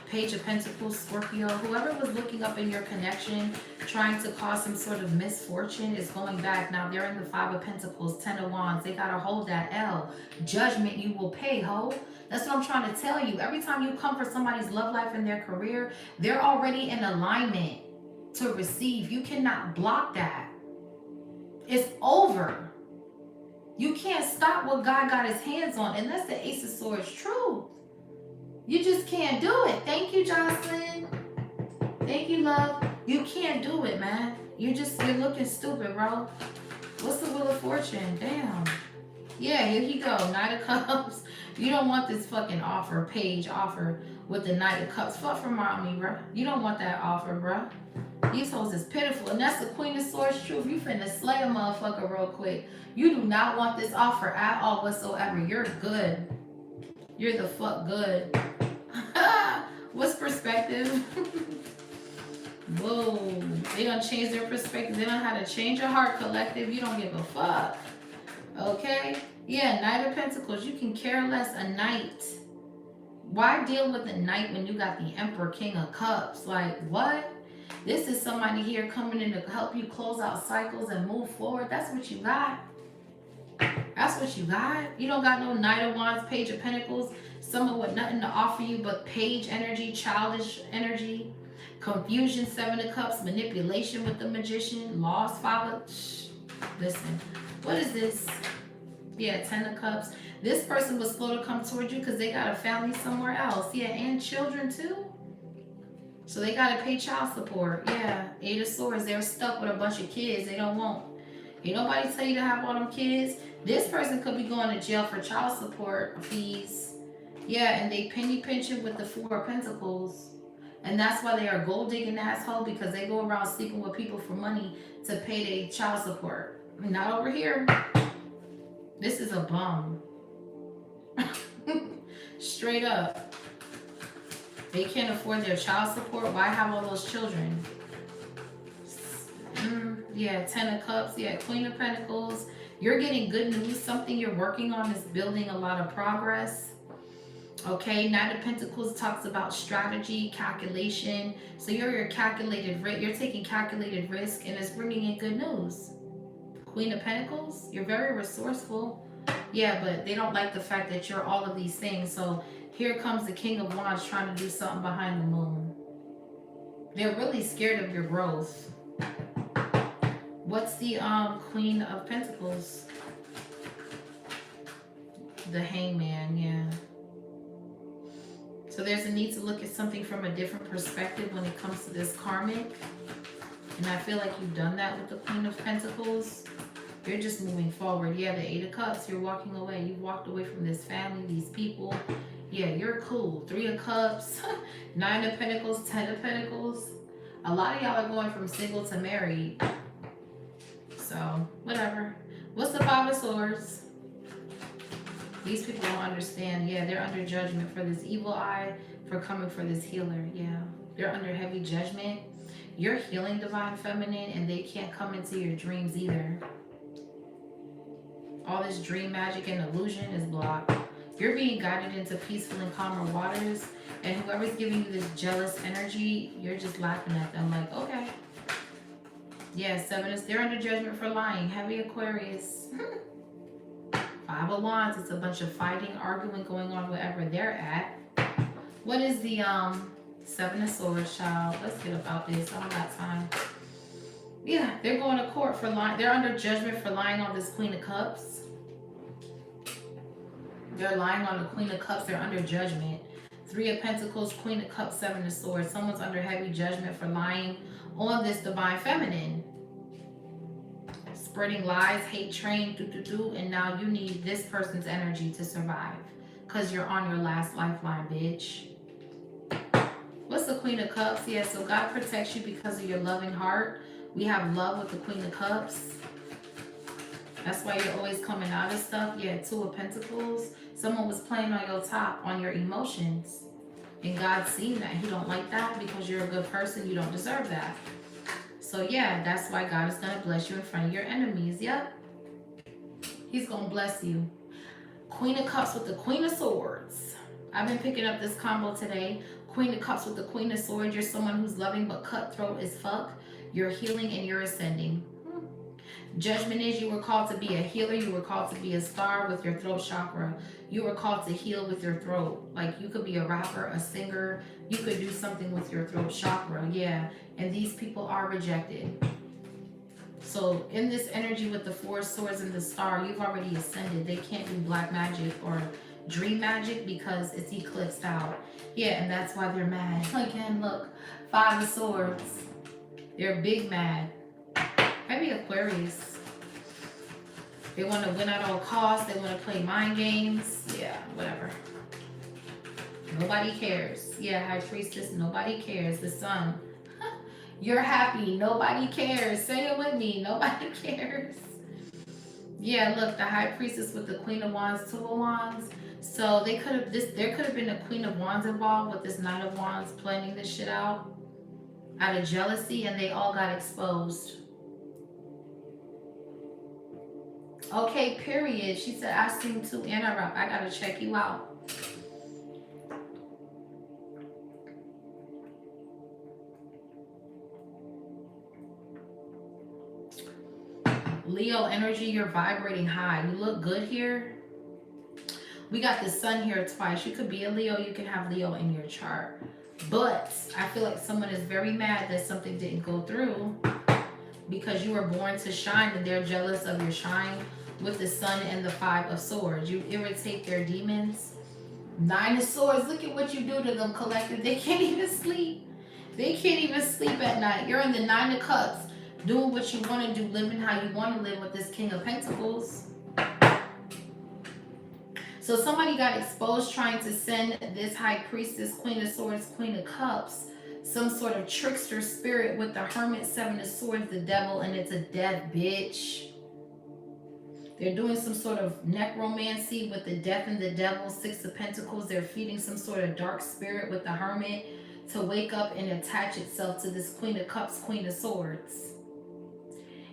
Page of Pentacles, Scorpio. Whoever was looking up in your connection, trying to cause some sort of misfortune, is going back. Now they're in the Five of Pentacles, Ten of Wands. They gotta hold that L. Judgment you will pay, ho. That's what I'm trying to tell you. Every time you come for somebody's love life and their career, they're already in alignment to receive. You cannot block that. It's over. You can't stop what God got his hands on. And that's the Ace of Swords truth. You just can't do it. Thank you, Jocelyn. Thank you, love. You can't do it, man. You're looking stupid, bro. What's the Wheel of Fortune? Damn. Yeah, here you go. Knight of Cups. You don't want this fucking offer, page offer with the Knight of Cups. Fuck from around me, bro. You don't want that offer, bro. These hoes is pitiful. And that's the Queen of Swords truth. You finna slay a motherfucker real quick. You do not want this offer at all whatsoever. You're good. You're the fuck good. What's perspective? Whoa. They gonna change their perspective. They know how to change your heart, collective. You don't give a fuck. Okay? Yeah, Knight of Pentacles. You can care less. A knight. Why deal with a knight when you got the Emperor, King of Cups? Like, what? This is somebody here coming in to help you close out cycles and move forward. That's what you got. That's what you got. You don't got no Knight of Wands, Page of Pentacles. Someone with nothing to offer you but page energy, childish energy, confusion, Seven of Cups, manipulation with the Magician, lost father. Listen, what is this? Yeah, Ten of Cups. This person was slow to come towards you because they got a family somewhere else. Yeah, and children too. So they got to pay child support. Yeah, Eight of Swords. They're stuck with a bunch of kids they don't want. Ain't nobody tell you to have all them kids. This person could be going to jail for child support fees. Yeah, and they penny pinching with the Four of Pentacles. And that's why they are gold digging asshole, because they go around sleeping with people for money to pay their child support. Not over here. This is a bum. Straight up. They can't afford their child support. Why have all those children? Yeah, Ten of Cups. Yeah, Queen of Pentacles. You're getting good news. Something you're working on is building a lot of progress. Okay, Knight of Pentacles talks about strategy, calculation. So you're calculated risk. You're taking calculated risk, and it's bringing in good news. Queen of Pentacles. You're very resourceful. Yeah, but they don't like the fact that you're all of these things. So here comes the King of Wands trying to do something behind the moon. They're really scared of your growth. What's the Queen of Pentacles? The Hangman, yeah. So there's a need to look at something from a different perspective when it comes to this karmic. And I feel like you've done that with the Queen of Pentacles. You're just moving forward. Yeah, the Eight of Cups, you're walking away. You've walked away from this family, these people. Yeah, you're cool. Three of Cups, Nine of Pentacles, Ten of Pentacles. A lot of y'all are going from single to married. So, whatever. What's the Five of Swords? These people don't understand. Yeah, they're under judgment for this evil eye, for coming for this healer. Yeah, they're under heavy judgment. You're healing Divine Feminine, and they can't come into your dreams either. All this dream magic and illusion is blocked. You're being guided into peaceful and calmer waters, and whoever's giving you this jealous energy, you're just laughing at them like, okay. Yeah, they're under judgment for lying. Heavy Aquarius. Five of Wands, it's a bunch of fighting, arguing going on wherever they're at. What is the Seven of Swords, child? Let's get about this. I don't got time. Yeah, they're going to court for lying. They're under judgment for lying on this Queen of Cups. They're lying on the Queen of Cups. They're under judgment. Three of Pentacles, Queen of Cups, Seven of Swords. Someone's under heavy judgment for lying on this Divine Feminine. Spreading lies, hate train, and now you need this person's energy to survive. Because you're on your last lifeline, bitch. What's the Queen of Cups? Yeah, so God protects you because of your loving heart. We have love with the Queen of Cups. That's why you're always coming out of stuff. Yeah, Two of Pentacles. Someone was playing on your top, on your emotions. And God's seen that. He don't like that because you're a good person. You don't deserve that. So yeah, that's why God is going to bless you in front of your enemies. Yep. He's going to bless you. Queen of Cups with the Queen of Swords. I've been picking up this combo today. Queen of Cups with the Queen of Swords. You're someone who's loving but cutthroat as fuck. You're healing and you're ascending. Judgment is you were called to be a healer. You were called to be a star with your throat chakra. You were called to heal with your throat. Like you could be a rapper, a singer. You could do something with your throat chakra. Yeah. And these people are rejected. So in this energy with the 4 swords and the star, you've already ascended. They can't do black magic or dream magic because it's eclipsed out. Yeah, and that's why they're mad. Again, look, 5 of swords. They're big mad. Maybe Aquarius. They want to win at all costs. They want to play mind games. Yeah, whatever. Nobody cares. Yeah, High Priestess, nobody cares. The Sun. You're happy. Nobody cares. Say it with me. Nobody cares. Yeah, look, the High Priestess with the Queen of Wands, 2 of Wands. So they could have there could have been a Queen of Wands involved with this Knight of Wands planning this shit out of jealousy, and they all got exposed. Okay, period. She said, I sing too and I rap. I gotta check you out. Leo energy, you're vibrating high. You look good here. We got the Sun here twice. You could be a Leo. You can have Leo in your chart. But I feel like someone is very mad that something didn't go through because you were born to shine and they're jealous of your shine with the Sun and the 5 of Swords. You irritate their demons. 9 of Swords. Look at what you do to them, collective. They can't even sleep. They can't even sleep at night. You're in the 9 of Cups. Doing what you want to do, living how you want to live with this King of Pentacles. So somebody got exposed trying to send this High Priestess, Queen of Swords, Queen of Cups, some sort of trickster spirit with the Hermit, 7 of Swords, the Devil, and it's a death, bitch. They're doing some sort of necromancy with the Death and the Devil, 6 of Pentacles. They're feeding some sort of dark spirit with the Hermit to wake up and attach itself to this Queen of Cups, Queen of Swords.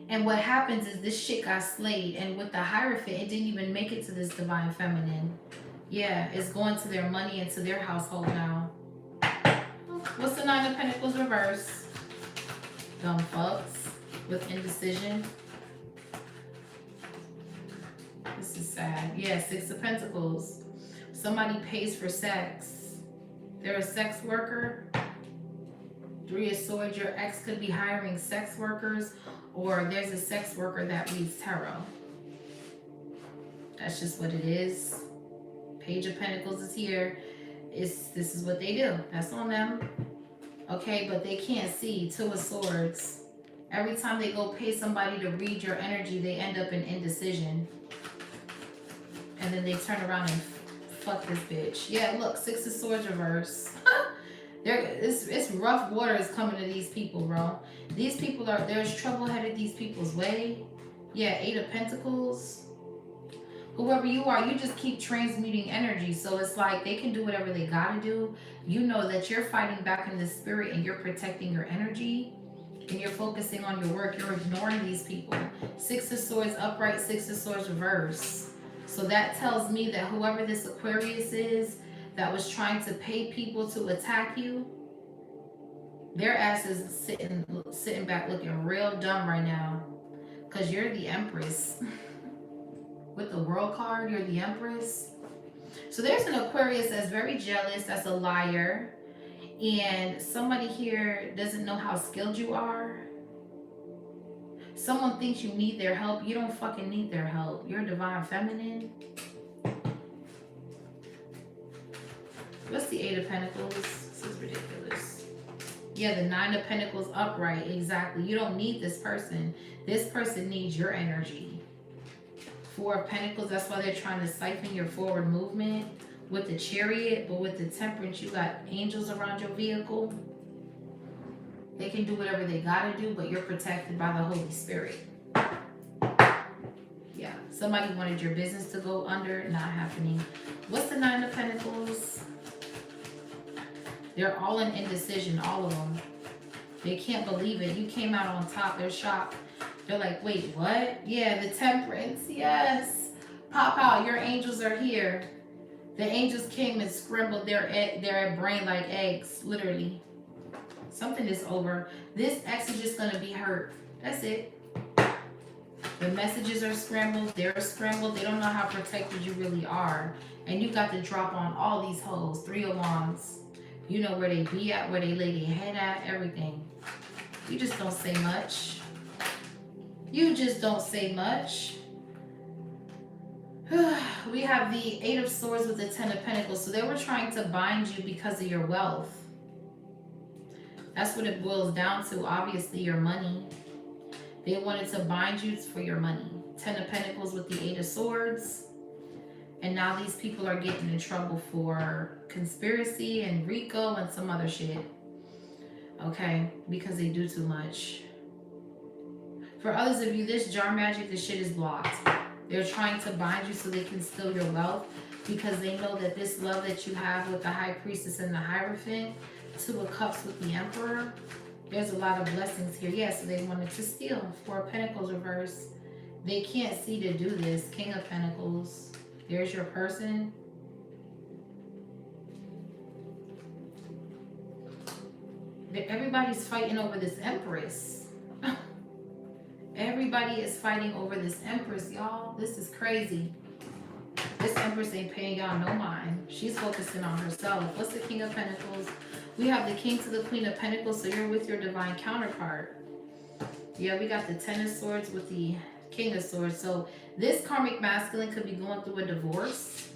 And what happens is this shit got slayed. And with the Hierophant, it didn't even make it to this Divine Feminine. Yeah, it's going to their money and to their household now. What's the 9 of Pentacles reverse? Dumb fucks with indecision. This is sad. Yeah, 6 of Pentacles. Somebody pays for sex. They're a sex worker. 3 of Swords. Your ex could be hiring sex workers. Or there's a sex worker that reads tarot. That's just what it is. Page of Pentacles is here. This is what they do. That's on them. Okay, but they can't see. 2 of Swords. Every time they go pay somebody to read your energy, they end up in indecision. And then they turn around and fuck this bitch. Yeah, look, 6 of Swords reverse. It's rough waters coming to these people, bro. These people there's trouble headed these people's way. Yeah, 8 of Pentacles. Whoever you are, you just keep transmuting energy. So it's like they can do whatever they gotta do. You know that you're fighting back in the spirit and you're protecting your energy. And you're focusing on your work. You're ignoring these people. 6 of Swords upright, 6 of Swords reverse. So that tells me that whoever this Aquarius is, that was trying to pay people to attack you, their ass is sitting back looking real dumb right now. Because you're the Empress. With the World card, you're the Empress. So there's an Aquarius that's very jealous, that's a liar. And somebody here doesn't know how skilled you are. Someone thinks you need their help. You don't fucking need their help. You're Divine Feminine. What's the 8 of Pentacles? This is ridiculous. Yeah, the 9 of Pentacles upright. Exactly. You don't need this person. This person needs your energy. 4 of Pentacles. That's why they're trying to siphon your forward movement with the Chariot. But with the Temperance, you got angels around your vehicle. They can do whatever they gotta do, but you're protected by the Holy Spirit. Yeah. Somebody wanted your business to go under. Not happening. What's the 9 of Pentacles? They're all in indecision, all of them. They can't believe it. You came out on top. They're shocked. They're like, wait, what? Yeah, the Temperance. Yes. Pop out, your angels are here. The angels came and scrambled their brain like eggs, literally. Something is over. This ex is just gonna be hurt. That's it. The messages are scrambled. They're scrambled. They don't know how protected you really are. And you got to drop on all these hoes. 3 of Wands. You know where they be at, where they lay their head at, everything. You just don't say much. You just don't say much. We have the 8 of Swords with the 10 of Pentacles. So they were trying to bind you because of your wealth. That's what it boils down to. Obviously, your money. They wanted to bind you for your money. 10 of Pentacles with the 8 of Swords. And now these people are getting in trouble for conspiracy and RICO and some other shit. Okay? Because they do too much. For others of you, this jar magic, this shit is blocked. They're trying to bind you so they can steal your wealth because they know that this love that you have with the High Priestess and the Hierophant, 2 of Cups with the Emperor, there's a lot of blessings here. Yeah, so they wanted to steal. 4 of Pentacles reverse. They can't see to do this. King of Pentacles. There's your person. Everybody's fighting over this Empress. Everybody is fighting over this Empress, y'all. This is crazy. This Empress ain't paying y'all no mind. She's focusing on herself. What's the King of Pentacles? We have the King to the Queen of Pentacles, so you're with your divine counterpart. Yeah, we got the 10 of Swords with the King of Swords. So this karmic masculine could be going through a divorce.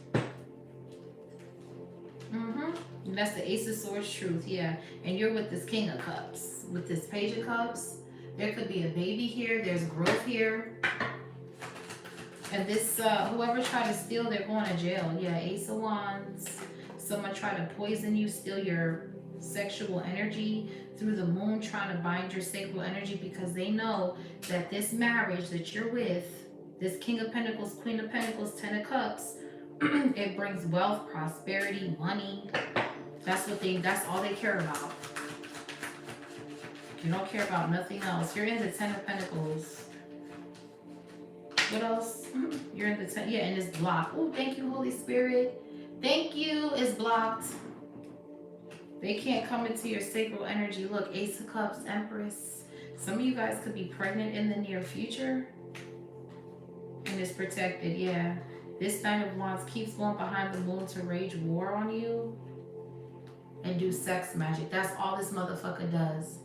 And that's the Ace of Swords truth, yeah. And you're with this King of Cups. With this Page of Cups. There could be a baby here. There's growth here. And this, whoever tried to steal, they're going to jail. Yeah, Ace of Wands. Someone tried to poison you, steal your sexual energy through the moon, trying to bind your sacral energy because they know that this marriage that you're with, this King of Pentacles, Queen of Pentacles, 10 of Cups, it brings wealth, prosperity, money. That's all they care about. You don't care about nothing else. You're in the 10 of Pentacles. What else? You're in the 10, yeah, and it's blocked. Oh, thank you, Holy Spirit. Thank you, it's blocked. They can't come into your sacral energy. Look, Ace of Cups, Empress. Some of you guys could be pregnant in the near future. And it's protected, yeah. This Nine of Wands keeps going behind the moon to rage war on you. And do sex magic. That's all this motherfucker does.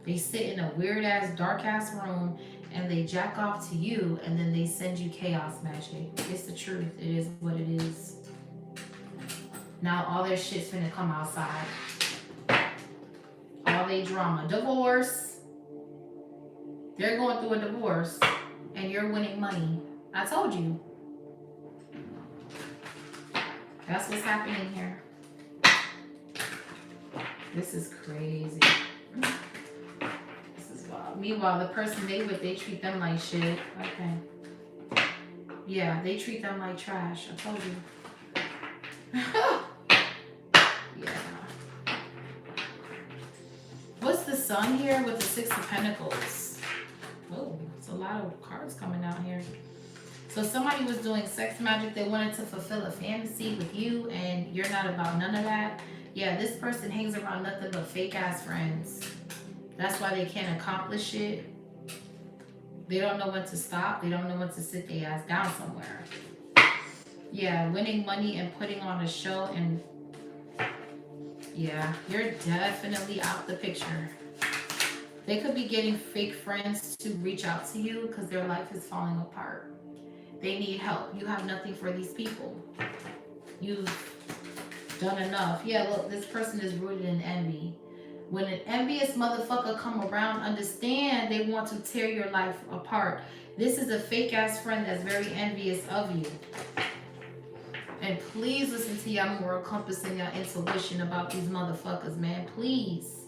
They sit in a weird-ass, dark-ass room and they jack off to you and then they send you chaos magic. It's the truth. It is what it is. Now all their shit's finna come outside. All they drama. Divorce. They're going through a divorce and you're winning money. I told you. That's what's happening here. This is crazy. This is wild. Meanwhile, the person they with, they treat them like shit. Okay. Yeah, they treat them like trash. I told you. Yeah. What's the Sun here with the 6 of Pentacles? Oh, it's a lot of cards coming out here. So somebody was doing sex magic. They wanted to fulfill a fantasy with you and you're not about none of that. Yeah, this person hangs around nothing but fake ass friends. That's why they can't accomplish it. They don't know when to stop. They don't know when to sit their ass down somewhere. Yeah, winning money and putting on a show and yeah, you're definitely out the picture. They could be getting fake friends to reach out to you because their life is falling apart. They need help. You have nothing for these people. You've done enough. Yeah, look, this person is rooted in envy. When an envious motherfucker come around, understand they want to tear your life apart. This is a fake ass friend that's very envious of you. And please listen to your moral compass and your intuition about these motherfuckers, man. Please.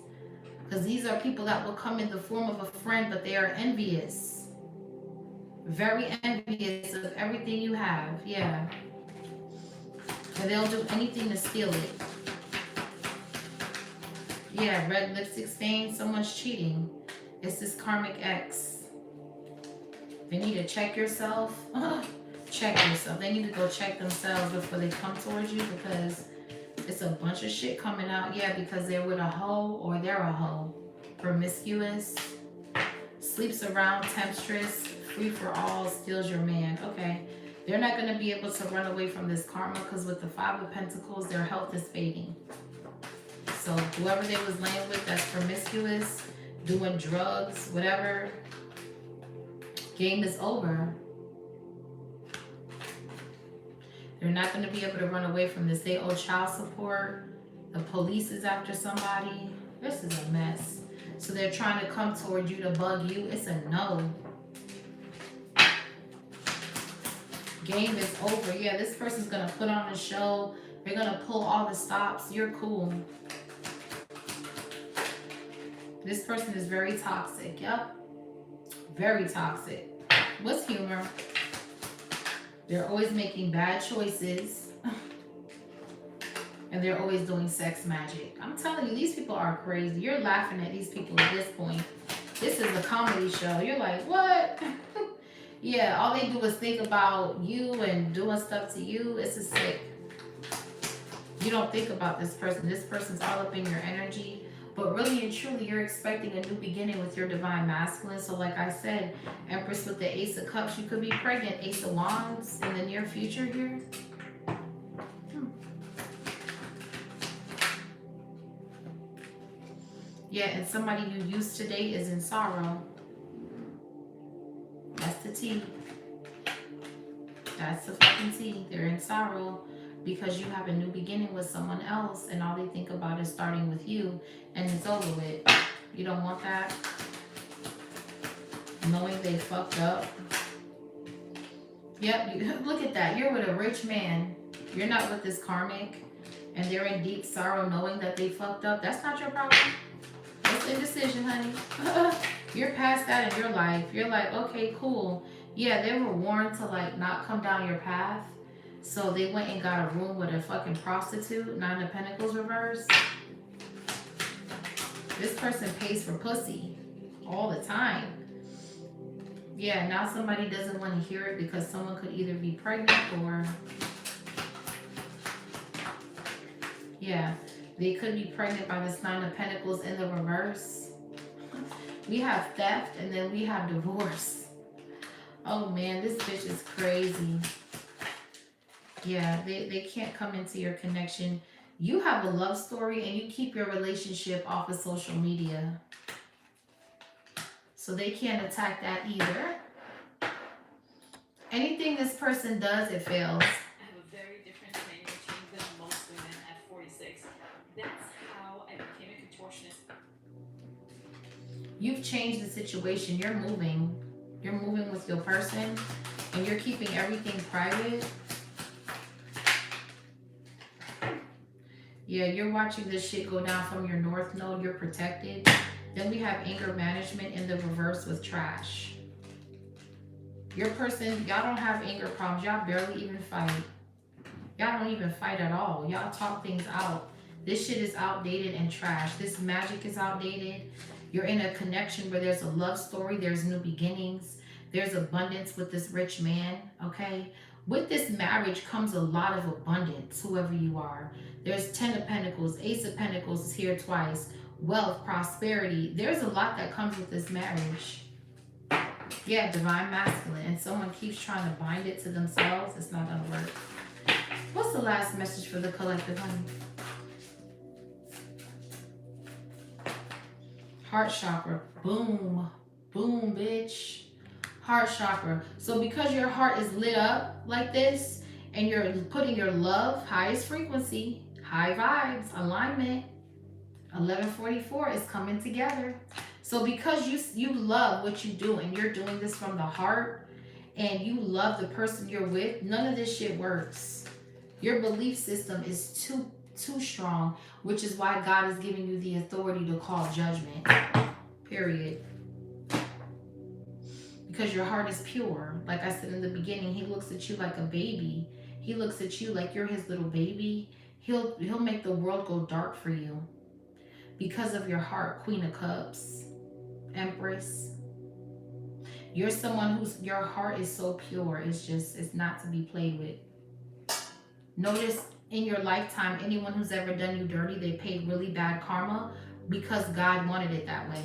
Because these are people that will come in the form of a friend, but they are envious. Very envious of everything you have. Yeah. And they'll do anything to steal it. Yeah, red lipstick stain. Someone's cheating. It's this karmic ex. They need to check yourself. check yourself. They need to go check themselves before they come towards you, because it's a bunch of shit coming out. Yeah, because they're with a hoe or they're a hoe. Promiscuous, sleeps around, temptress, free for all, steals your man. Okay. They're not going to be able to run away from this karma, because with the Five of Pentacles, their health is fading. So whoever they was laying with that's promiscuous, doing drugs, whatever, game is over. They're not going to be able to run away from this. They owe child support. The police is after somebody. This is a mess. So they're trying to come toward you to bug you. It's a no. Game is over. Yeah, this person's going to put on a show. They're going to pull all the stops. You're cool. This person is very toxic. Yep. Very toxic. What's humor? They're always making bad choices. And they're always doing sex magic. I'm telling you, these people are crazy. You're laughing at these people at this point. This is a comedy show. You're like, what? Yeah, all they do is think about you and doing stuff to you. It's a sick. You don't think about this person. This person's all up in your energy. But really and truly, you're expecting a new beginning with your divine masculine. So like I said, Empress with the Ace of Cups, you could be pregnant. Ace of Wands in the near future here. Yeah, and somebody you used to date is in sorrow. That's the tea. That's the fucking tea. They're in sorrow because you have a new beginning with someone else, and all they think about is starting with you, and it's over with. You don't want that. Knowing they fucked up. Yep, look at that. You're with a rich man. You're not with this karmic, and they're in deep sorrow knowing that they fucked up. That's not your problem. It's indecision, honey. You're past that in your life. You're like, okay, cool. Yeah, they were warned to like not come down your path. So they went and got a room with a fucking prostitute. Nine of Pentacles reverse. This person pays for pussy all the time. Yeah, now somebody doesn't want to hear it because someone could either be pregnant or... Yeah, they could be pregnant by this Nine of Pentacles in the reverse. We have theft and then we have divorce. Oh man, this bitch is crazy. Yeah, they can't come into your connection. You have a love story and you keep your relationship off of social media. So they can't attack that either. Anything this person does, it fails. I have a very different training routine than most women at 46. That's how I became a contortionist. You've changed the situation. You're moving. You're moving with your person and you're keeping everything private. Yeah, you're watching this shit go down from your north node. You're protected. Then we have anger management in the reverse with trash. Your person, y'all don't have anger problems. Y'all barely even fight. Y'all don't even fight at all. Y'all talk things out. This shit is outdated and trash. This magic is outdated. You're in a connection where there's a love story. There's new beginnings. There's abundance with this rich man, okay? With this marriage comes a lot of abundance, whoever you are. There's 10 of Pentacles. Ace of Pentacles is here twice. Wealth, prosperity. There's a lot that comes with this marriage. Yeah, divine masculine. And someone keeps trying to bind it to themselves. It's not going to work. What's the last message for the collective, honey? Heart chakra. Boom. Boom, bitch. Heart chakra. So because your heart is lit up like this and you're putting your love, highest frequency, high vibes, alignment, 1144 is coming together. So because you love what you do and you're doing this from the heart and you love the person you're with, none of this shit works. Your belief system is too strong, which is why God is giving you the authority to call judgment. Period. Because your heart is pure. Like I said in the beginning, he looks at you like a baby. He looks at you like you're his little baby. He'll make the world go dark for you. Because of your heart, Queen of Cups, Empress. You're someone whose your heart is so pure. It's not to be played with. Notice in your lifetime, anyone who's ever done you dirty, they paid really bad karma because God wanted it that way.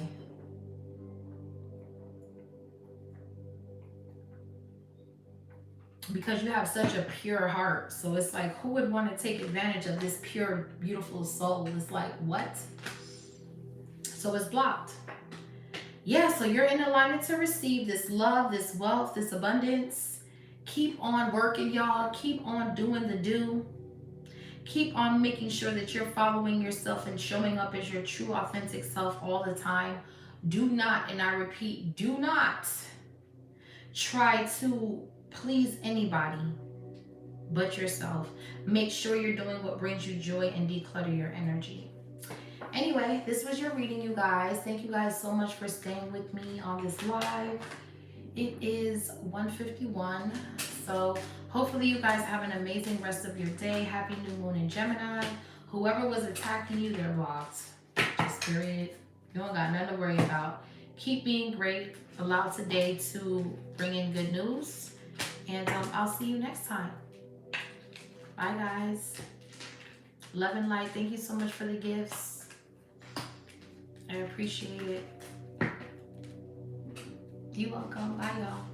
Because you have such a pure heart. So it's like, who would want to take advantage of this pure, beautiful soul? It's like, what? So it's blocked. Yeah, so you're in alignment to receive this love, this wealth, this abundance. Keep on working, y'all. Keep on doing the do. Keep on making sure that you're following yourself and showing up as your true, authentic self all the time. Do not, and I repeat, do not try to please anybody but yourself. Make sure you're doing what brings you joy and declutter your energy. Anyway, this was your reading, you guys. Thank you guys so much for staying with me on this live. It is 1:51, so hopefully you guys have an amazing rest of your day. Happy new moon in Gemini. Whoever was attacking you, they're blocked. Just period. You don't got nothing to worry about. Keep being great. Allow today to bring in good news. And I'll see you next time. Bye, guys. Love and light. Thank you so much for the gifts. I appreciate it. You're welcome. Bye, y'all.